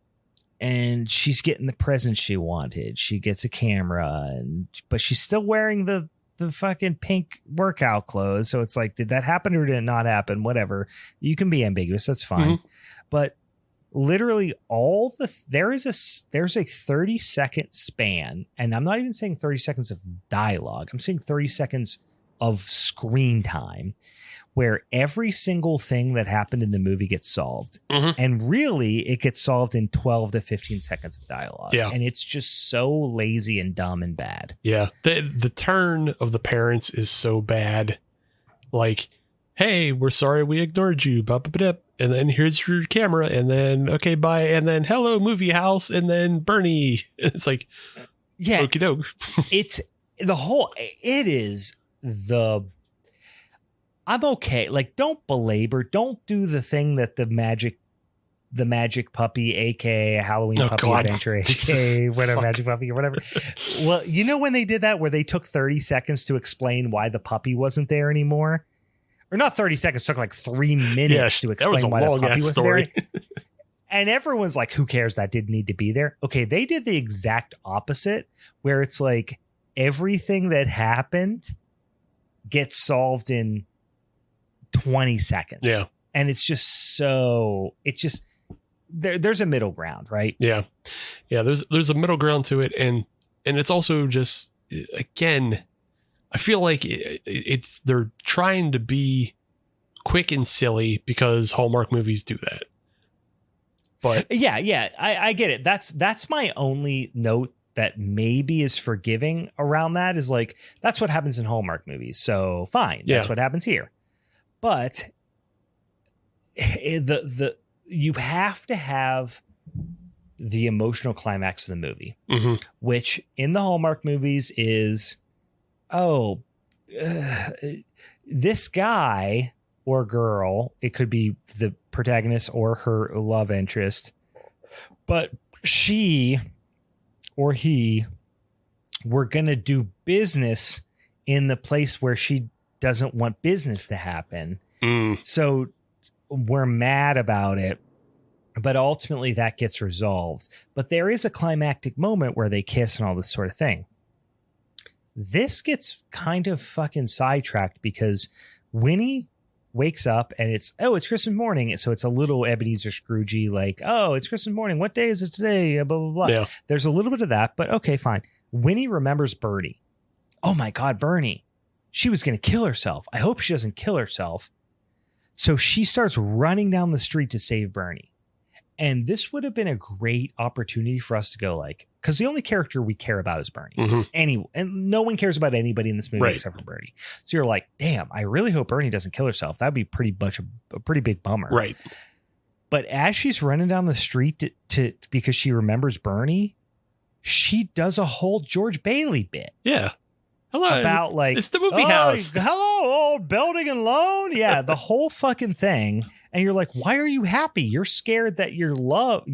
and she's getting the present she wanted. She gets a camera, but she's still wearing the fucking pink workout clothes. So it's like, did that happen or did it not happen? Whatever. You can be ambiguous. That's fine. But literally there's a 30-second span, and I'm not even saying 30 seconds of dialogue. I'm saying 30 seconds of screen time where every single thing that happened in the movie gets solved. Mm-hmm. And really it gets solved in 12 to 15 seconds of dialogue. Yeah. And it's just so lazy and dumb and bad. Yeah. The turn of the parents is so bad. Like, hey, we're sorry we ignored you. And then here's your camera. And then, okay, bye. And then, hello, movie house. And then Bernie. It's like, yeah, okie doke. I'm okay. Like, don't belabor. Don't do the thing that the magic puppy, aka Halloween puppy adventure, aka whatever magic puppy or whatever. Well, you know when they did that, where they took 30 seconds to explain why the puppy wasn't there anymore, or not 30 seconds, took like 3 minutes to explain why the puppy wasn't story. there. And everyone's like, "Who cares? That didn't need to be there." Okay, they did the exact opposite, where it's like everything that happened gets solved in 20 seconds. Yeah. And it's just there's a middle ground, right? Yeah. Yeah. There's a middle ground to it. And it's also just, again, I feel like they're trying to be quick and silly because Hallmark movies do that. But yeah, I get it. That's my only note that maybe is forgiving around that, is like, that's what happens in Hallmark movies. So fine. That's what happens here. But you have to have the emotional climax of the movie, mm-hmm. which in the Hallmark movies is, this guy or girl, it could be the protagonist or her love interest, but she or he were going to do business in the place where she doesn't want business to happen. So we're mad about it, but ultimately that gets resolved. But there is a climactic moment where they kiss and all this sort of thing. This gets kind of fucking sidetracked because Winnie wakes up and it's Christmas morning. So it's a little Ebenezer Scroogey, like, oh, it's Christmas morning. What day is it today? Blah, blah, blah. Yeah. There's a little bit of that, but okay, fine. Winnie remembers Bernie. Oh my God, Bernie. She was going to kill herself. I hope she doesn't kill herself. So she starts running down the street to save Bernie. And this would have been a great opportunity for us to go like, because the only character we care about is Bernie. Mm-hmm. And no one cares about anybody in this movie except for Bernie. So you're like, damn, I really hope Bernie doesn't kill herself. That'd be a pretty big bummer. Right. But as she's running down the street to because she remembers Bernie, she does a whole George Bailey bit. Yeah. Hello. About like, it's the movie house. Hello, old building and loan. Yeah, the whole fucking thing. And you're like, why are you happy? You're scared that your love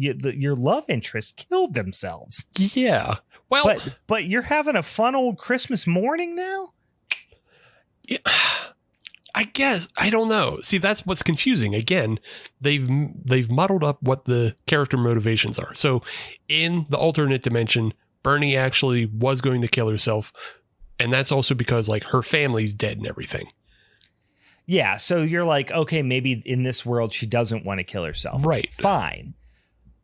interest killed themselves. Yeah. Well, but you're having a fun old Christmas morning now. Yeah, I guess. I don't know. See, that's what's confusing. Again, they've modeled up what the character motivations are. So in the alternate dimension, Bernie actually was going to kill herself. And that's also because like her family's dead and everything. Yeah. So you're like, okay, maybe in this world, she doesn't want to kill herself. Right. Fine.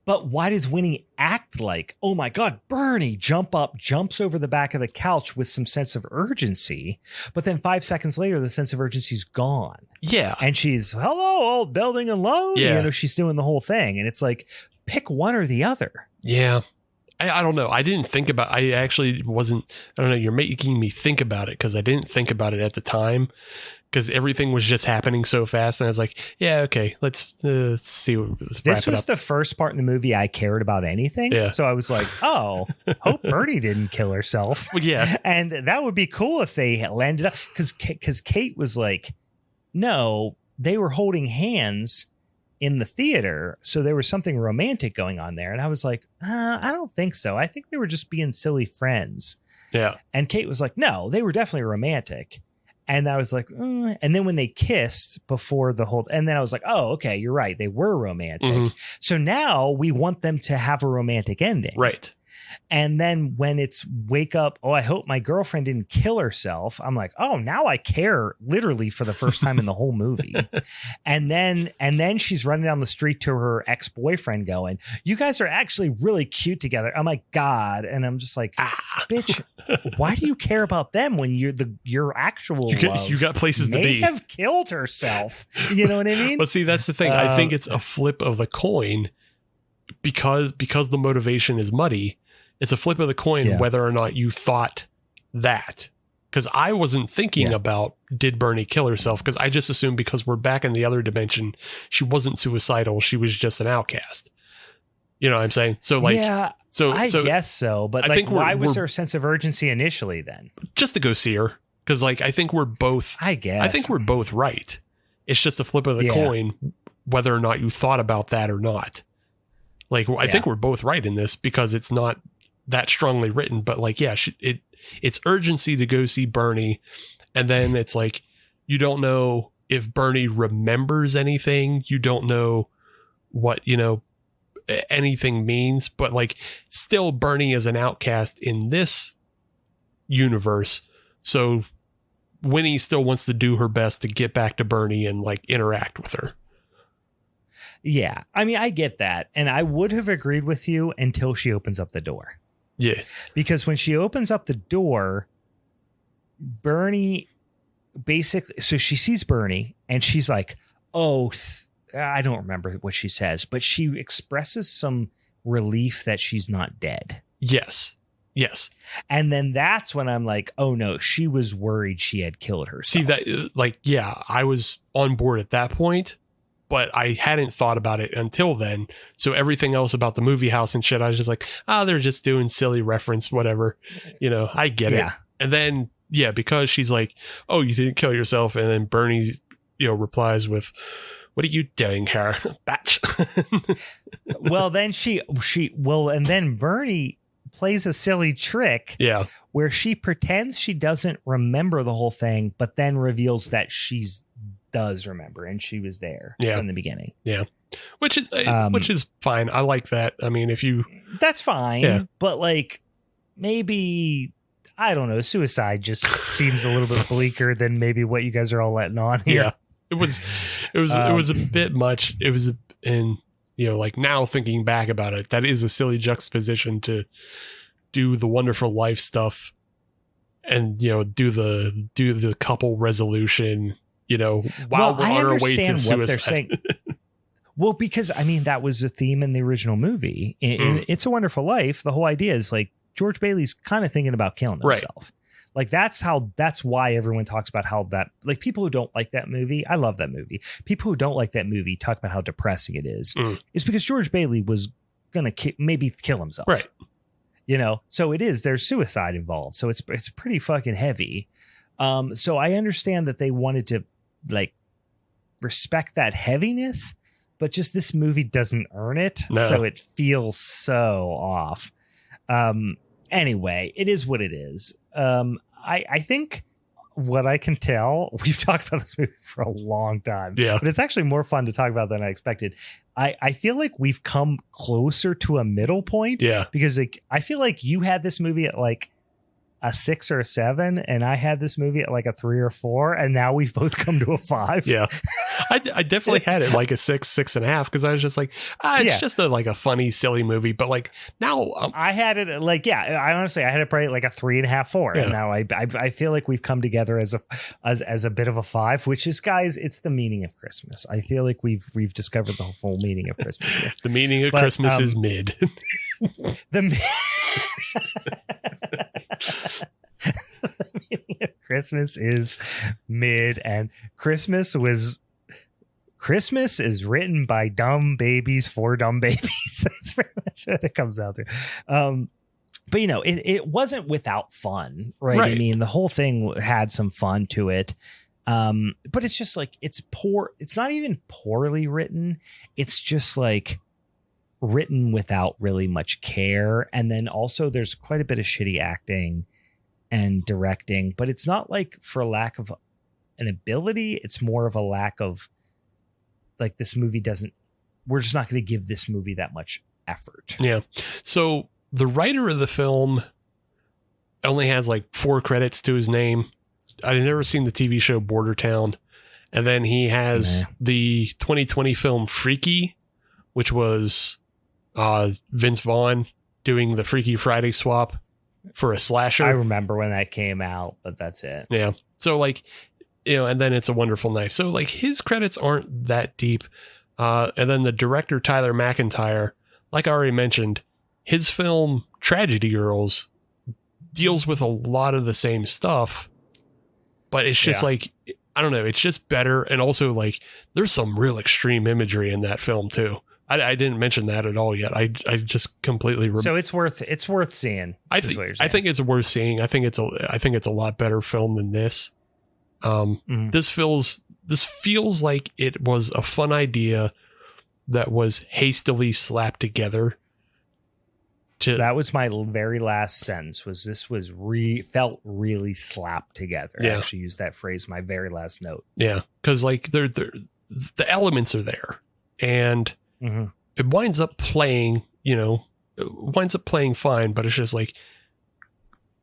But why does Winnie act like, oh my God, Bernie, jumps over the back of the couch with some sense of urgency. But then 5 seconds later, the sense of urgency's gone. Yeah. And she's, hello, old building alone. Yeah. You know, she's doing the whole thing. And it's like, pick one or the other. Yeah. I don't know. I didn't think about, I actually wasn't, I don't know. You're making me think about it because I didn't think about it at the time because everything was just happening so fast. And I was like, yeah, okay, let's see. This was the first part in the movie I cared about anything. Yeah. So I was like, oh, hope Bernie didn't kill herself. Well, yeah. And that would be cool if they landed up because Kate was like, no, they were holding hands in the theater. So there was something romantic going on there. And I was like, I don't think so. I think they were just being silly friends. Yeah. And Kate was like, no, they were definitely romantic. And I was like, and then when they kissed before the whole, and then I was like, oh, okay, you're right. They were romantic. Mm-hmm. So now we want them to have a romantic ending. Right. And then when it's wake up, oh, I hope my girlfriend didn't kill herself. I'm like, oh, now I care literally for the first time in the whole movie. And then she's running down the street to her ex-boyfriend going, you guys are actually really cute together. I'm like, God. And I'm just like, bitch, why do you care about them when your actual you got places to be? Have killed herself. You know what I mean? But see, that's the thing. I think it's a flip of the coin because the motivation is muddy. It's a flip of the coin whether or not you thought that. Because I wasn't thinking about did Bernie kill herself, because I just assumed because we're back in the other dimension, she wasn't suicidal. She was just an outcast. You know what I'm saying? So like, I guess so. But like, why was there a sense of urgency initially then? Just to go see her. Because like, I think we're both right. It's just a flip of the coin whether or not you thought about that or not. Like, I think we're both right in this because it's not that strongly written, but like, it's urgency to go see Bernie. And then it's like, you don't know if Bernie remembers anything. You don't know what, anything means, but like still Bernie is an outcast in this universe. So Winnie still wants to do her best to get back to Bernie and like interact with her. Yeah. I mean, I get that. And I would have agreed with you until she opens up the door. Yeah. Because when she opens up the door, Bernie basically, so she sees Bernie and she's like, oh, I don't remember what she says, but she expresses some relief that she's not dead. Yes. And then that's when I'm like, oh no, she was worried she had killed herself. See that, I was on board at that point, but I hadn't thought about it until then. So everything else about the movie house and shit, I was just like, they're just doing silly reference, whatever. I get it. And then, because she's like, oh, you didn't kill yourself. And then Bernie, replies with, what are you doing here, batch? Well, then and then Bernie plays a silly trick. Yeah. Where she pretends she doesn't remember the whole thing, but then reveals that does remember and she was there in the beginning. Yeah. Which is fine. I like that. I mean, that's fine, but like maybe, I don't know, suicide just seems a little bit bleaker than maybe what you guys are all letting on here. Yeah. It was a bit much. It was like now thinking back about it, that is a silly juxtaposition to do the Wonderful Life stuff and, do the couple resolution, while we're on our way to suicide. Well, because I mean, that was a theme in the original movie. In It's a Wonderful Life, the whole idea is like George Bailey's kind of thinking about killing himself. Right. Like that's why everyone talks about how that, like, people who don't like that movie, I love that movie. People who don't like that movie talk about how depressing it is. It's because George Bailey was going to maybe kill himself. Right. So there's suicide involved. So it's pretty fucking heavy. So I understand that they wanted to like respect that heaviness, but just this movie doesn't earn it. No. So it feels so off. Anyway, it is what it is. I think what I can tell, we've talked about this movie for a long time, but it's actually more fun to talk about than I expected. I feel like we've come closer to a middle point, because like, I feel like you had this movie at like a 6 or a 7, and I had this movie at like a 3 or 4, and now we've both come to a 5. Yeah, I definitely had it like a 6.5, because I was just like, it's just a funny, silly movie. But like now, I had it at like, I honestly, I had it probably like a 3.5, 4, and now I feel like we've come together as a bit of a 5, which is, guys, it's the meaning of Christmas. I feel like we've discovered the full meaning of Christmas here. The meaning of Christmas is mid. The meaning of Christmas is mid, and Christmas is written by dumb babies for dumb babies. That's pretty much what it comes out to. But it wasn't without fun, right? I mean, the whole thing had some fun to it. But it's just like, it's poor. It's not even poorly written. It's just like written without really much care. And then also there's quite a bit of shitty acting and directing, but it's not like for lack of an ability. It's more of a lack of like, we're just not going to give this movie that much effort. Yeah. So the writer of the film only has like 4 credits to his name. I've never seen the TV show Border Town. And then he has the 2020 film Freaky, which was Vince Vaughn doing the Freaky Friday swap for a slasher. I remember when that came out, but that's it. Yeah. So like, and then It's a Wonderful Knife. So like his credits aren't that deep. And then the director, Tyler McIntyre, like I already mentioned, his film Tragedy Girls deals with a lot of the same stuff, but it's just like, I don't know, it's just better. And also like there's some real extreme imagery in that film too. I didn't mention that at all yet. I just completely. So it's worth seeing. I think it's worth seeing. I think it's a lot better film than this. This feels like it was a fun idea that was hastily slapped together. That was my very last sentence. Felt really slapped together. Yeah. I actually used that phrase. My very last note. Yeah, because like the elements are there, and it winds up playing. Fine, but it's just like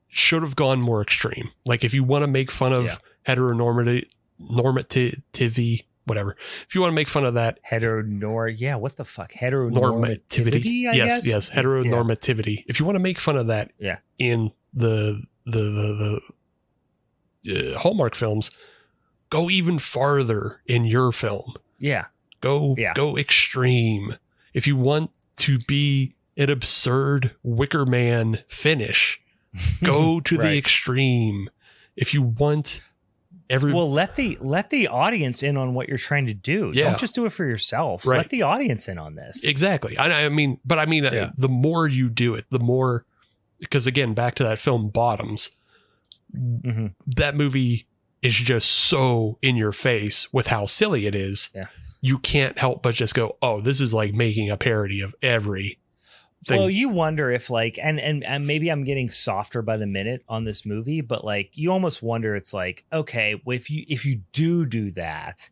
should have gone more extreme. Like if you want to make fun of heteronormativity, whatever. If you want to make fun of that, what the fuck? Heteronormativity, I guess? Yes, heteronormativity. If you want to make fun of that in the Hallmark films, go even farther in your film. Yeah. Go extreme. If you want to be an absurd Wicker Man finish, go to the extreme. If you want let the audience in on what you're trying to do. Yeah. Don't just do it for yourself. Right. Let the audience in on this. Exactly. The more you do it, the more, because again, back to that film Bottoms, that movie is just so in your face with how silly it is. Yeah. You can't help but just go, oh, this is like making a parody of every thing. Well, you wonder if like, and maybe I'm getting softer by the minute on this movie, but like you almost wonder, it's like, okay, well, if you do that,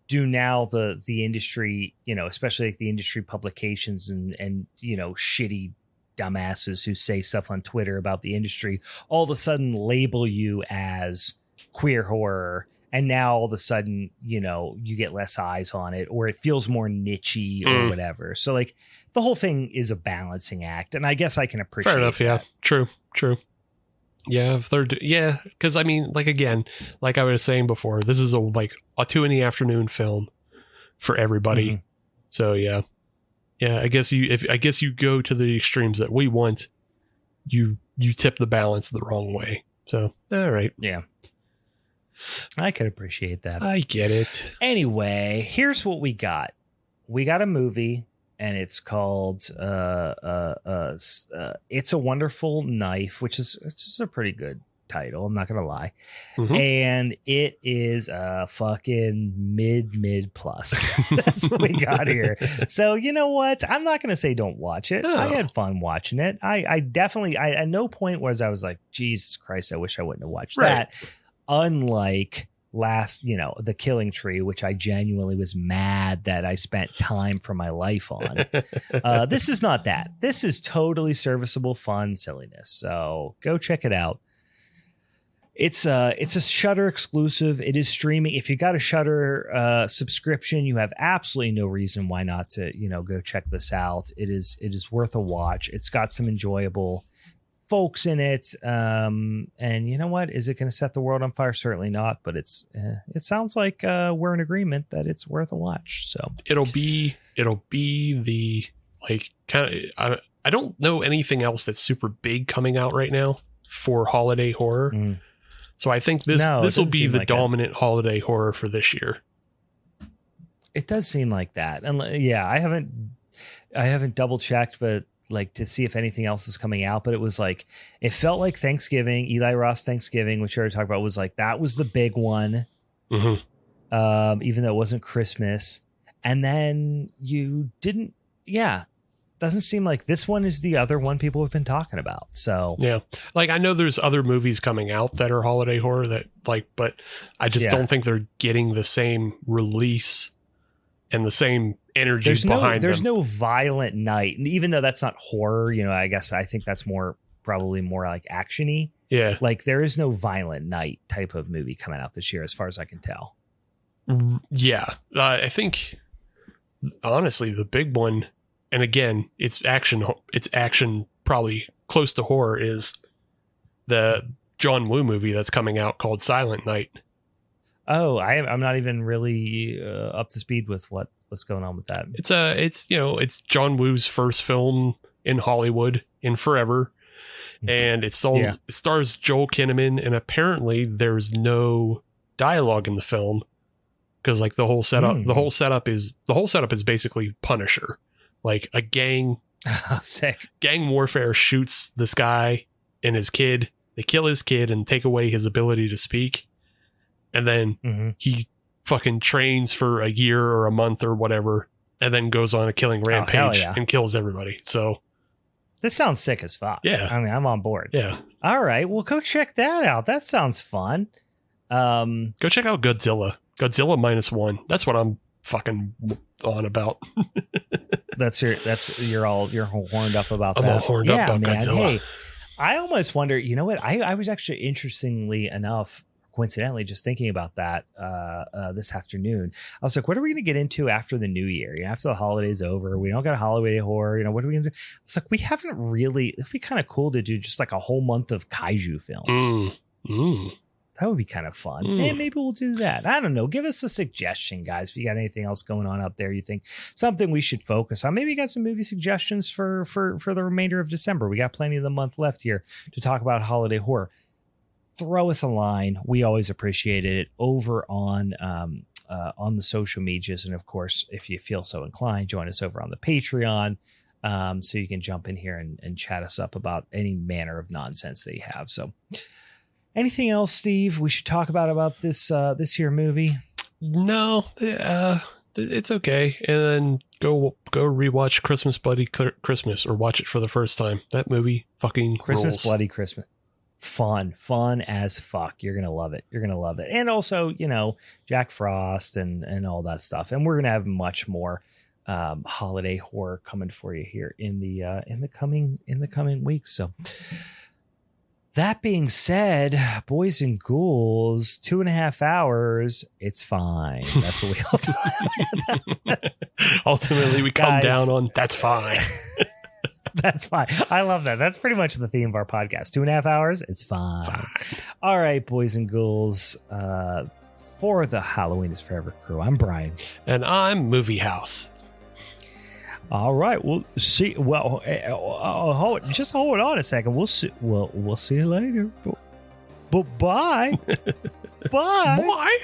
do now the industry, especially like the industry publications and shitty dumbasses who say stuff on Twitter about the industry, all of a sudden label you as queer horror. And now all of a sudden, you get less eyes on it, or it feels more niche-y or whatever. So like the whole thing is a balancing act. And I guess I can appreciate Fair enough. that. Yeah, true. Yeah. Cause I mean, like, again, like I was saying before, this is a 2 PM film for everybody. So yeah. I guess you go to the extremes that we want, you tip the balance the wrong way. So, all right. Yeah. I could appreciate that. I get it. Anyway, here's what we got. We got a movie, and it's called It's a Wonderful Knife, which is just a pretty good title. I'm not going to lie. And it is a fucking mid plus. That's what we got here. So you know what? I'm not going to say don't watch it. I had fun watching it. I definitely, at no point was I was like, Jesus Christ, I wish I wouldn't have watched that. Unlike The Killing Tree, which I genuinely was mad that I spent time from my life on. This is not that. This is totally serviceable, fun silliness. So go check it out. It's a Shudder exclusive. It is streaming. If you got a Shudder subscription, you have absolutely no reason why not to go check this out. It is worth a watch. It's got some enjoyable folks in it, and you know what, is it going to set the world on fire? Certainly not, but it sounds like we're in agreement that it's worth a watch. So it'll be the kind of, I don't know anything else that's super big coming out right now for holiday horror. So I think this will be the dominant holiday horror for this year. It does seem like that. And yeah, I haven't double checked, but like to see if anything else is coming out, but it was like, it felt like Thanksgiving, Eli Roth Thanksgiving, which we already talked about, was like, that was the big one. Even though it wasn't Christmas. And then doesn't seem like this one is the other one people have been talking about. So yeah, like I know there's other movies coming out that are holiday horror that but I just don't think they're getting the same release and the same energy behind there's them. no violent night, and even though that's not horror, I guess I think that's probably more like actiony. Yeah, like there is no violent night type of movie coming out this year, as far as I can tell. Yeah, I think honestly the big one, and again, it's action probably close to horror, is the John Woo movie that's coming out called Silent Night. Oh, I'm not even really up to speed with what's going on with that. It's John Woo's first film in Hollywood in forever, and it stars Joel Kinnaman, and apparently there's no dialogue in the film because like the whole setup is basically Punisher, like a gang sick gang warfare shoots this guy and his kid. They kill his kid and take away his ability to speak. And then he fucking trains for a year or a month or whatever, and then goes on a killing rampage and kills everybody. So this sounds sick as fuck. Yeah. I mean, I'm on board. Yeah. All right. Well, go check that out. That sounds fun. Go check out Godzilla. Godzilla -1. That's what I'm fucking on about. you're horned up about that. I'm all horned up about man. Godzilla. Hey, I almost wonder, you know what? I was actually, interestingly enough, coincidentally, just thinking about that this afternoon. I was like, what are we going to get into after the new year? After the holidays over, we don't got a holiday horror. What are we going to do? It's like, we haven't really, it'd be kind of cool to do just like a whole month of kaiju films. That would be kind of fun. And maybe we'll do that. I don't know. Give us a suggestion, guys. If you got anything else going on up there, you think something we should focus on. Maybe you got some movie suggestions for the remainder of December. We got plenty of the month left here to talk about holiday horror. Throw us a line. We always appreciate it over on the social medias. And of course, if you feel so inclined, join us over on the Patreon. So you can jump in here and chat us up about any manner of nonsense that you have. So anything else, Steve, we should talk about this here movie? No, it's okay. And then go rewatch Christmas Bloody Christmas, or watch it for the first time. That movie fucking Christmas rules. Bloody Christmas. Fun as fuck. You're gonna love it. And also, Jack Frost and all that stuff. And we're gonna have much more holiday horror coming for you here in the coming weeks. So that being said, boys and ghouls, 2.5 hours, it's fine. That's what we ultimately we come down on. That's fine. That's fine. I love that. That's pretty much the theme of our podcast. 2.5 hours, it's fine. All right, boys and ghouls. For the Halloween is Forever crew, I'm Brian. And I'm Movie House. All right. We'll see. Well, just hold on a second. We'll see. We'll see you later. Bye. Bye. Bye.